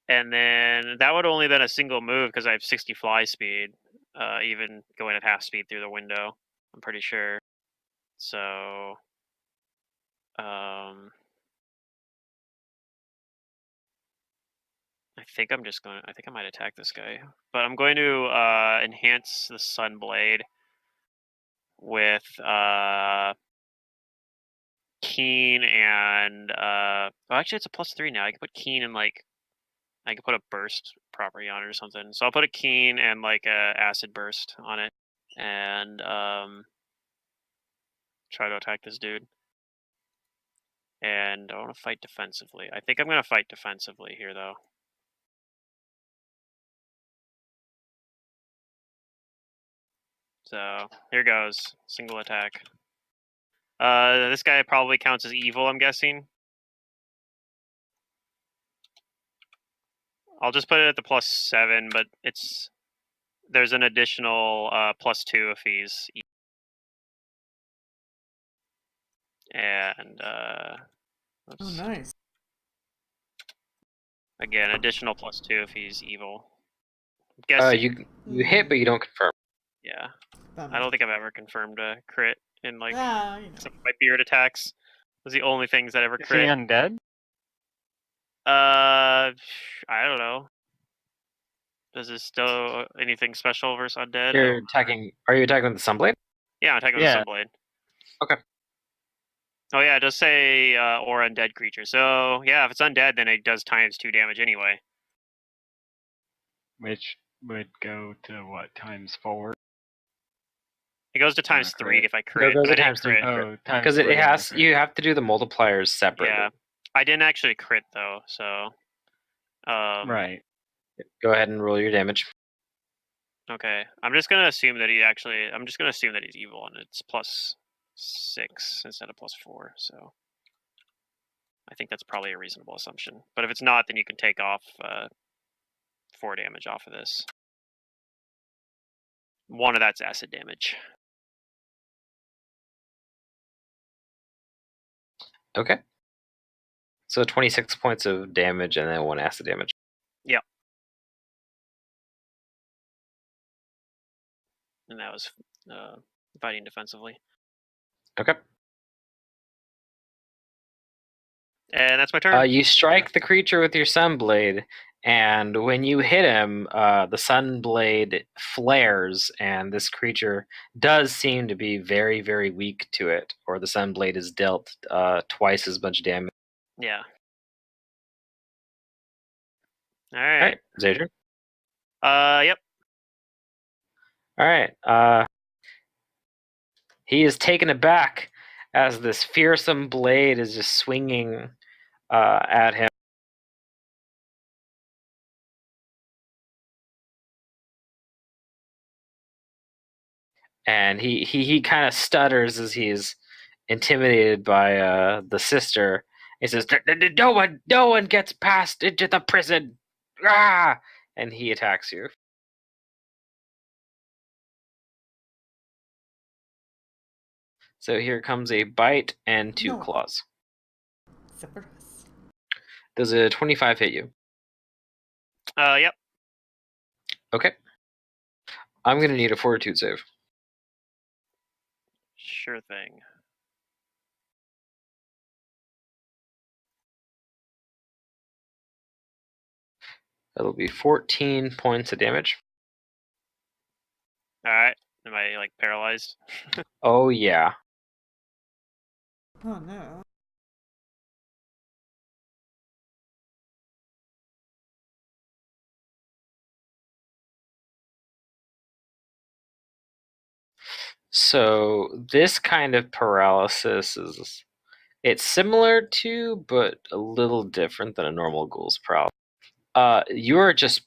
And then that would only been a single move because I have 60 fly speed, even going at half speed through the window. I'm pretty sure. So, I think I'm just going. I think I might attack this guy, but I'm going to enhance the Sunblade with Keen and well, actually it's a +3 now. I can put Keen and like I could put a burst property on it or something. So I'll put a keen and like a acid burst on it, and try to attack this dude. And I want to fight defensively. I think I'm gonna fight defensively here though. So here goes, single attack. This guy probably counts as evil, I'm guessing. I'll just put it at the +7, but there's an additional +2 if he's evil. And Oh, nice. Again, additional +2 if he's evil. You hit, but you don't confirm. Yeah. I don't think I've ever confirmed a crit in like some of my beard attacks. Was the only things that ever crit. Is he undead? I don't know. Does this still anything special versus undead? You're attacking. Are you attacking with the Sunblade? Yeah, I'm attacking with the Sunblade. Okay. Oh yeah, it does say or undead creature. So yeah, if it's undead, then it does ×2 damage anyway. Which would go to what, ×4? It goes to ×3 if I crit. It goes to ×3. Oh, because it has. You have to do the multipliers separately. Yeah, I didn't actually crit though, so. Right. Go ahead and roll your damage. Okay, I'm just gonna assume that I'm just gonna assume that he's evil, and it's +6 instead of +4. So. I think that's probably a reasonable assumption. But if it's not, then you can take off 4 damage off of this. 1 of that's acid damage. Okay. So 26 points of damage and then 1 acid damage. Yeah. And that was fighting defensively. Okay. And that's my turn. You strike the creature with your Sunblade, and when you hit him, the Sunblade flares, and this creature does seem to be very, very weak to it, or the Sunblade is dealt twice as much damage. Yeah. All All right. right, Zadrian. Yep. All right. He is taken aback as this fearsome blade is just swinging at him. And he kind of stutters as he's intimidated by the sister. He says, no one gets past into the prison. Ah! And he attacks you. So here comes a bite and 2 claws. Surprise. Does a 25 hit you? Yep. Okay. I'm going to need a fortitude save. Sure thing. That'll be 14 points of damage. All right. Am I like paralyzed? Oh yeah. Oh no. So this kind of paralysis it's similar to, but a little different than a normal ghoul's paralysis. You are just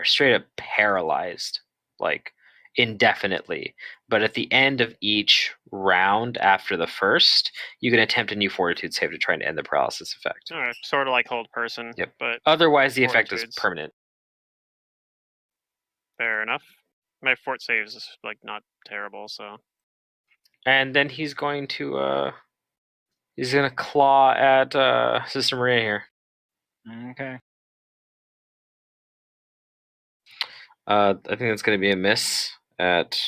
straight up paralyzed, like indefinitely. But at the end of each round after the first, you can attempt a new fortitude save to try and end the paralysis effect. All right. Sort of like hold person. Yep. But otherwise, the effect is permanent. Fair enough. My fort saves is like not terrible, so. And then he's going to claw at Sister Maria here. Okay. I think that's going to be a miss at.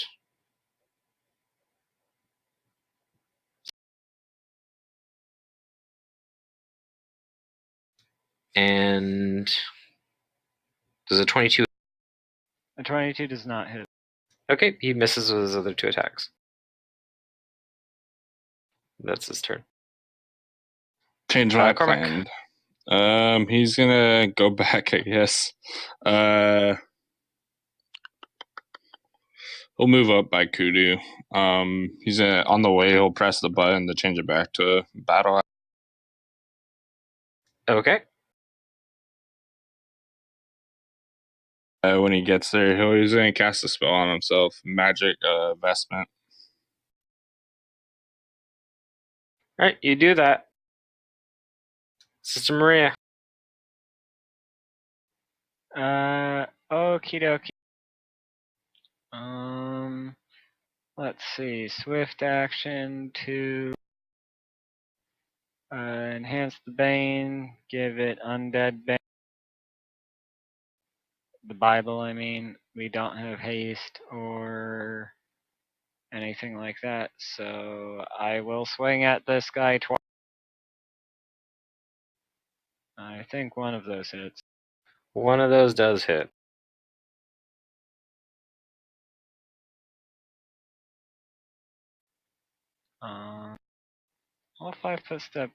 And does a 22? A 22 does not hit. Okay, he misses with his other 2 attacks. That's his turn. Change my Cormac. plan. He's gonna go back, I guess. He'll move up by Kudu. He's on the way. He'll press the button to change it back to battle. Okay. When he gets there, he's gonna cast a spell on himself. Magic vestment. All right, you do that. Sister Maria. Okie dokie. Let's see. Swift action to enhance the Bane. Give it undead Bane. The Bible, I mean. We don't have haste or anything like that, so I will swing at this guy twice. I think one of those hits. One of those does hit. I'll 5-foot step.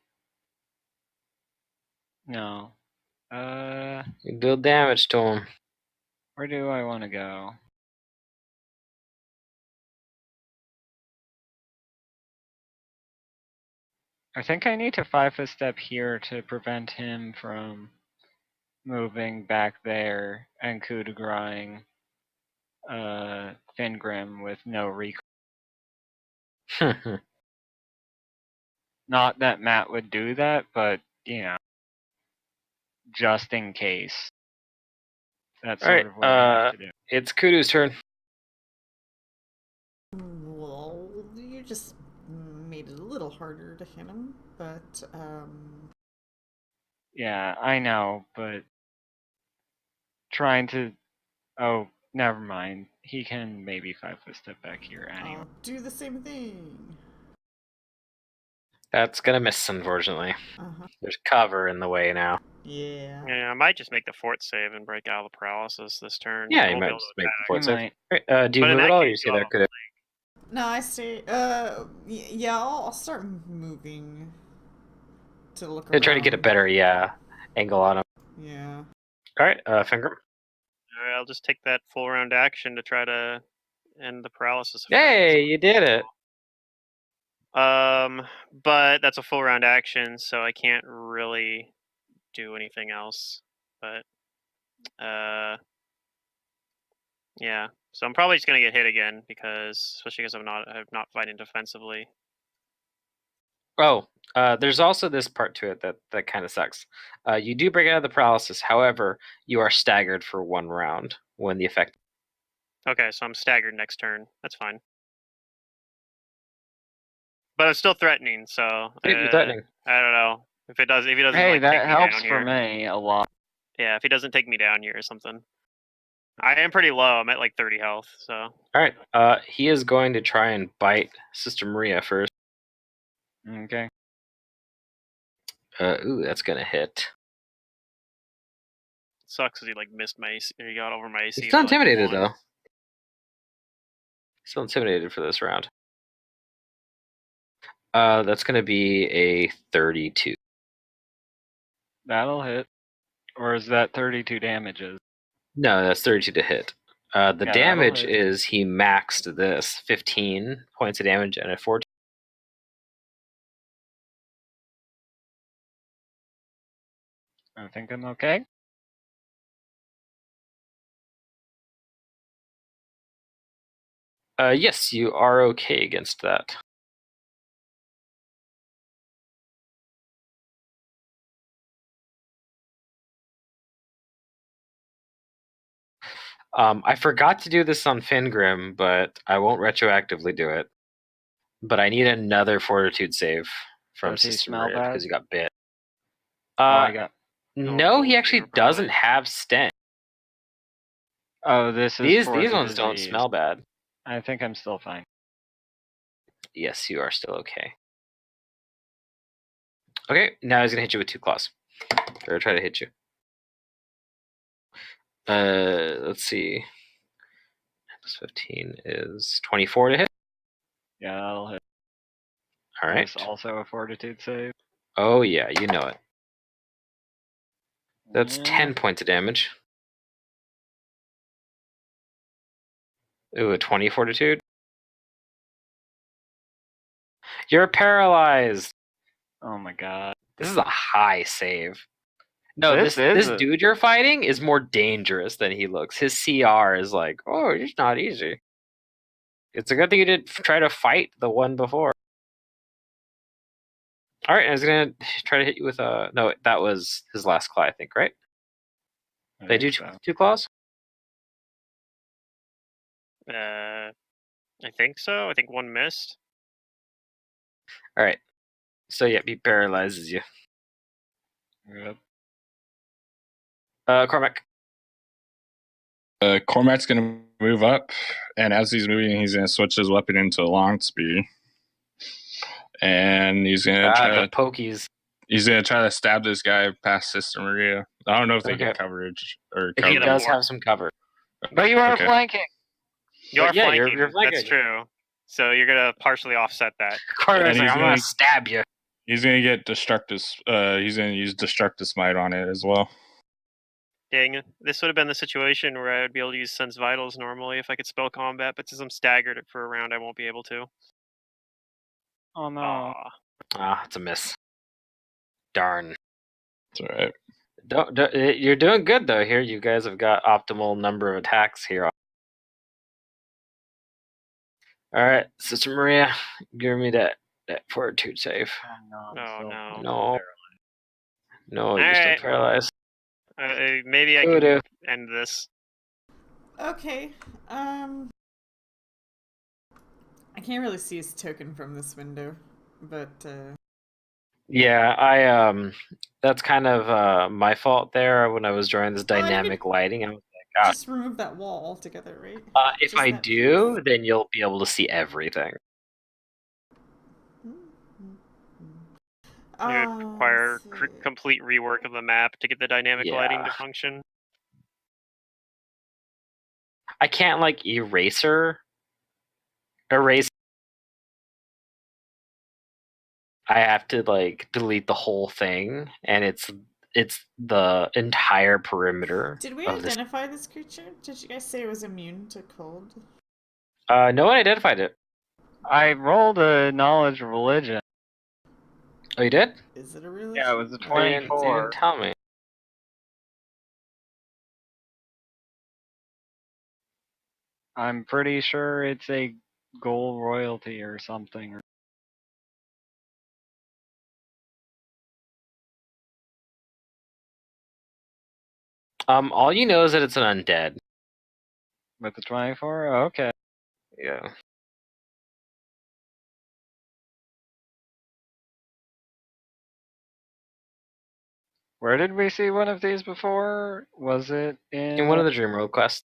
No. You deal damage to him. Where do I want to go? I think I need to 5-foot step here to prevent him from moving back there and coup de grace Fingrim with no recall. Not that Matt would do that, but, you know, just in case. That's sort of what I have to do. It's Kudu's turn. Well, you just made it a little harder to hit him, but, Yeah, I know, but trying to... Oh, never mind. He can maybe 5-foot step back here anyway. I'll do the same thing. That's gonna miss, unfortunately. There's cover in the way now. Yeah. Yeah, I might just make the fort save and break out of the paralysis this turn. Yeah, I you won't might be able just to make the attack. fort save. Might. Right, do you But in move that at all, or you case, stay there? Could No, I stay. Yeah, I'll start moving to look around. try to get a better, angle on him. Yeah. All right, Finger. Alright, I'll just take that full round action to try to end the paralysis effect. Hey, you did it. But that's a full round action, so I can't really do anything else. But yeah. So I'm probably just gonna get hit again especially because I'm not fighting defensively. Oh, there's also this part to it that kind of sucks. You do break out of the paralysis. However, you are staggered for 1 round when the effect. Okay, so I'm staggered next turn. That's fine. But I'm still threatening, so You're threatening. I don't know if he doesn't. Hey, like, that take me helps down for here. me a lot. Yeah, if he doesn't take me down here or something. I am pretty low. I'm at like 30 health, so. All right. He is going to try and bite Sister Maria first. Okay. Ooh, that's gonna hit. Sucks because he like missed my AC. He got over my AC. He's still by, like, intimidated 1. though. Still intimidated for this round. That's gonna be a 32. That'll hit. Or is that 32 damages? No, that's 32 to hit. The Yeah, damage that'll hit. is he maxed this 15 points of damage and a 14. I think I'm okay. Yes, you are okay against that. I forgot to do this on Fingrim, but I won't retroactively do it. But I need another Fortitude save from Does he Sister smell Maria bad? because he got bit. I got. No, he actually doesn't have stench. Oh, this is These for the ones don't disease. smell bad. I think I'm still fine. Yes, you are still okay. Okay, now he's gonna hit you with 2 claws. Or try to hit you. Let's see. Plus 15 is 24 to hit. Yeah, that'll hit. All right. It's also a fortitude save. Oh yeah, you know it. That's 10 points of damage. Ooh, a 20 fortitude. You're paralyzed. Oh my god. This is a high save. No, This this is dude you're fighting is more dangerous than he looks. His CR is like, oh, it's not easy. It's a good thing you didn't try to fight the one before. All right, I was gonna try to hit you with a. No, that was his last claw, I think, right? Did I do two claws? I think so. I think one missed. All right. So yeah, he paralyzes you. Yep. Cormac. Cormac's gonna move up, and as he's moving, he's gonna switch his weapon into long spear, and he's gonna try the pokies. He's gonna try to stab this guy past Sister Maria. I don't know if they Okay. get coverage or He coverage. does have some cover. But you are Okay. flanking. You are yeah, flanking. you're flanking. That's true. So you're gonna partially offset that. Cormac's And like, he's I'm gonna stab you. He's gonna get destructive. He's gonna use destructive smite on it as well. Dang, this would have been the situation where I would be able to use Sense Vitals normally if I could spell combat, but since I'm staggered for a round, I won't be able to. Oh no. Aw. Ah, it's a miss. Darn. It's all right. You're doing good though. Here, you guys have got optimal number of attacks here. All right, Sister Maria, give me that fortitude save. No. No, you're still paralyzed. Maybe I can end this. Okay. I can't really see his token from this window, but yeah, that's kind of my fault there when I was drawing this dynamic lighting. I was like, just remove that wall altogether, right? If I do, then you'll be able to see everything. You would require complete rework of the map to get the dynamic lighting to function. I can't like erase. I have to like delete the whole thing, and it's the entire perimeter. Did we identify this creature? Did you guys say it was immune to cold? No one identified it. I rolled a knowledge of religion. Oh, you did? Is it a religion? Yeah, it was a 24. You didn't tell me. I'm pretty sure it's a gold royalty or something. All you know is that it's an undead. With the 24? Oh, okay. Yeah. Where did we see one of these before? Was it in one of the Dream World quests.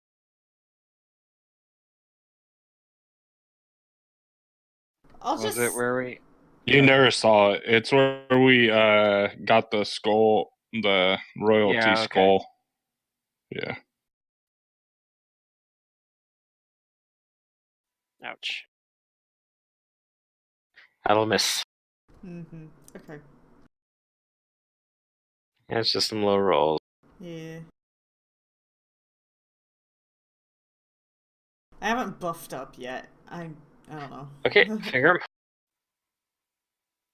Was it where we... You never saw it. It's where we got the skull, the royalty skull. Yeah. Ouch. That'll miss. Okay. Yeah, it's just some low rolls. Yeah. I haven't buffed up yet. I don't know. Okay, finger.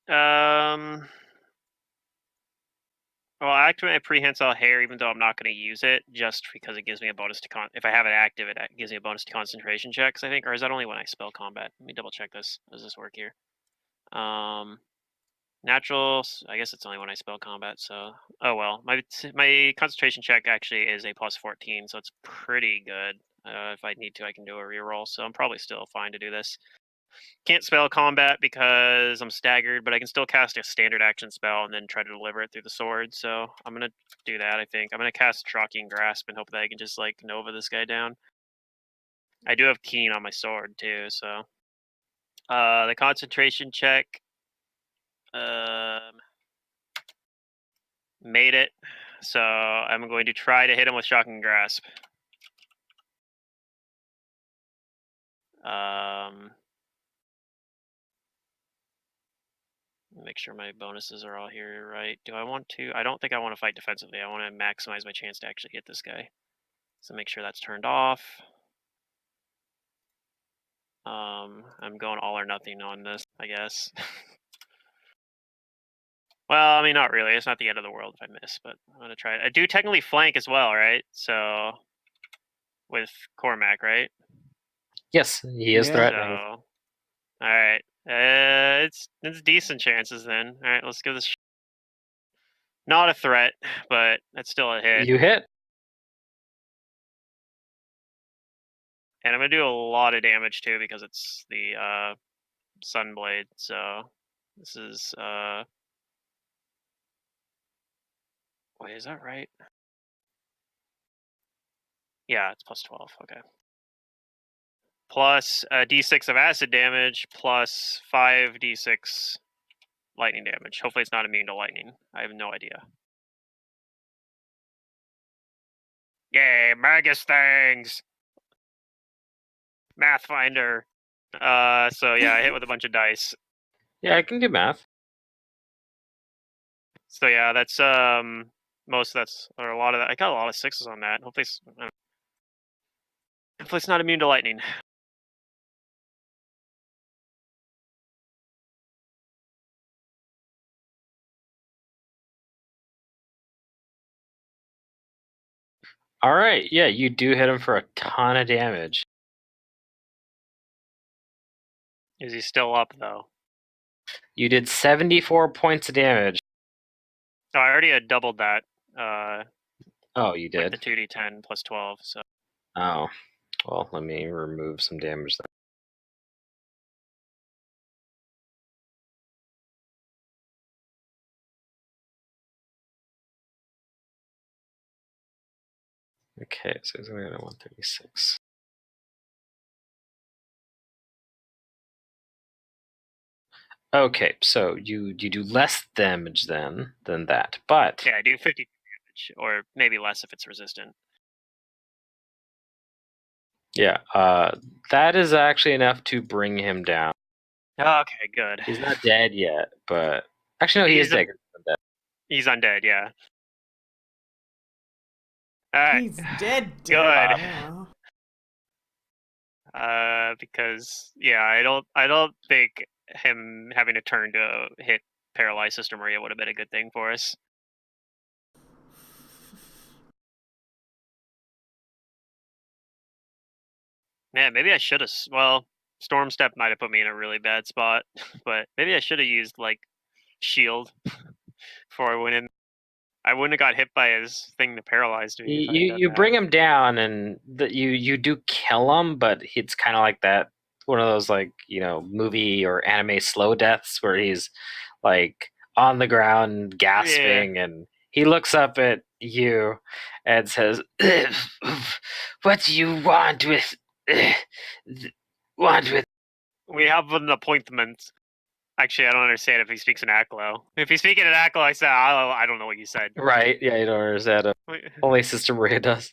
Well, I activate my prehensile hair, even though I'm not going to use it, just because it gives me a bonus to if I have it active, it gives me a bonus to concentration checks, I think, or is that only when I spell combat? Let me double check this. How does this work here? Natural. I guess it's only when I spell combat. So, oh well. My concentration check actually is a plus 14, so it's pretty good. If I need to, I can do a reroll. So I'm probably still fine to do this. Can't spell combat because I'm staggered, but I can still cast a standard action spell and then try to deliver it through the sword. So I'm gonna do that. I think I'm gonna cast Shocking Grasp and hope that I can just like Nova this guy down. I do have Keen on my sword too, so the concentration check made it. So I'm going to try to hit him with Shocking Grasp. Make sure my bonuses are all here right. Do I want to? I don't think I want to fight defensively. I want to maximize my chance to actually hit this guy. So make sure that's turned off. I'm going all or nothing on this, I guess. Well, I mean, not really. It's not the end of the world if I miss, but I'm going to try it. I do technically flank as well, right? So, with Cormac, right? Yes, he is threatening. So, alright. It's decent chances then. Alright, let's give this not a threat, but that's still a hit. You hit. And I'm gonna do a lot of damage too because it's the Sunblade, so this is wait, is that right? Yeah, it's plus 12, okay. Plus d6 of acid damage, plus 5d6 lightning damage. Hopefully it's not immune to lightning. I have no idea. Yay, Magus things! Pathfinder. So yeah, I hit with a bunch of dice. Yeah, I can do math. So yeah, that's most of that's or a lot of that. I got a lot of 6s on that. Hopefully it's not immune to lightning. All right, yeah, you do hit him for a ton of damage. Is he still up though? You did 74 points of damage. Oh, I already had doubled that. Oh, you did? With the 2d10 plus 12, so. Oh, well, let me remove some damage then. Okay, so he's going to go to 136. Okay, so you do less damage than that, but yeah, I do 50 damage, or maybe less if it's resistant. Yeah, that is actually enough to bring him down. Okay, good. He's not dead yet, but actually no, he is dead. He's undead, yeah. Alright. He's dead. Good. Yeah. Because yeah, I don't think him having a turn to hit paralyzed Sister Maria would have been a good thing for us. Man, maybe I should have. Well, Storm Step might have put me in a really bad spot, but maybe I should have used like shield before I went in. I wouldn't have got hit by his thing that paralyzed me. You bring him down, and you do kill him, but it's kind of like that one of those like movie or anime slow deaths where he's like on the ground gasping, and he looks up at you and says, "What do you want with?" We have an appointment. Actually, I don't understand if he speaks in Aklo. If he's speaking in Aklo, I said, I don't know what you said. Right, yeah, you don't understand. Only Sister Maria does.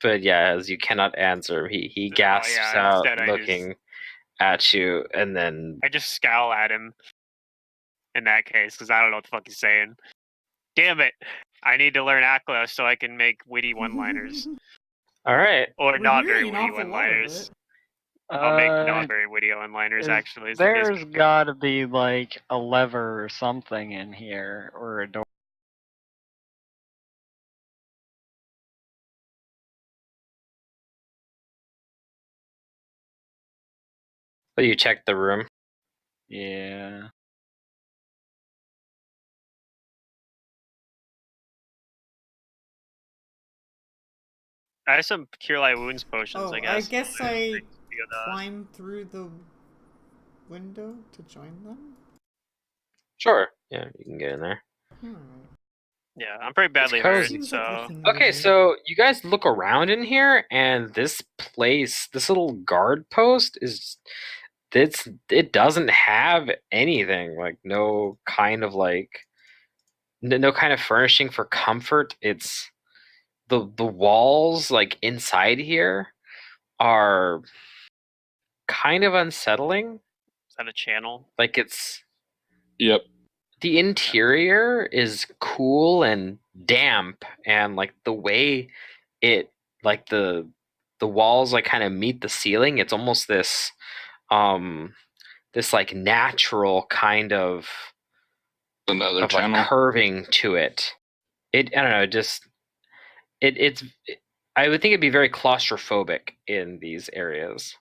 But yeah, as you cannot answer, he gasps out, looking at you, and then... I just scowl at him in that case, because I don't know what the fuck he's saying. Damn it! I need to learn Aklo so I can make witty one-liners. Alright. Or not very witty one-liners. I'll make not very witty one-liners, actually. There's gotta be like a lever or something in here, or a door. So you checked the room? Yeah. I have some Cure Light Wounds potions, I guess. I guess I climbed through the window to join them? Sure. Yeah, you can get in there. Yeah, I'm pretty badly hurt, so... Okay, so you guys look around in here, and this place, this little guard post is... It doesn't have anything, like no kind of furnishing for comfort. It's the walls like inside here are kind of unsettling. that a channel? Like it's. Yep. The interior is cool and damp, and like the way it, like the walls like kind of meet the ceiling. It's almost this this like natural kind of Another like channel. curving to it. I don't know, just it's I would think it'd be very claustrophobic in these areas.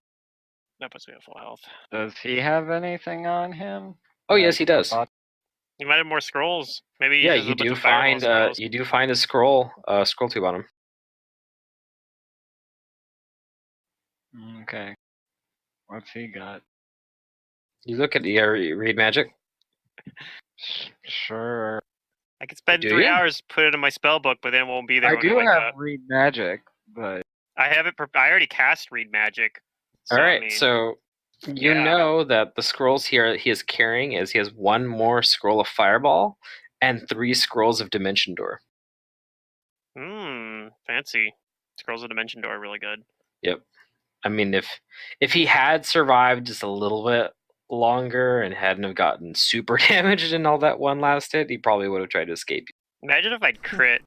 That puts me at full health. Does he have anything on him? Oh yes, he does. You might have more scrolls. Maybe he Yeah, uses you a bunch do of fireball find scrolls. a scroll tube on him. Okay. What's he got? You look at the read magic. Sure. I could spend Do 3 you? hours, put it in my spell book, but then it won't be there I when I do wake have up. read magic, but I have it. I already cast read magic. So, All right, I mean, so you yeah. know that the scrolls here he is carrying is he has one more scroll of fireball and 3 scrolls of dimension door. Fancy. Scrolls of Dimension Door are really good. Yep. I mean, if he had survived just a little bit longer and hadn't have gotten super damaged in all that one last hit, he probably would have tried to escape. Imagine if I'd crit.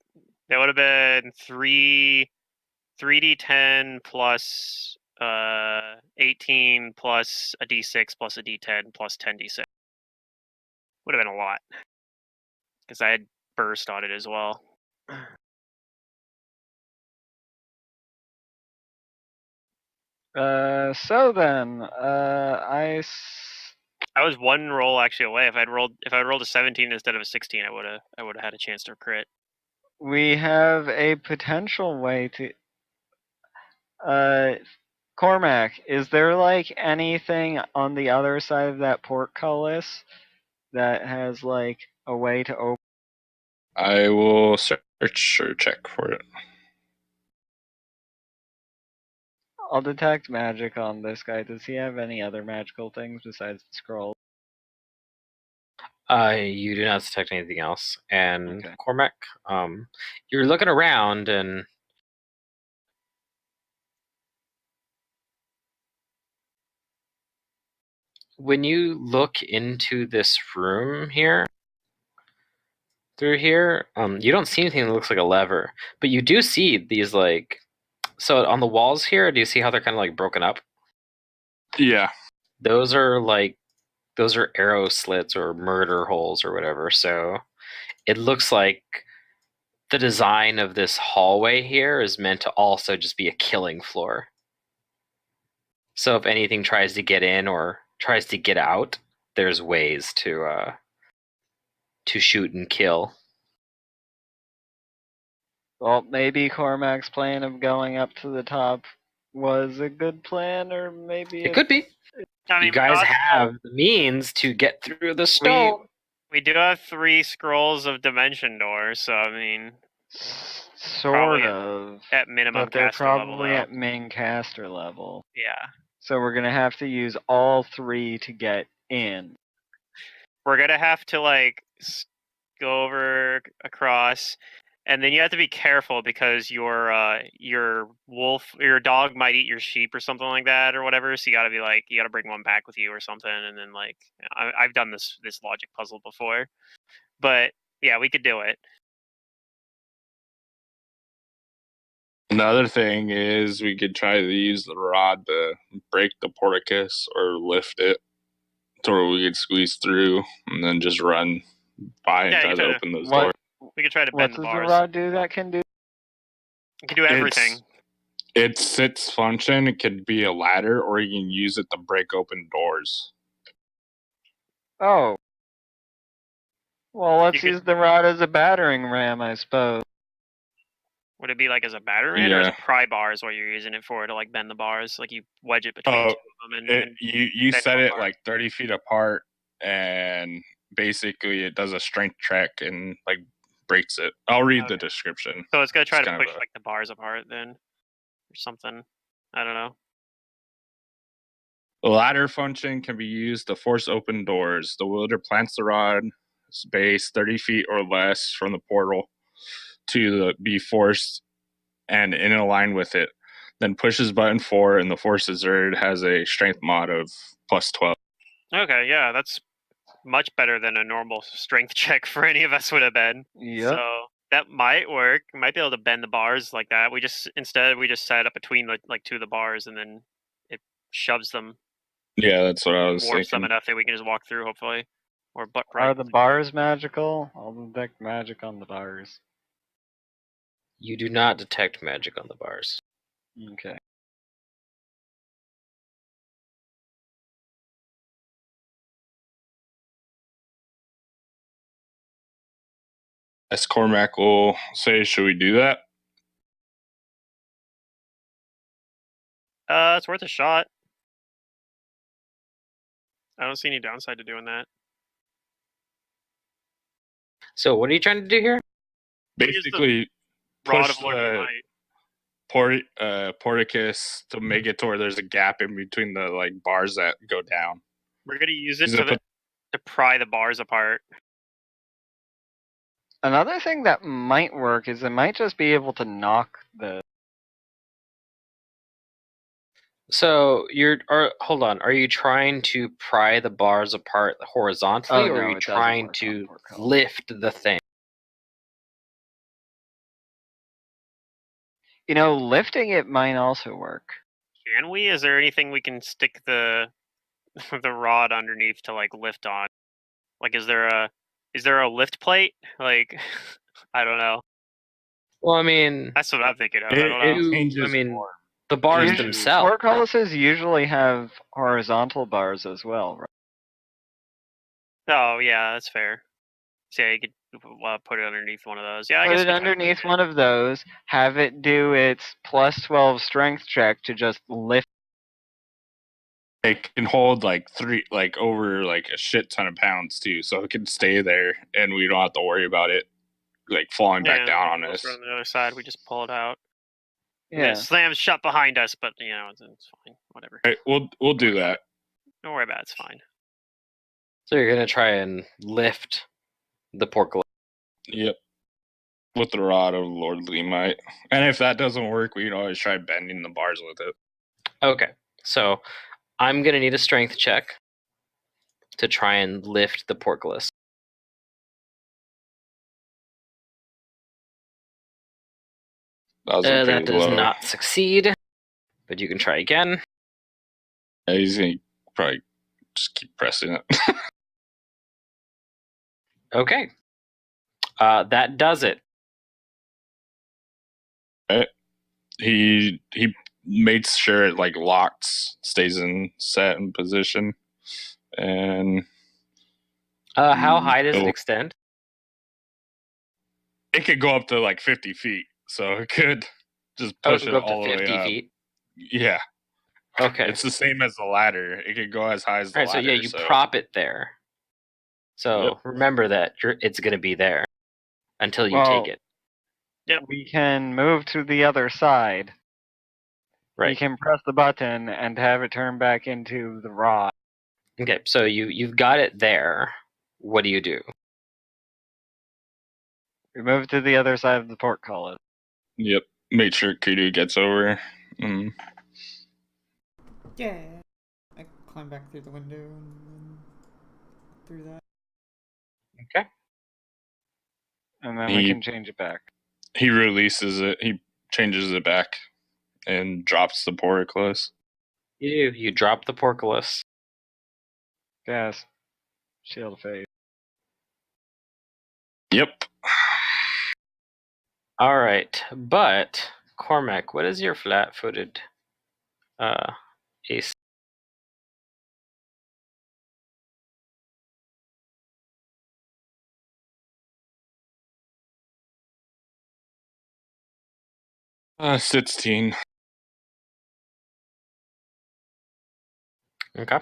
That would have been 3d10 plus 18 plus a d6 plus a d10 plus 10d6. Would have been a lot. Because I had burst on it as well. So then, I was one roll actually away. If I'd rolled a 17 instead of a 16, I would have had a chance to crit. we have a potential way to. Cormac, is there like anything on the other side of that portcullis that has like a way to open? I will search or check for it. I'll detect magic on this guy. Does he have any other magical things besides the scroll? You do not detect anything else. And Okay. Cormac, you're looking around and when you look into this room here, through here, you don't see anything that looks like a lever, but you do see these like, so on the walls here, do you see how they're kind of like broken up? Yeah. Those are arrow slits or murder holes or whatever. So it looks like the design of this hallway here is meant to also just be a killing floor. So if anything tries to get in or tries to get out, there's ways to shoot and kill. Well, maybe Cormac's plan of going up to the top was a good plan, or maybe It could be. I mean, You guys have the means to get through the stone. We do have 3 scrolls of Dimension Door, so I mean, sort of, at minimum but they're caster level, probably though. at main caster level. Yeah. So we're gonna have to use all 3 to get in. We're gonna have to like go over across, and then you have to be careful because your dog might eat your sheep or something like that or whatever. So you gotta bring one back with you or something. And then like I've done this logic puzzle before, but yeah, we could do it. Another thing is we could try to use the rod to break the porticus or lift it to where we could squeeze through and then just run by and try to open those doors. We could try to bend the bars. What does the rod do that can do? It can do everything. It's its function. It could be a ladder, or you can use it to break open doors. Oh. Well, let's use the rod as a battering ram, I suppose. Would it be like as a battering ram, or as pry bars what you're using it for, to like bend the bars? Like you wedge it between 2 of them you set it like 30 feet apart, and basically it does a strength check and like breaks it. I'll read the description. So it's gonna try to push like the bars apart then, or something. I don't know. The ladder function can be used to force open doors. The wielder plants the rod base 30 feet or less from the portal to be forced and in a line with it. Then pushes button 4, and the force exerted has a strength mod of +12. Okay, yeah, that's much better than a normal strength check for any of us would have been. Yep. So that might work. We might be able to bend the bars like that. We just set it up between like two of the bars, and then it shoves them, Yeah, that's what I was warps them thinking. enough that we can just walk through, hopefully. Or but Are the bars magical? I'll detect magic on the bars. You do not detect magic on the bars. Okay. As Cormac will say, should we do that? It's worth a shot. I don't see any downside to doing that. So what are you trying to do here? Basically, Rod push of Lord the porticus to make it to where there's a gap in between the like bars that go down. We're gonna use it He's gonna to pry the bars apart. Another thing that might work is it might just be able to knock the. So hold on. Are you trying to pry the bars apart horizontally, Oh, or are no, you it doesn't trying work to on portcullis. lift the thing? You know, lifting it might also work. Can we? Is there anything we can stick the the rod underneath to like lift on? Like, is there a lift plate? Like, I don't know. Well, I mean, That's what I'm thinking of. I don't know. it changes. the bars Usually- themselves. Portcullises usually have horizontal bars as well, right? Oh yeah, that's fair. So yeah, you could put it underneath one of those. Yeah, I Put guess it underneath one of those, have it do its plus 12 strength check to just lift. It can hold like over like a shit ton of pounds too, so it can stay there, and we don't have to worry about it like falling back down on us. On the other side, we just pull it out. And Yeah. it slams shut behind us, but it's fine. Whatever. Right, we'll do that. Don't worry about it. It's fine. So you're gonna try and lift the portcullis. Yep. With the rod of lordly might, and if that doesn't work, we can always try bending the bars with it. Okay, so I'm gonna need a strength check to try and lift the portcullis. That does not succeed, but you can try again. Yeah, he's gonna probably just keep pressing it. Okay, that does it. Right. He makes sure it like locks, stays set in position, and how high does it extend? It could go up to like 50 feet, so it could just push it go up all to the 50 way up. feet. Yeah. Okay. It's the same as the ladder. It could go as high as the ladder. So yeah, you prop it there. So remember that it's going to be there until you take it. Yep. We can move to the other side. Right. You can press the button and have it turn back into the rod. Okay, so you've got it there. What do you do? We move to the other side of the portcullis. Yep. Make sure Kudu gets over. Yeah. I climb back through the window and through that. Okay. And then we can change it back. He releases it. He changes it back and drops the portcullis. You drop the portcullis. Gas. Shield of Faith. Yep. All right, but Cormac, what is your flat-footed ace? Uh, 16. Okay.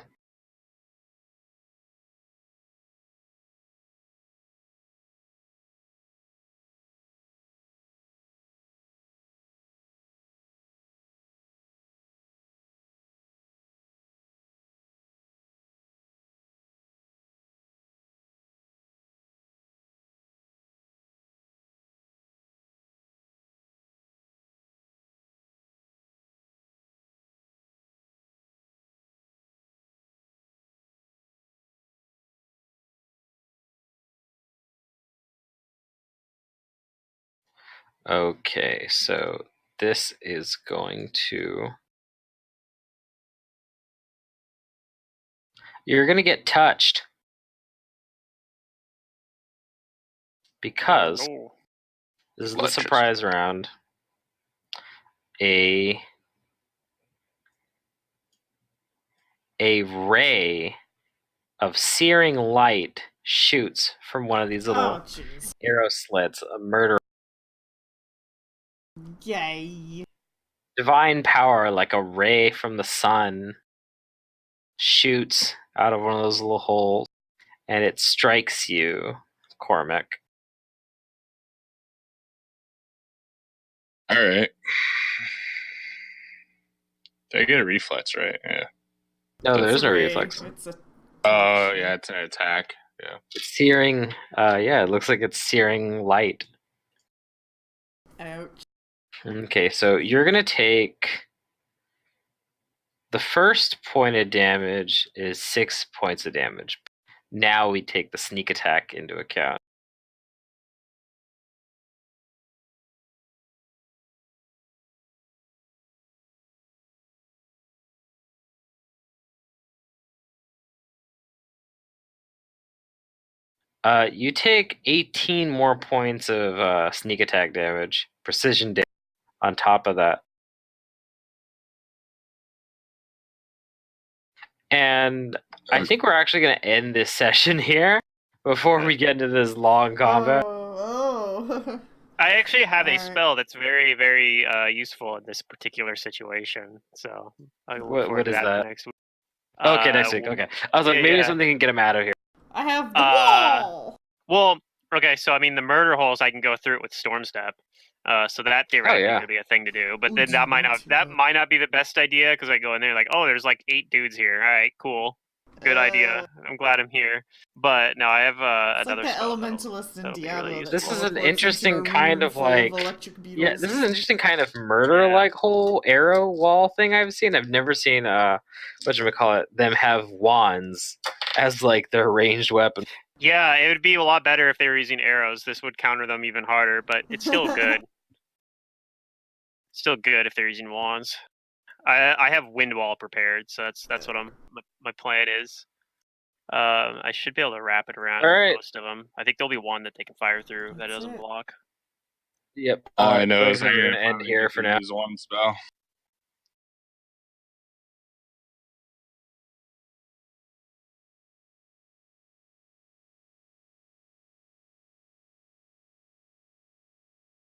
Okay, so this is going to... You're going to get touched. Because this is the surprise round. A ray of searing light shoots from one of these little arrow slits. A murder. Yay. Divine power, like a ray from the sun, shoots out of one of those little holes, and it strikes you, Cormac. All right. Did I get a reflex, right? Yeah. No, there is no reflex. Oh, yeah, it's an attack. Yeah. It's searing. Yeah, it looks like it's searing light. Ouch. Okay, so you're going to take... The first point of damage is 6 points of damage. Now we take the sneak attack into account. You take 18 more points of sneak attack damage, precision damage on top of that. And I think we're actually going to end this session here before we get into this long combat. Oh. I actually have a spell that's very, very useful in this particular situation. So I look forward to that next week. Okay, next week. Okay. I was like, maybe something can get him out of here. I have the wall! Well, okay, so I mean, the murder holes, I can go through it with Storm Step. So that theoretically could be a thing to do. But then that might not be the best idea, because I go in there like, oh, there's like 8 dudes here. All right, cool. Good idea. I'm glad I'm here. But no, I have another like the spell. Elementalist in Diablo. Really this is an interesting kind of like... Yeah, this is an interesting kind of murder-like whole arrow wall thing I've seen. I've never seen, whatchamacallit, them have wands as like their ranged weapon. Yeah, it would be a lot better if they were using arrows. This would counter them even harder, but it's still good. Still good if they're using wands. I have wind wall prepared, so that's what my plan is. I should be able to wrap it around most of them. I think there'll be one that they can fire through that doesn't block. Yep. I know we're going to end here for now. Use one spell.